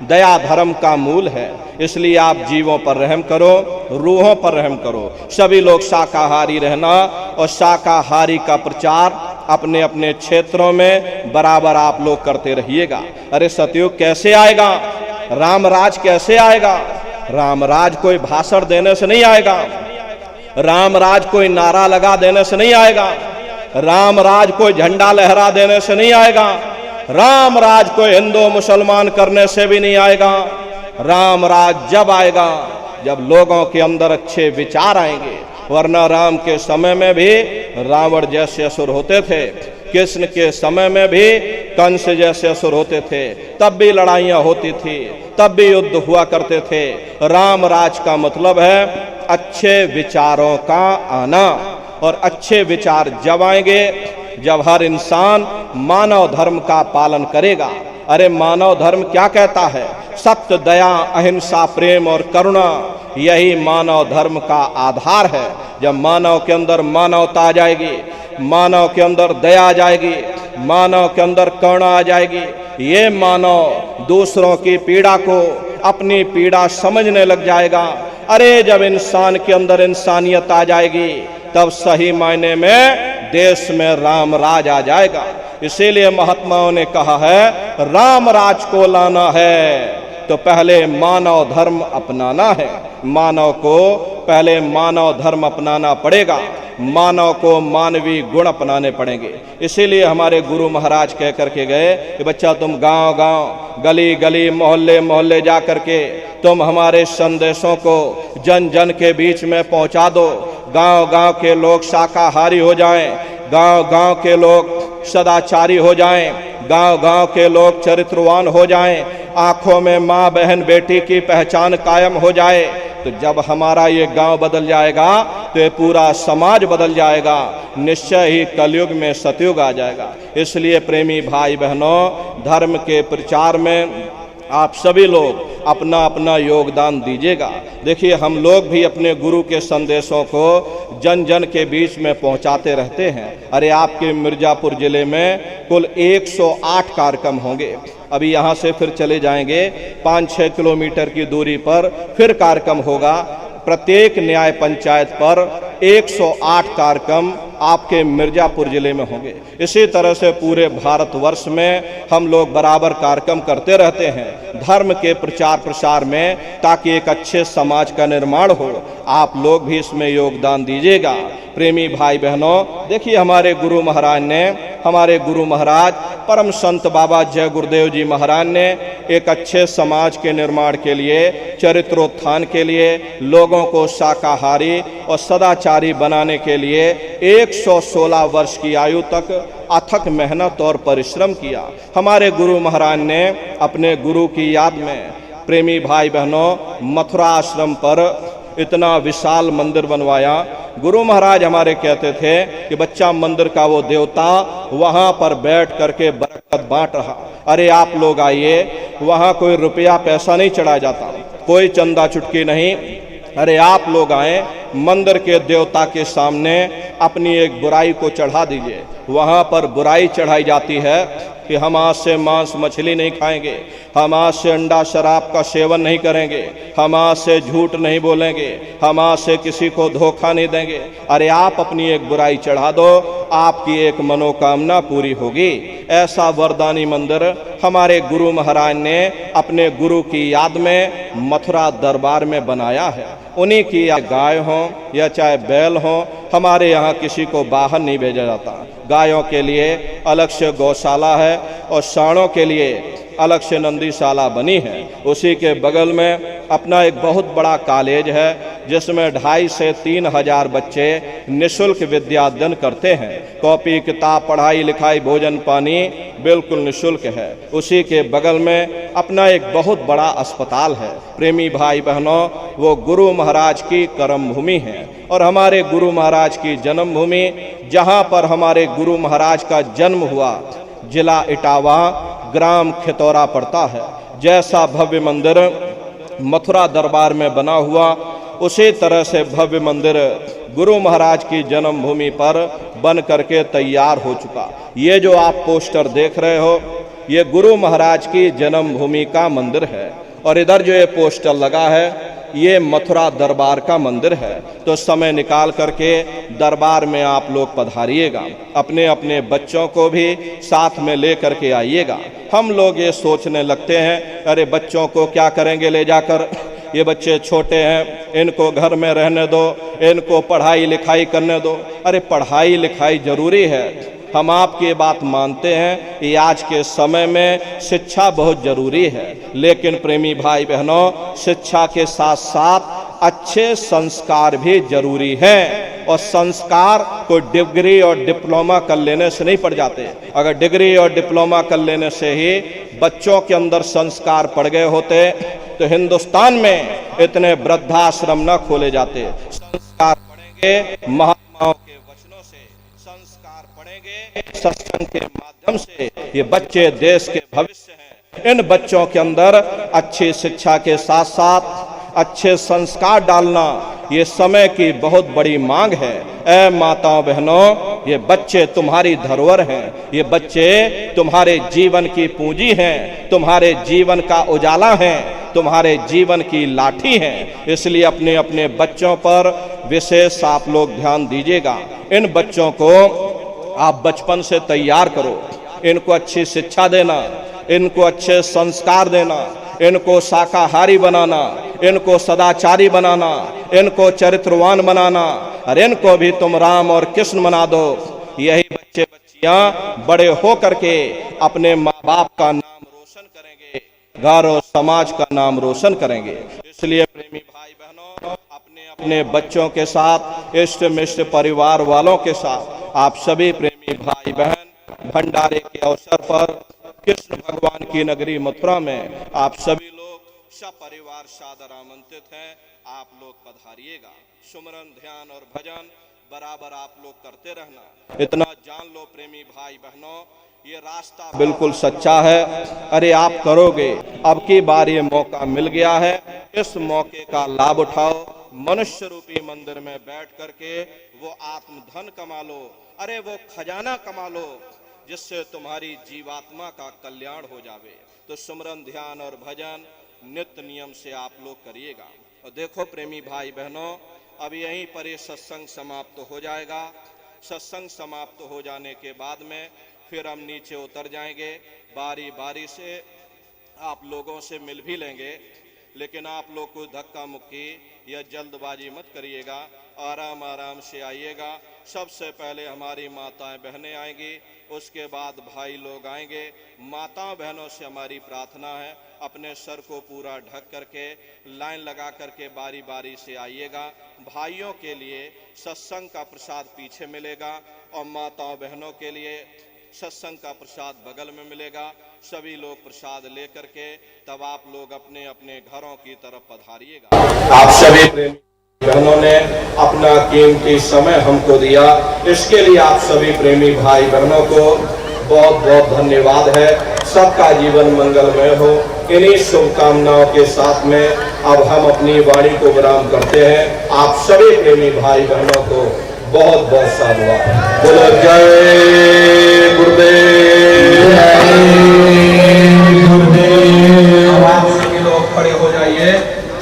दया धर्म का मूल है। इसलिए आप जीवों पर रहम करो, रूहों पर रहम करो। सभी लोग शाकाहारी रहना और शाकाहारी का प्रचार अपने अपने क्षेत्रों में बराबर आप लोग करते रहिएगा। अरे सतयुग कैसे आएगा, रामराज कैसे आएगा? रामराज कोई भाषण देने से नहीं आएगा, रामराज कोई नारा लगा देने से नहीं आएगा, रामराज कोई झंडा लहरा देने से नहीं आएगा, रामराज कोई हिंदू मुसलमान करने से भी नहीं आएगा। रामराज जब आएगा जब लोगों के अंदर अच्छे विचार आएंगे। वरना राम के समय में भी रावण जैसे असुर होते थे, कृष्ण के समय में भी कंस जैसे असुर होते थे, तब भी लड़ाइयाँ होती थी, तब भी युद्ध हुआ करते थे। रामराज का मतलब है अच्छे विचारों का आना, और अच्छे विचार जब आएंगे जब हर इंसान मानव धर्म का पालन करेगा। अरे मानव धर्म क्या कहता है? सत्य, दया, अहिंसा, प्रेम और करुणा, यही मानव धर्म का आधार है। जब मानव के अंदर मानवता आ जाएगी, मानव के अंदर दया आ जाएगी, मानव के अंदर करुणा आ जाएगी, ये मानव दूसरों की पीड़ा को अपनी पीड़ा समझने लग जाएगा। अरे जब इंसान के अंदर इंसानियत आ जाएगी तब सही मायने में देश में राम राज आ जाएगा। इसीलिए महात्माओं ने कहा है, राम राज को लाना है तो पहले मानव धर्म अपनाना है। मानव को पहले मानव धर्म अपनाना पड़ेगा, मानव को मानवीय गुण अपनाने पड़ेंगे। इसीलिए हमारे गुरु महाराज कह करके गए कि बच्चा तुम गांव गांव, गली गली, मोहल्ले मोहल्ले जा करके तुम हमारे संदेशों को जन जन के बीच में पहुंचा दो। गांव गांव के लोग शाकाहारी हो जाएं, गांव गांव के लोग सदाचारी हो जाएं, गांव गांव के लोग चरित्रवान हो जाएं, आंखों में माँ बहन बेटी की पहचान कायम हो जाए। तो जब हमारा ये गांव बदल जाएगा तो ये पूरा समाज बदल जाएगा, निश्चय ही कलयुग में सतयुग आ जाएगा। इसलिए प्रेमी भाई बहनों, धर्म के प्रचार में आप सभी लोग अपना अपना योगदान दीजिएगा। देखिए, हम लोग भी अपने गुरु के संदेशों को जन जन के बीच में पहुंचाते रहते हैं। अरे आपके मिर्जापुर जिले में कुल 108 कार्यक्रम होंगे। अभी यहाँ से फिर चले जाएंगे 5-6 किलोमीटर की दूरी पर फिर कार्यक्रम होगा। प्रत्येक न्याय पंचायत पर 108 कार्यक्रम आपके मिर्जापुर जिले में होंगे। इसी तरह से पूरे भारतवर्ष में हम लोग बराबर कार्यक्रम करते रहते हैं धर्म के प्रचार प्रसार में, ताकि एक अच्छे समाज का निर्माण हो। आप लोग भी इसमें योगदान दीजिएगा। प्रेमी भाई बहनों, देखिए हमारे गुरु महाराज ने, हमारे गुरु महाराज परम संत बाबा जय गुरुदेव जी महाराज ने एक अच्छे समाज के निर्माण के लिए, चरित्रोत्थान के लिए, लोगों को शाकाहारी और सदाचारी बनाने के लिए 116 वर्ष की आयु तक अथक मेहनत और परिश्रम किया। हमारे गुरु महाराज ने अपने गुरु की याद में, प्रेमी भाई बहनों, मथुरा आश्रम पर इतना विशाल मंदिर बनवाया। गुरु महाराज हमारे कहते थे कि बच्चा मंदिर का वो देवता वहां पर बैठ करके बरकत बांट रहा। अरे आप लोग आइए, वहां कोई रुपया पैसा नहीं चढ़ाया जाता, कोई चंदा चुटकी नहीं। अरे आप लोग आए, मंदिर के देवता के सामने अपनी एक बुराई को चढ़ा दीजिए। वहां पर बुराई चढ़ाई जाती है कि हम आज से मांस मछली नहीं खाएंगे, हम आज से अंडा शराब का सेवन नहीं करेंगे, हम आज से झूठ नहीं बोलेंगे, हम आज से किसी को धोखा नहीं देंगे। अरे आप अपनी एक बुराई चढ़ा दो, आपकी एक मनोकामना पूरी होगी। ऐसा वरदानी मंदिर हमारे गुरु महाराज ने अपने गुरु की याद में मथुरा दरबार में बनाया है। उन्हीं की या गाय हो या चाहे बैल हो, हमारे यहाँ किसी को बाहर नहीं भेजा जाता। गायों के लिए अलग से गौशाला है और सांडों के लिए अलग से नंदीशाला बनी है। उसी के बगल में अपना एक बहुत बड़ा कॉलेज है जिसमें 2,500 से 3,000 बच्चे निःशुल्क विद्या अध्ययन करते हैं। कॉपी किताब, पढ़ाई लिखाई, भोजन पानी बिल्कुल निःशुल्क है। उसी के बगल में अपना एक बहुत बड़ा अस्पताल है। प्रेमी भाई बहनों, वो गुरु महाराज की कर्म भूमि है और हमारे गुरु महाराज की जन्मभूमि, जहाँ पर हमारे गुरु महाराज का जन्म हुआ, जिला इटावा, ग्राम खितौरा पड़ता है। जैसा भव्य मंदिर मथुरा दरबार में बना हुआ, उसी तरह से भव्य मंदिर गुरु महाराज की जन्मभूमि पर बन करके तैयार हो चुका। ये जो आप पोस्टर देख रहे हो, ये गुरु महाराज की जन्मभूमि का मंदिर है और इधर जो ये पोस्टर लगा है, ये मथुरा दरबार का मंदिर है। तो समय निकाल करके दरबार में आप लोग पधारिएगा, अपने अपने बच्चों को भी साथ में ले करके आइएगा। हम लोग ये सोचने लगते हैं, अरे बच्चों को क्या करेंगे ले जाकर, ये बच्चे छोटे हैं, इनको घर में रहने दो, इनको पढ़ाई लिखाई करने दो। अरे पढ़ाई लिखाई जरूरी है, हम आपकी बात मानते हैं कि आज के समय में शिक्षा बहुत जरूरी है, लेकिन प्रेमी भाई बहनों, शिक्षा के साथ साथ अच्छे संस्कार भी जरूरी हैं। और संस्कार कोई डिग्री और डिप्लोमा कर लेने से नहीं पड़ जाते। अगर डिग्री और डिप्लोमा कर लेने से ही बच्चों के अंदर संस्कार पड़ गए होते तो हिंदुस्तान में इतने वृद्धाश्रम न खोले जाते। संस्कार पड़ेंगे महात्माओं के वचनों से, संस्कार पड़ेंगे सत्संग के माध्यम से। ये बच्चे देश के भविष्य हैं। इन बच्चों के अंदर अच्छी शिक्षा के साथ साथ अच्छे संस्कार डालना ये समय की बहुत बड़ी मांग है। ऐ माताओं बहनों, ये बच्चे तुम्हारी धरोहर हैं, ये बच्चे तुम्हारे जीवन की पूंजी हैं, तुम्हारे जीवन का उजाला हैं, तुम्हारे जीवन की लाठी हैं। इसलिए अपने अपने बच्चों पर विशेष आप लोग ध्यान दीजिएगा। इन बच्चों को आप बचपन से तैयार करो, इनको अच्छी शिक्षा देना, इनको अच्छे संस्कार देना, इनको शाकाहारी बनाना, इनको सदाचारी बनाना, इनको चरित्रवान बनाना, और इनको भी तुम राम और कृष्ण बना दो। यही बच्चे बच्चियां बड़े हो करके अपने माँ बाप का नाम रोशन करेंगे, घर और समाज का नाम रोशन करेंगे। इसलिए प्रेमी भाई बहनों, अपने अपने बच्चों के साथ, इष्ट मिष्ट परिवार वालों के साथ आप सभी प्रेमी भाई बहन भंडारे के अवसर पर कृष्ण भगवान की नगरी मथुरा में आप सभी लोग सपरिवार सादर आमंत्रित हैं। आप लोग पधारिएगा। सुमरन, ध्यान और भजन बराबर आप लोग करते रहना। इतना जान लो प्रेमी भाई बहनों, ये रास्ता बिल्कुल सच्चा है। अरे आप करोगे, अब की बार ये मौका मिल गया है, इस मौके का लाभ उठाओ। मनुष्य रूपी मंदिर में बैठ करके वो आत्मधन कमा लो, अरे वो खजाना कमा लो जिससे तुम्हारी जीवात्मा का कल्याण हो जावे। तो सुमरन, ध्यान और भजन नित्य नियम से आप लोग करिएगा। और देखो प्रेमी भाई बहनों, अब यहीं पर ये सत्संग समाप्त हो जाएगा। सत्संग समाप्त हो जाने के बाद में फिर हम नीचे उतर जाएंगे। बारी बारी से आप लोगों से मिल भी लेंगे, लेकिन आप लोग कोई धक्का मुक्की या जल्दबाजी मत करिएगा, आराम आराम से आइएगा। सबसे पहले हमारी माताएं बहनें आएंगी, उसके बाद भाई लोग आएंगे। माताओं बहनों से हमारी प्रार्थना है, अपने सर को पूरा ढक करके लाइन लगा करके बारी बारी से आइएगा। भाइयों के लिए सत्संग का प्रसाद पीछे मिलेगा और माताओं बहनों के लिए सत्संग का प्रसाद बगल में मिलेगा। सभी लोग प्रसाद लेकर के तब आप लोग अपने अपने घरों की तरफ पधारिएगा। आप सभी प्रेमी बहनों ने अपना कीमती समय हमको दिया, इसके लिए आप सभी प्रेमी भाई बहनों को बहुत बहुत धन्यवाद है। सबका जीवन मंगलमय हो। इन्हीं शुभकामनाओं के साथ में अब हम अपनी वाणी को विराम करते हैं। आप सभी प्रेमी भाई बहनों को बहुत बहुत साधुवाद। बोलो जय गुरुदेव, जय गुरुदेव। आप सभी लोग खड़े हो जाइए,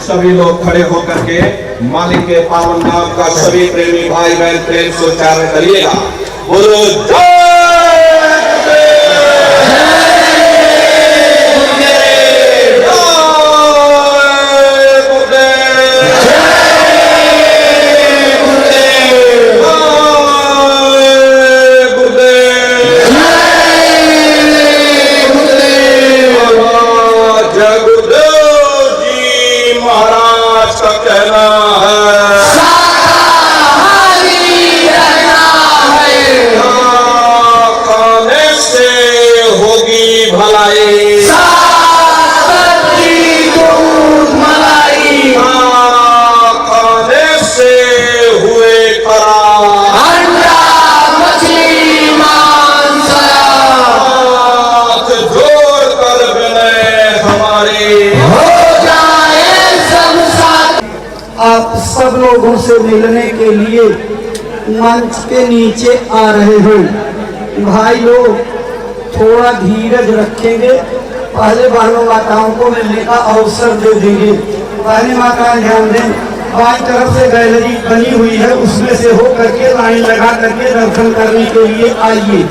सभी लोग खड़े होकर के मालिक के पावन नाम का सभी प्रेमी भाई बहन प्रेम से उच्चारण करिएगा। बोलो जय आप सब लोगों से मिलने के लिए मंच के नीचे आ रहे हैं। भाई लोग थोड़ा धीरज रखेंगे, पहले बहनों माताओं को मिलने का अवसर दे देंगे। पहले माताएं ध्यान दें, बाई तरफ से गैलरी बनी हुई है, उसमें से हो करके लाइन लगा करके दर्शन करने के लिए आइए।